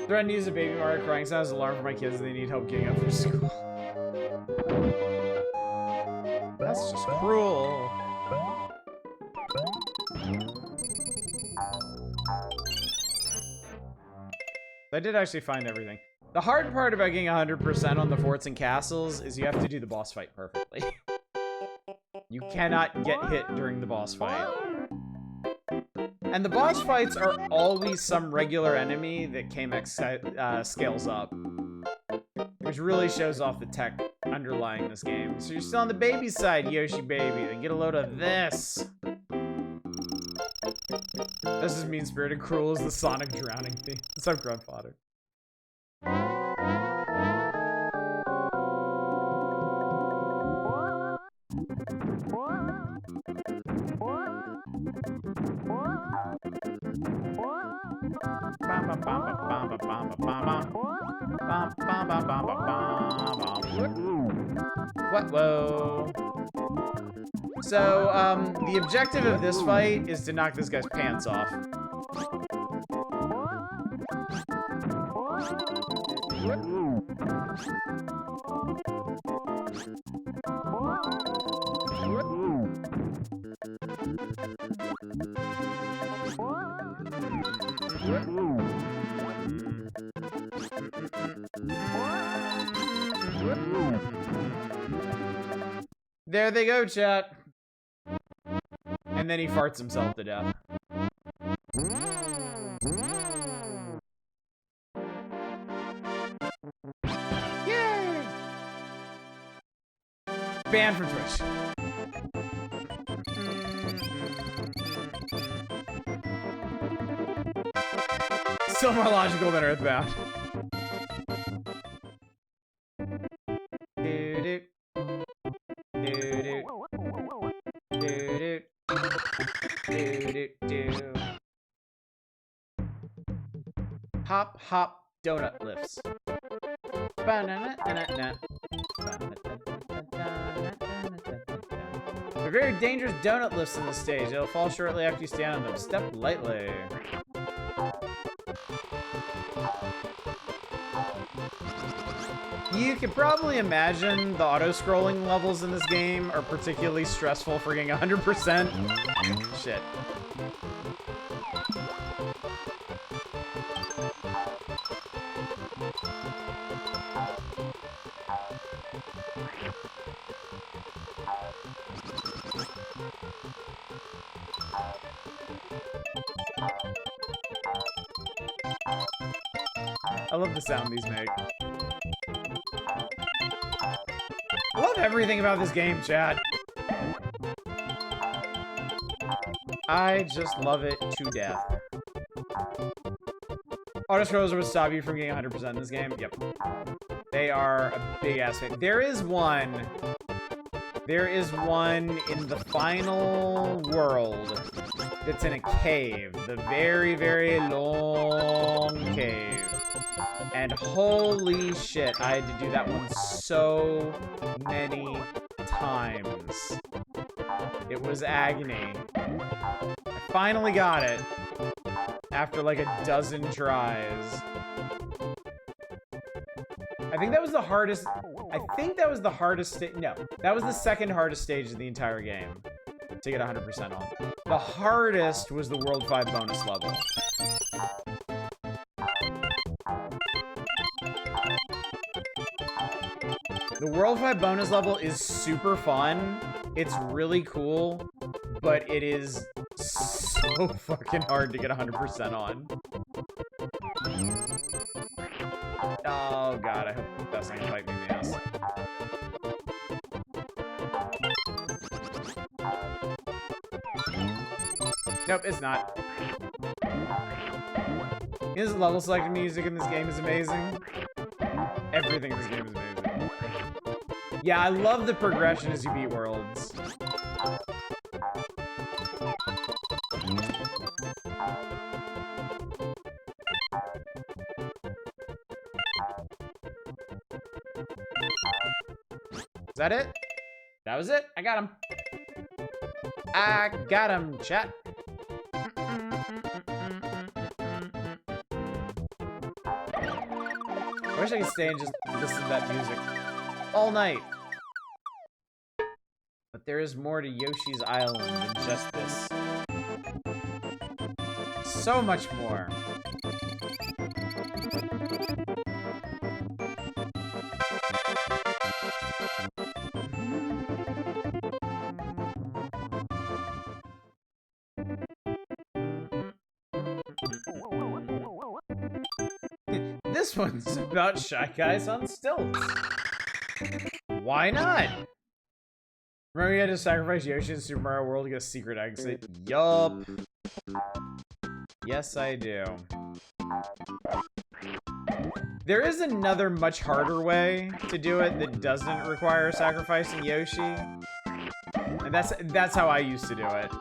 Threatened to use a baby Mario crying sound as an alarm for my kids as they need help getting up from school. That's just cruel. I did actually find everything. The hard part about getting 100% on the forts and castles is you have to do the boss fight perfectly. You cannot get hit during the boss fight. And the boss fights are always some regular enemy that KMX scales up. Which really shows off the tech underlying this game. So you're still on the baby side, Yoshi baby. Then get a load of this. This is mean-spirited, cruel as the Sonic drowning theme. What's up, Grandfather? What? Whoa. So, the objective of this fight is to knock this guy's pants off. There they go, chat. And then he farts himself to death. Yay! Banned from Twitch. Still more logical than Earthbound. Hop, hop, donut lifts. They're very dangerous donut lifts in this stage. It'll fall shortly after you stand on them. Step lightly. You can probably imagine the auto-scrolling levels in this game are particularly stressful for getting 100%. Shit. I love the sound these make. I love everything about this game, chat. I just love it to death. Auto-scrollers would stop you from getting 100% in this game. Yep. They are a big-ass fan. There is one in the final world that's in a cave. The very, very long cave. And holy shit, I had to do that one so many times. It was agony. I finally got it. After like a dozen tries. I think that was the hardest. I think that was the hardest. No, that was the second hardest stage of the entire game to get 100% on. The hardest was the World 5 bonus level. The World 5 bonus level is super fun. It's really cool, but it is so fucking hard to get 100% on. Oh god, I hope that's not gonna bite me in the ass. Nope, it's not. His level selecting music in this game is amazing. Everything in this game is amazing. Yeah, I love the progression as you beat worlds. Is that it? That was it? I got him. I got him, chat. I wish I could stay and just listen to that music all night. But there is more to Yoshi's Island than just this. So much more. This one's about Shy Guys on stilts. Why not? Remember you had to sacrifice Yoshi in Super Mario World to get a secret exit? Yup. Yes, I do. There is another much harder way to do it that doesn't require sacrificing Yoshi. And that's how I used to do it.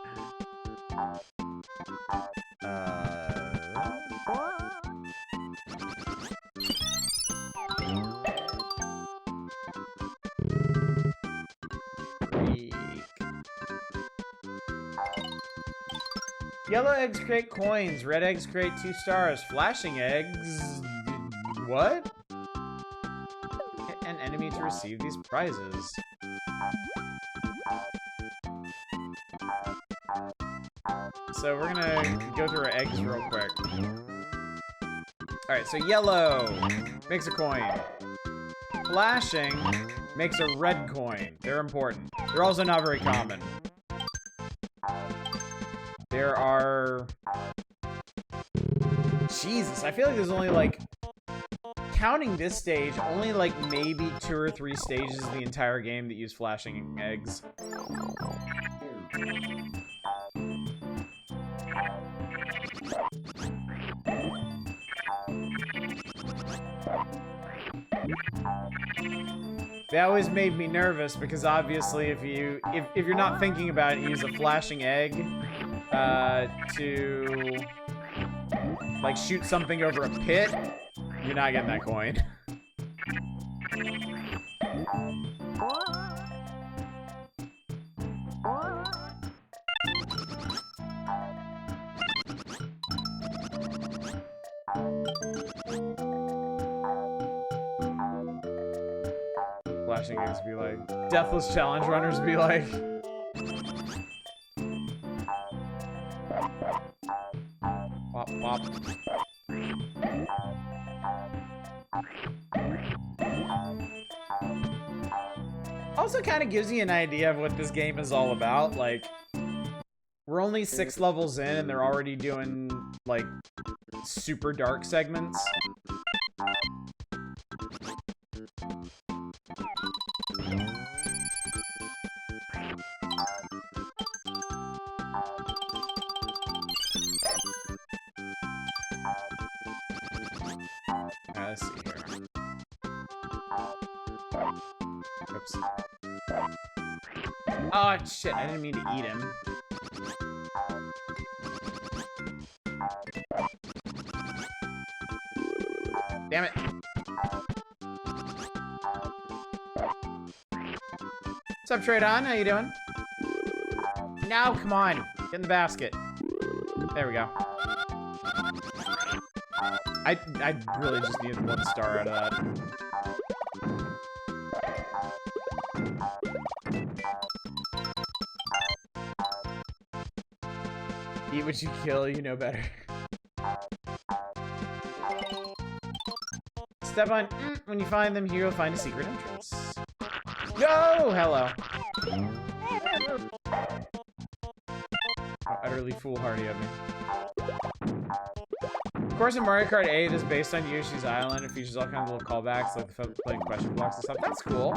Yellow eggs create coins. Red eggs create 2 stars. Flashing eggs... What? Hit an enemy to receive these prizes. So we're gonna go through our eggs real quick. Alright, so yellow makes a coin. Flashing makes a red coin. They're important. They're also not very common. There are... Jesus, I feel like there's only like... Counting this stage, only like maybe 2 or 3 stages in the entire game that use flashing eggs. They always made me nervous because obviously if you're not thinking about it, you use a flashing egg to like shoot something over a pit, you're not getting that coin. Flashing eggs be like, Deathless Challenge Runners be like. Pop, pop. Also kind of gives you an idea of what this game is all about. Like, We're only 6 levels in and they're already doing, like, super dark segments. Let's see here. Oops. Oh, shit. I didn't mean to eat him. Damn it. What's up, Tradon? How you doing? No, come on. Get in the basket. There we go. I really just needed 1 star out of that. Eat what you kill, you know better. Step on when you find them, you'll find a secret entrance. No! Hello. How utterly foolhardy of me. Of course, in Mario Kart 8 is based on Yoshi's Island. It features all kinds of little callbacks, like the playing question blocks and stuff. That's cool.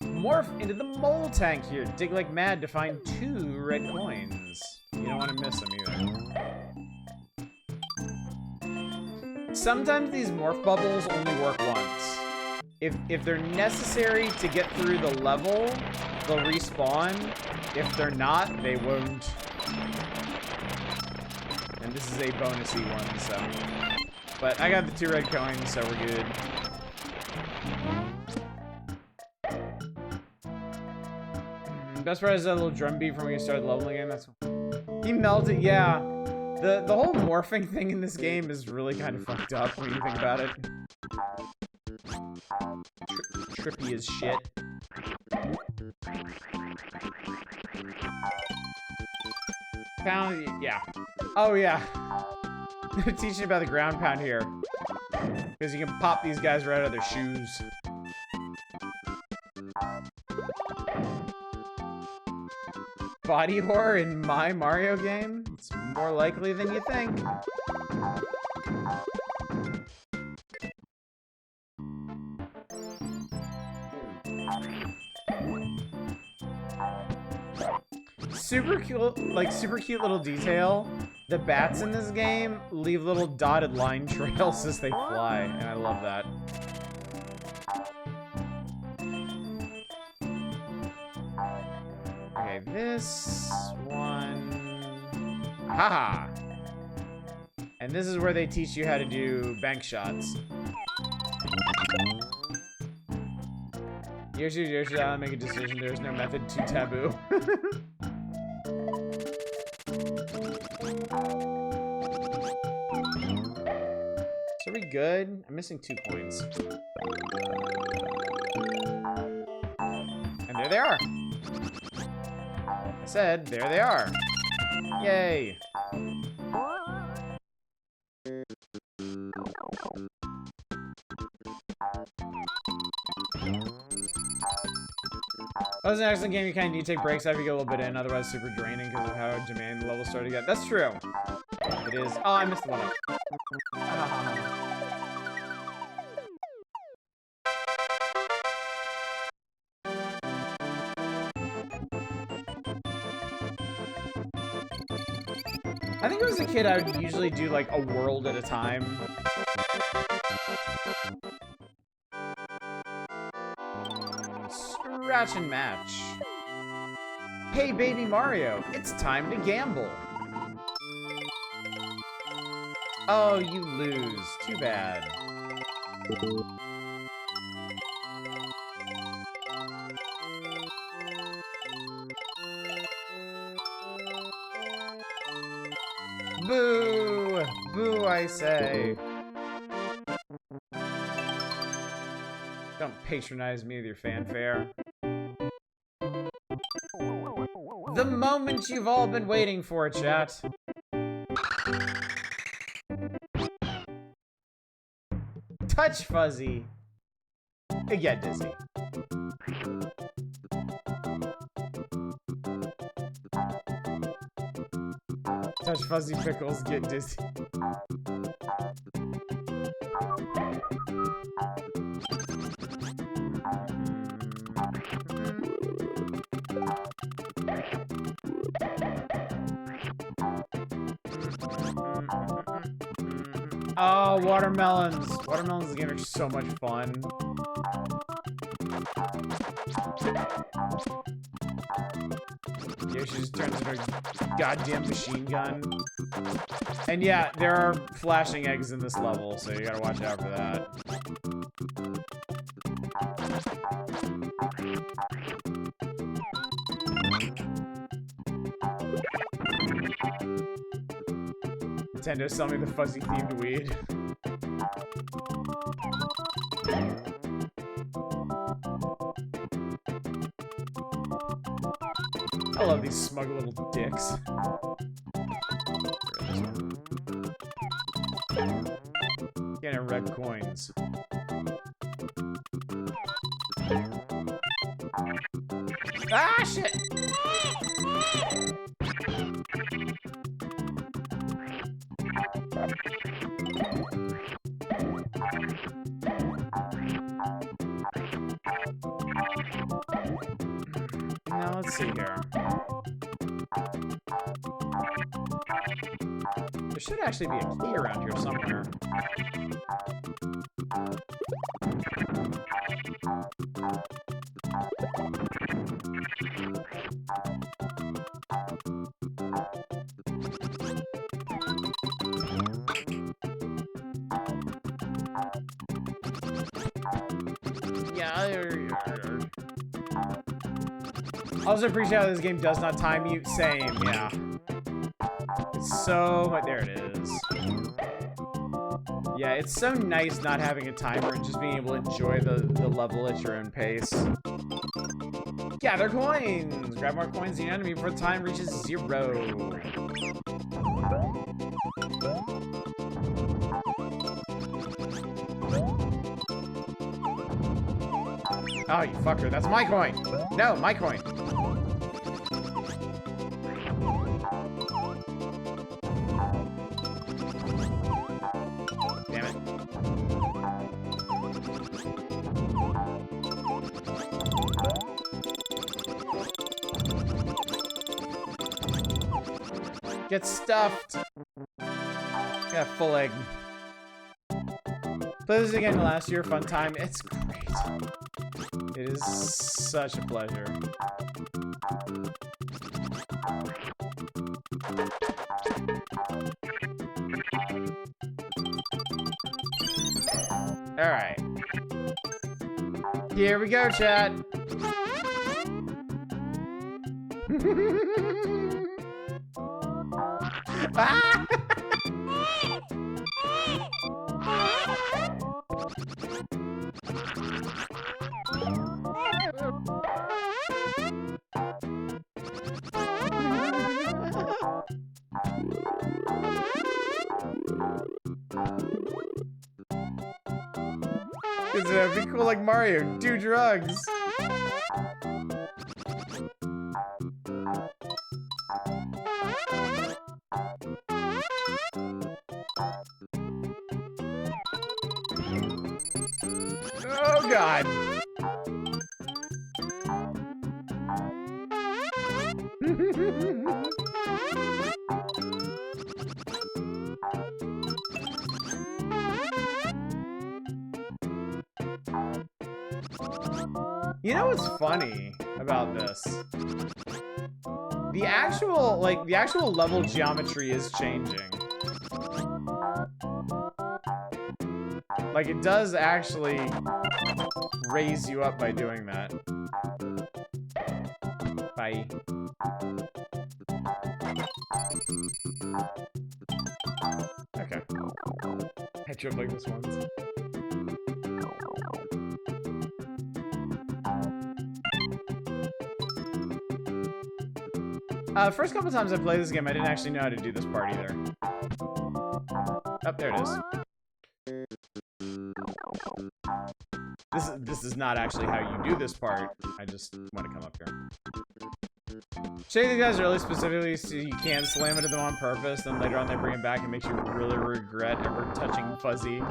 Morph into the mole tank here. Dig like mad to find 2 red coins. You don't want to miss them either. Sometimes these morph bubbles only work once. If they're necessary to get through the level, they'll respawn. If they're not, they won't. And this is a bonusy one, so. But I got the 2 red coins, so we're good. Best part is that little drum beat from when you started leveling in. That's he melted. Yeah, the whole morphing thing in this game is really kind of fucked up when you think about it. Trippy as shit. Pound, yeah. Oh yeah. They're teaching about the ground pound here, because you can pop these guys right out of their shoes. Body horror in my Mario game? It's more likely than you think. Super cute little detail. The bats in this game leave little dotted line trails as they fly, and I love that. Okay, this one... Haha! And this is where they teach you how to do bank shots. Yoshi, Island, make a decision. There's no method too taboo. So are we good? I'm missing 2 coins. And there they are. I said, there they are. Yay. That was an excellent game. You kind of need to take breaks after you get a little bit in, otherwise super draining because of how demanding the levels start to get. That's true. It is. Oh, I missed the one up. I think as a kid, I would usually do like a world at a time. Scratch and match. Hey, baby Mario, it's time to gamble. Oh, you lose. Too bad. Boo! Boo, I say. Don't patronize me with your fanfare. The moment you've all been waiting for, chat. touch Fuzzy, I get dizzy. Touch Fuzzy Pickles, get dizzy. Oh, watermelons. Watermelons in the game are so much fun. Yoshi just turns into a goddamn machine gun. And yeah, there are flashing eggs in this level, so you gotta watch out for that. Nintendo, sell me the fuzzy themed weed. I love these smug little dicks. Getting red coins. Ah, shit! Now let's see here. There should actually be a key around here somewhere. I also appreciate how this game does not time you. Same, yeah. It's so much. There it is. Yeah, it's so nice not having a timer and just being able to enjoy the level at your own pace. Gather coins! Grab more coins than the enemy before time reaches 0. Oh, you fucker. That's my coin. No, my coin. Damn it. Get stuffed. Got full egg. Play this again last year. Fun time. It's great. It is such a pleasure. All right. Here we go, chat. Ah! Be cool like Mario. Do drugs. Oh God. You know what's funny about this? The actual level geometry is changing. Like, it does actually raise you up by doing that. Bye. Okay. I tripped like this once. First couple times I played this game, I didn't actually know how to do this part either. Oh, there it is. this is not actually how you do this part. I just want to come up here. Shake these guys early specifically so you can't slam into them on purpose, then later on they bring it back and makes you really regret ever touching Fuzzy.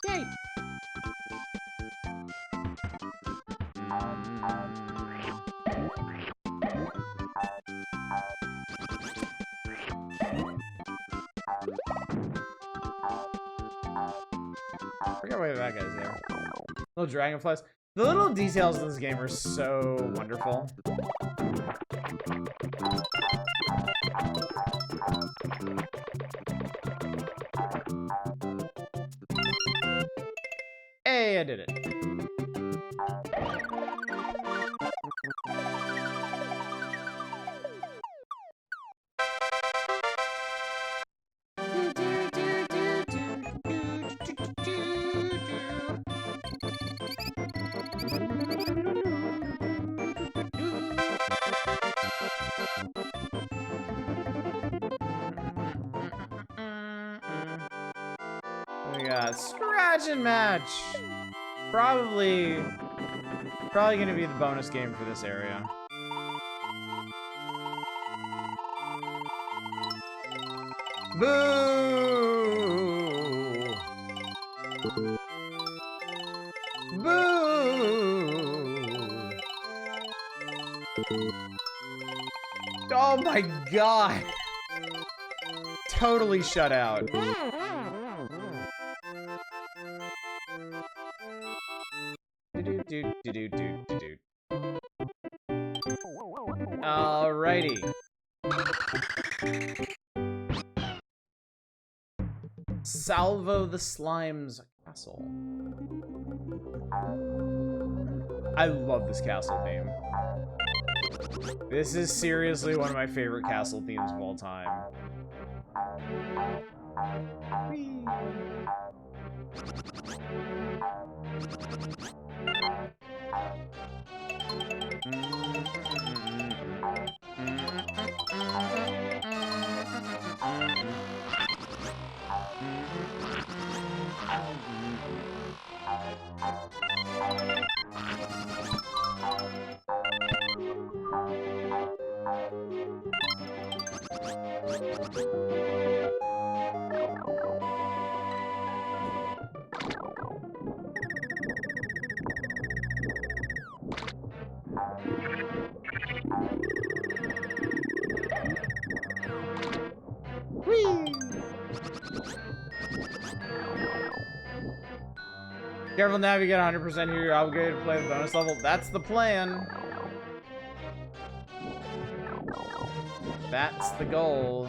Yay! I forgot why that guy's there. Little dragonflies. The little details in this game are so wonderful. Hey, I did it. We got scratch and match. Probably gonna be the bonus game for this area. Boo! Boo! Oh my god! Totally shut out. Alrighty. Salvo the Slime's castle. I love this castle theme. This is seriously one of my favorite castle themes of all time. Whee! Careful now if you get 100% here, you're obligated to play the bonus level. That's the plan. That's the goal.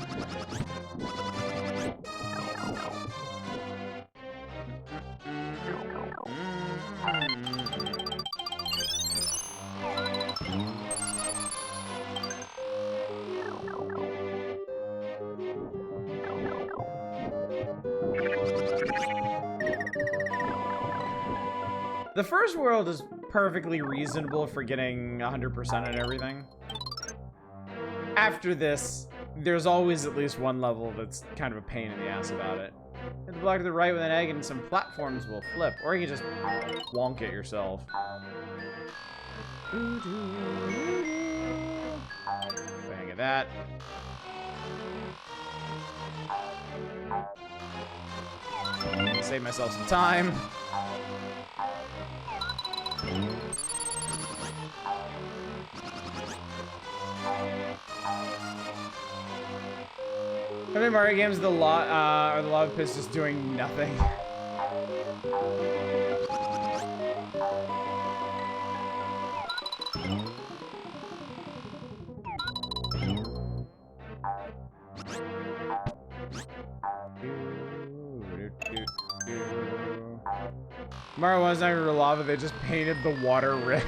The first world is perfectly reasonable for getting 100% and everything. After this, there's always at least one level that's kind of a pain in the ass about it. Hit the block to the right with an egg and some platforms will flip, or you can just wonk it yourself. Bang at that. Save myself some time. How many Mario games are the lava pits just doing nothing? Mario was not even lava, they just painted the water red.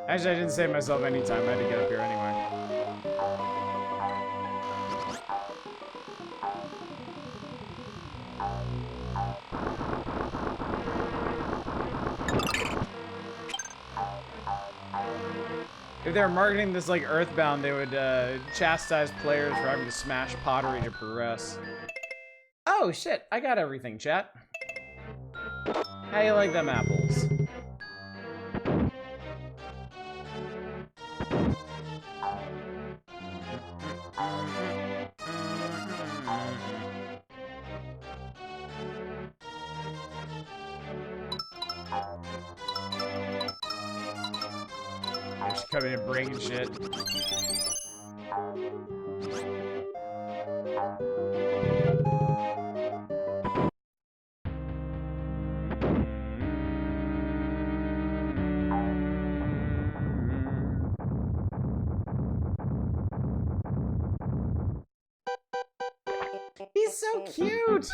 Actually, I didn't save myself any time. I had to get up here anyway. If they were marketing this like Earthbound, they would chastise players for having to smash pottery to progress. Oh shit, I got everything, chat. How you like them apples? She's coming and breaking shit. He's so cute!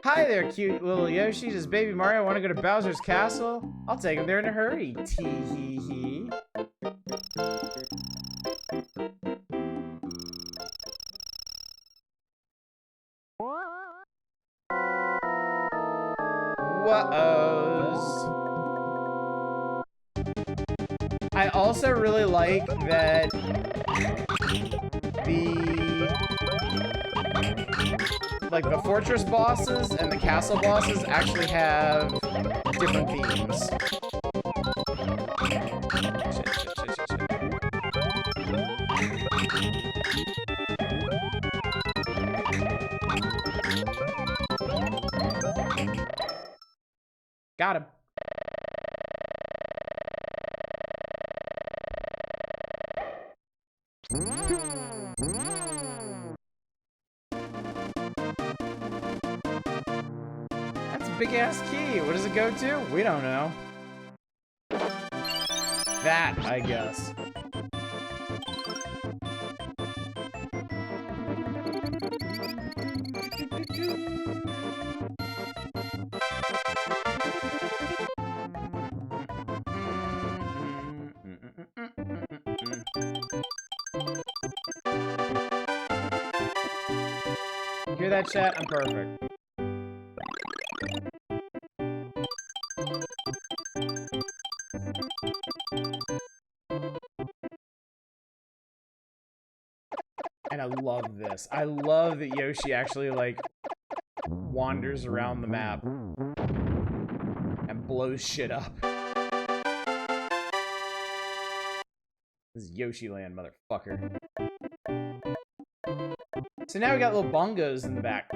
Hi there, cute little Yoshi. Does Baby Mario want to go to Bowser's Castle? I'll take him there in a hurry. Tee-hee-hee. Whoa-ohs. I also really like that the fortress bosses and the castle bosses actually have different themes. Got him. That's a big ass key. What does it go to? We don't know. That, I guess. Hear that, chat? I'm perfect. And I love this. I love that Yoshi actually, like, wanders around the map and blows shit up. This is Yoshi Land, motherfucker. So now we got little bongos in the back.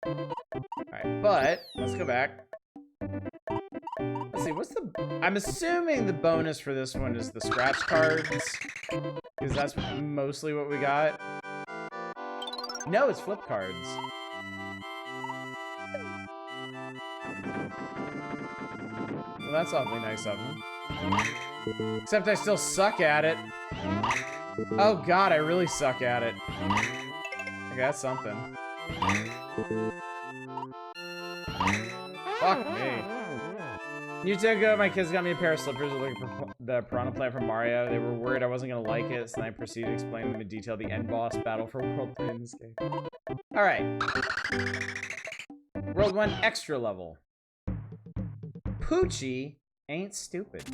Alright, but let's go back. Let's see, what's the... I'm assuming the bonus for this one is the scratch cards. Because that's mostly what we got. No, it's flip cards. Well, that's awfully nice of them. Except I still suck at it. Oh god, I really suck at it. Okay, that's something. Fuck me. You two ago, my kids got me a pair of slippers looking for the Piranha Plant from Mario. They were worried I wasn't gonna like it, so then I proceeded to explain to them in detail the end boss battle for World 3 in this game. Alright. World 1 extra level. Poochie ain't stupid.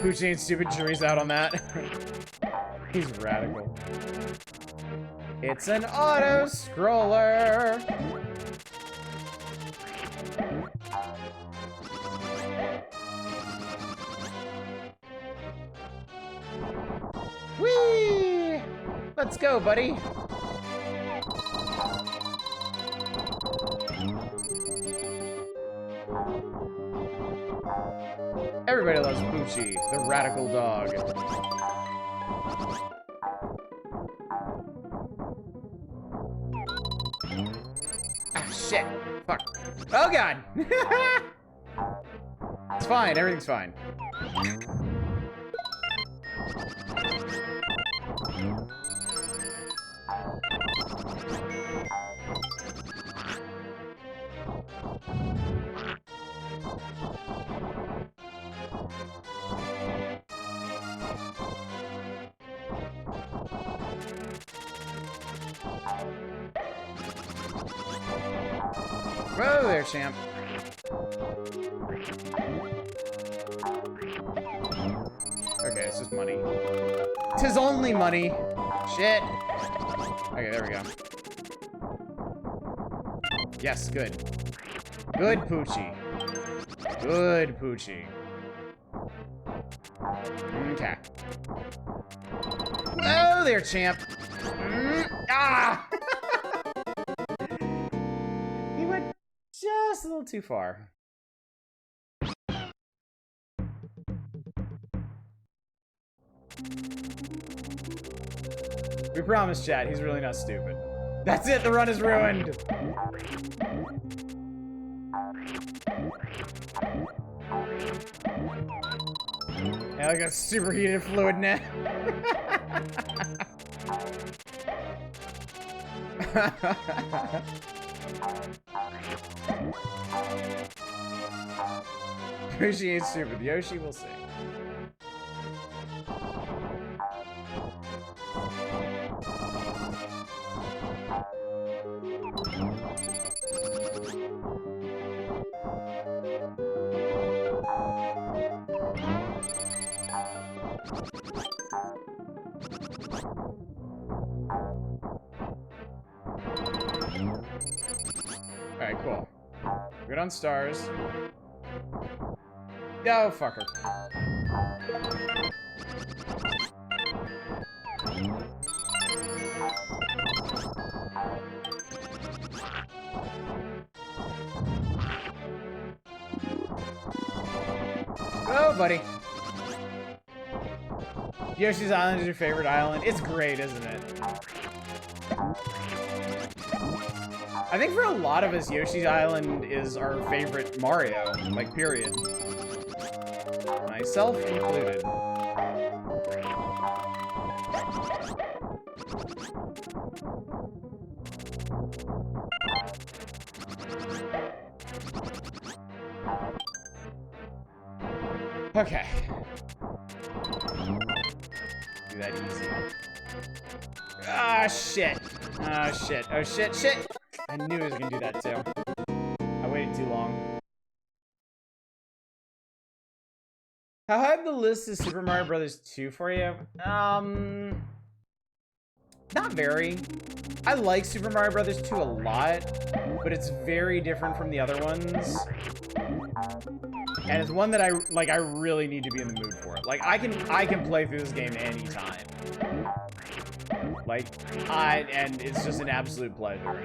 Poochie ain't stupid, jury's out on that. He's radical. It's an auto-scroller! Whee! Let's go, buddy! Everybody loves Poochie, the radical dog. Ah, shit. Fuck. Oh, God! It's fine, everything's fine. Whoa there, champ. Okay, it's just money. 'Tis only money. Shit. Okay, there we go. Yes, good. Good Poochie. Good Poochie. Okay. Whoa there, champ. Ah! He went just a little too far. We promise, chat, he's really not stupid. That's it, the run is ruined! Yeah, I got superheated fluid now. Yoshi ain't stupid. Yoshi, we'll see. Alright, cool. Good on stars. Oh, fucker. Oh, buddy. Yoshi's Island is your favorite island. It's great, isn't it? I think for a lot of us, Yoshi's Island is our favorite Mario, like, period. Myself included. Okay. Do that easy. Ah, shit. Oh, shit. Oh, shit, shit. I knew he was gonna do that, too. I waited too long. How high up the list is Super Mario Bros. 2 for you? Not very. I like Super Mario Bros. 2 a lot, but it's very different from the other ones. And it's one that I really need to be in the mood for. Like, I can play through this game anytime. Like, and it's just an absolute pleasure.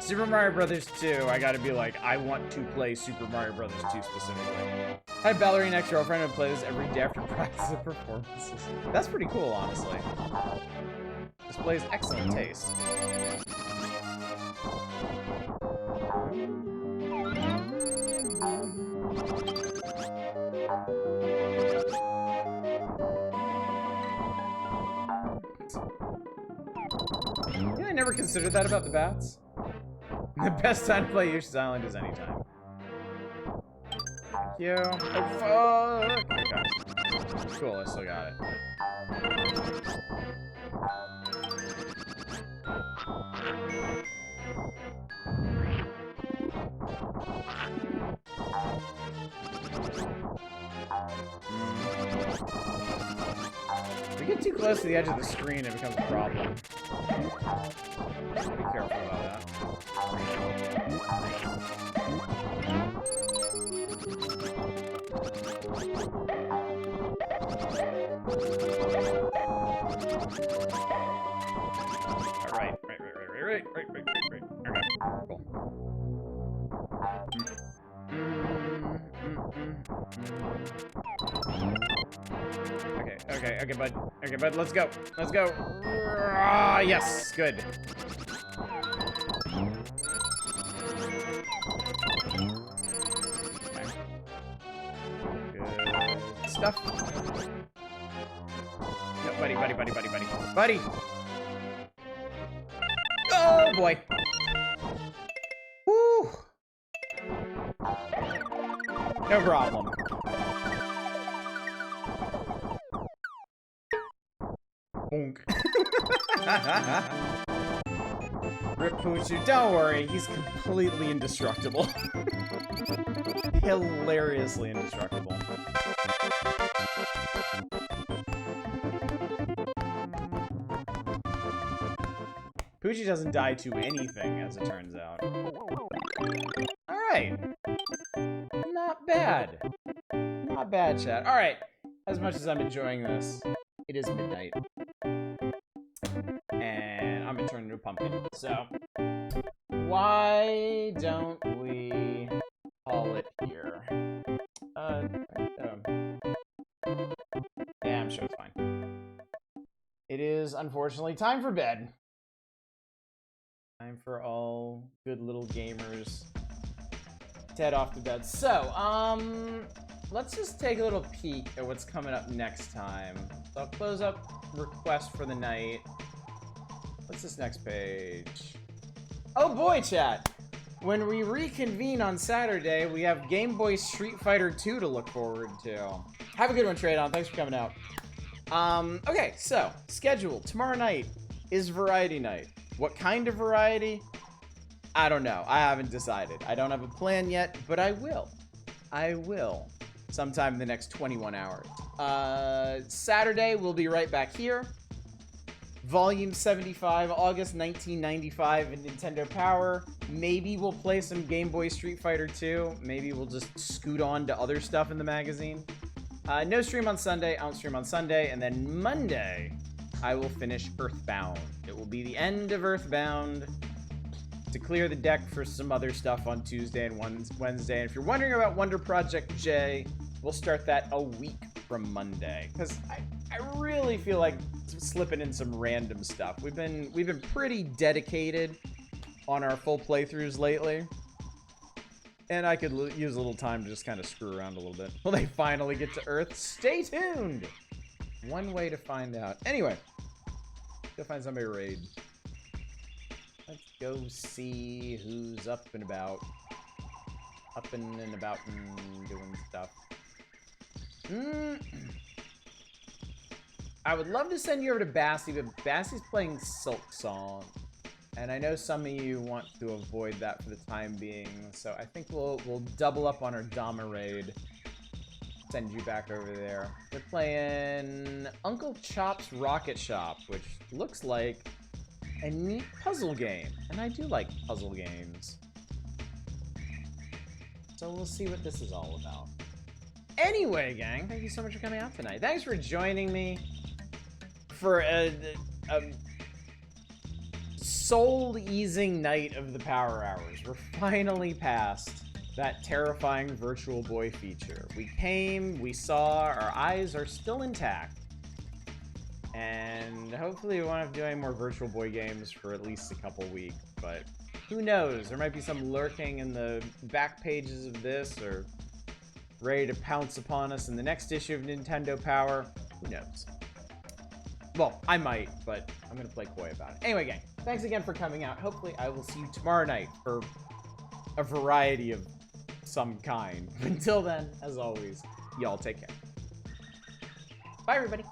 Super Mario Bros. 2, I gotta be like, I want to play Super Mario Bros. 2 specifically. I have ballerina ex-girlfriend who plays every day after practice of performances. That's pretty cool, honestly. Displays excellent taste. Yeah, I never considered that about the bats. The best time to play Yoshi's Island is anytime. Thank you. Oh, fuck! Okay. Cool, I still got it. If we get too close to the edge of the screen, it becomes a problem. Be careful about that. Alright, right. Okay, cool. Okay, bud, let's go. Let's go. Ah, yes, good. Okay. Good stuff. No, buddy. Oh, boy. Woo. No problem. Bonk. Rip Poochu, don't worry, he's completely indestructible. Hilariously indestructible. Poochie doesn't die to anything, as it turns out. Alright. Not bad. Not bad, chat. Alright. As much as I'm enjoying this, it is midnight. And I'm gonna turn into a pumpkin. So, why don't we call it here? Yeah, I'm sure it's fine. It is, unfortunately, time for bed. Time for all good little gamers to head off to bed. So, let's just take a little peek at what's coming up next time. So I'll close up request for the night. What's this next page? Oh boy, chat! When we reconvene on Saturday, we have Game Boy Street Fighter 2 to look forward to. Have a good one, Tradon. Thanks for coming out. Okay, so, schedule. Tomorrow night is variety night. What kind of variety? I don't know. I haven't decided. I don't have a plan yet, but I will. I will. Sometime in the next 21 hours. Saturday, we'll be right back here. Volume 75, August 1995 in Nintendo Power. Maybe we'll play some Game Boy Street Fighter 2. Maybe we'll just scoot on to other stuff in the magazine. No stream on Sunday. I don't stream on Sunday. And then Monday, I will finish Earthbound. It will be the end of Earthbound to clear the deck for some other stuff on Tuesday and Wednesday. And if you're wondering about Wonder Project J, we'll start that a week from Monday. Because I really feel like slipping in some random stuff. We've been pretty dedicated on our full playthroughs lately. And I could use a little time to just kind of screw around a little bit. Will they finally get to Earth? Stay tuned! One way to find out. Anyway, go find somebody to raid. Let's go see who's up and about. Up and about and doing stuff. I would love to send you over to Bassy, but Bassy's playing Silk Song. And I know some of you want to avoid that for the time being, so I think we'll double up on our Dama raid. Send you back over there. They're playing Uncle Chop's Rocket Shop, which looks like a neat puzzle game. And I do like puzzle games. So we'll see what this is all about. Anyway, gang, thank you so much for coming out tonight. Thanks for joining me for a soul-easing night of the Power Hours. We're finally past that terrifying Virtual Boy feature. We came, we saw, our eyes are still intact. And hopefully we won't have to do any more Virtual Boy games for at least a couple weeks, but who knows? There might be some lurking in the back pages of this, or ready to pounce upon us in the next issue of Nintendo Power. Who knows? Well, I might, but I'm gonna play coy about it. Anyway, gang, thanks again for coming out. Hopefully I will see you tomorrow night for a variety of some kind. Until then, as always, y'all take care. Bye, everybody.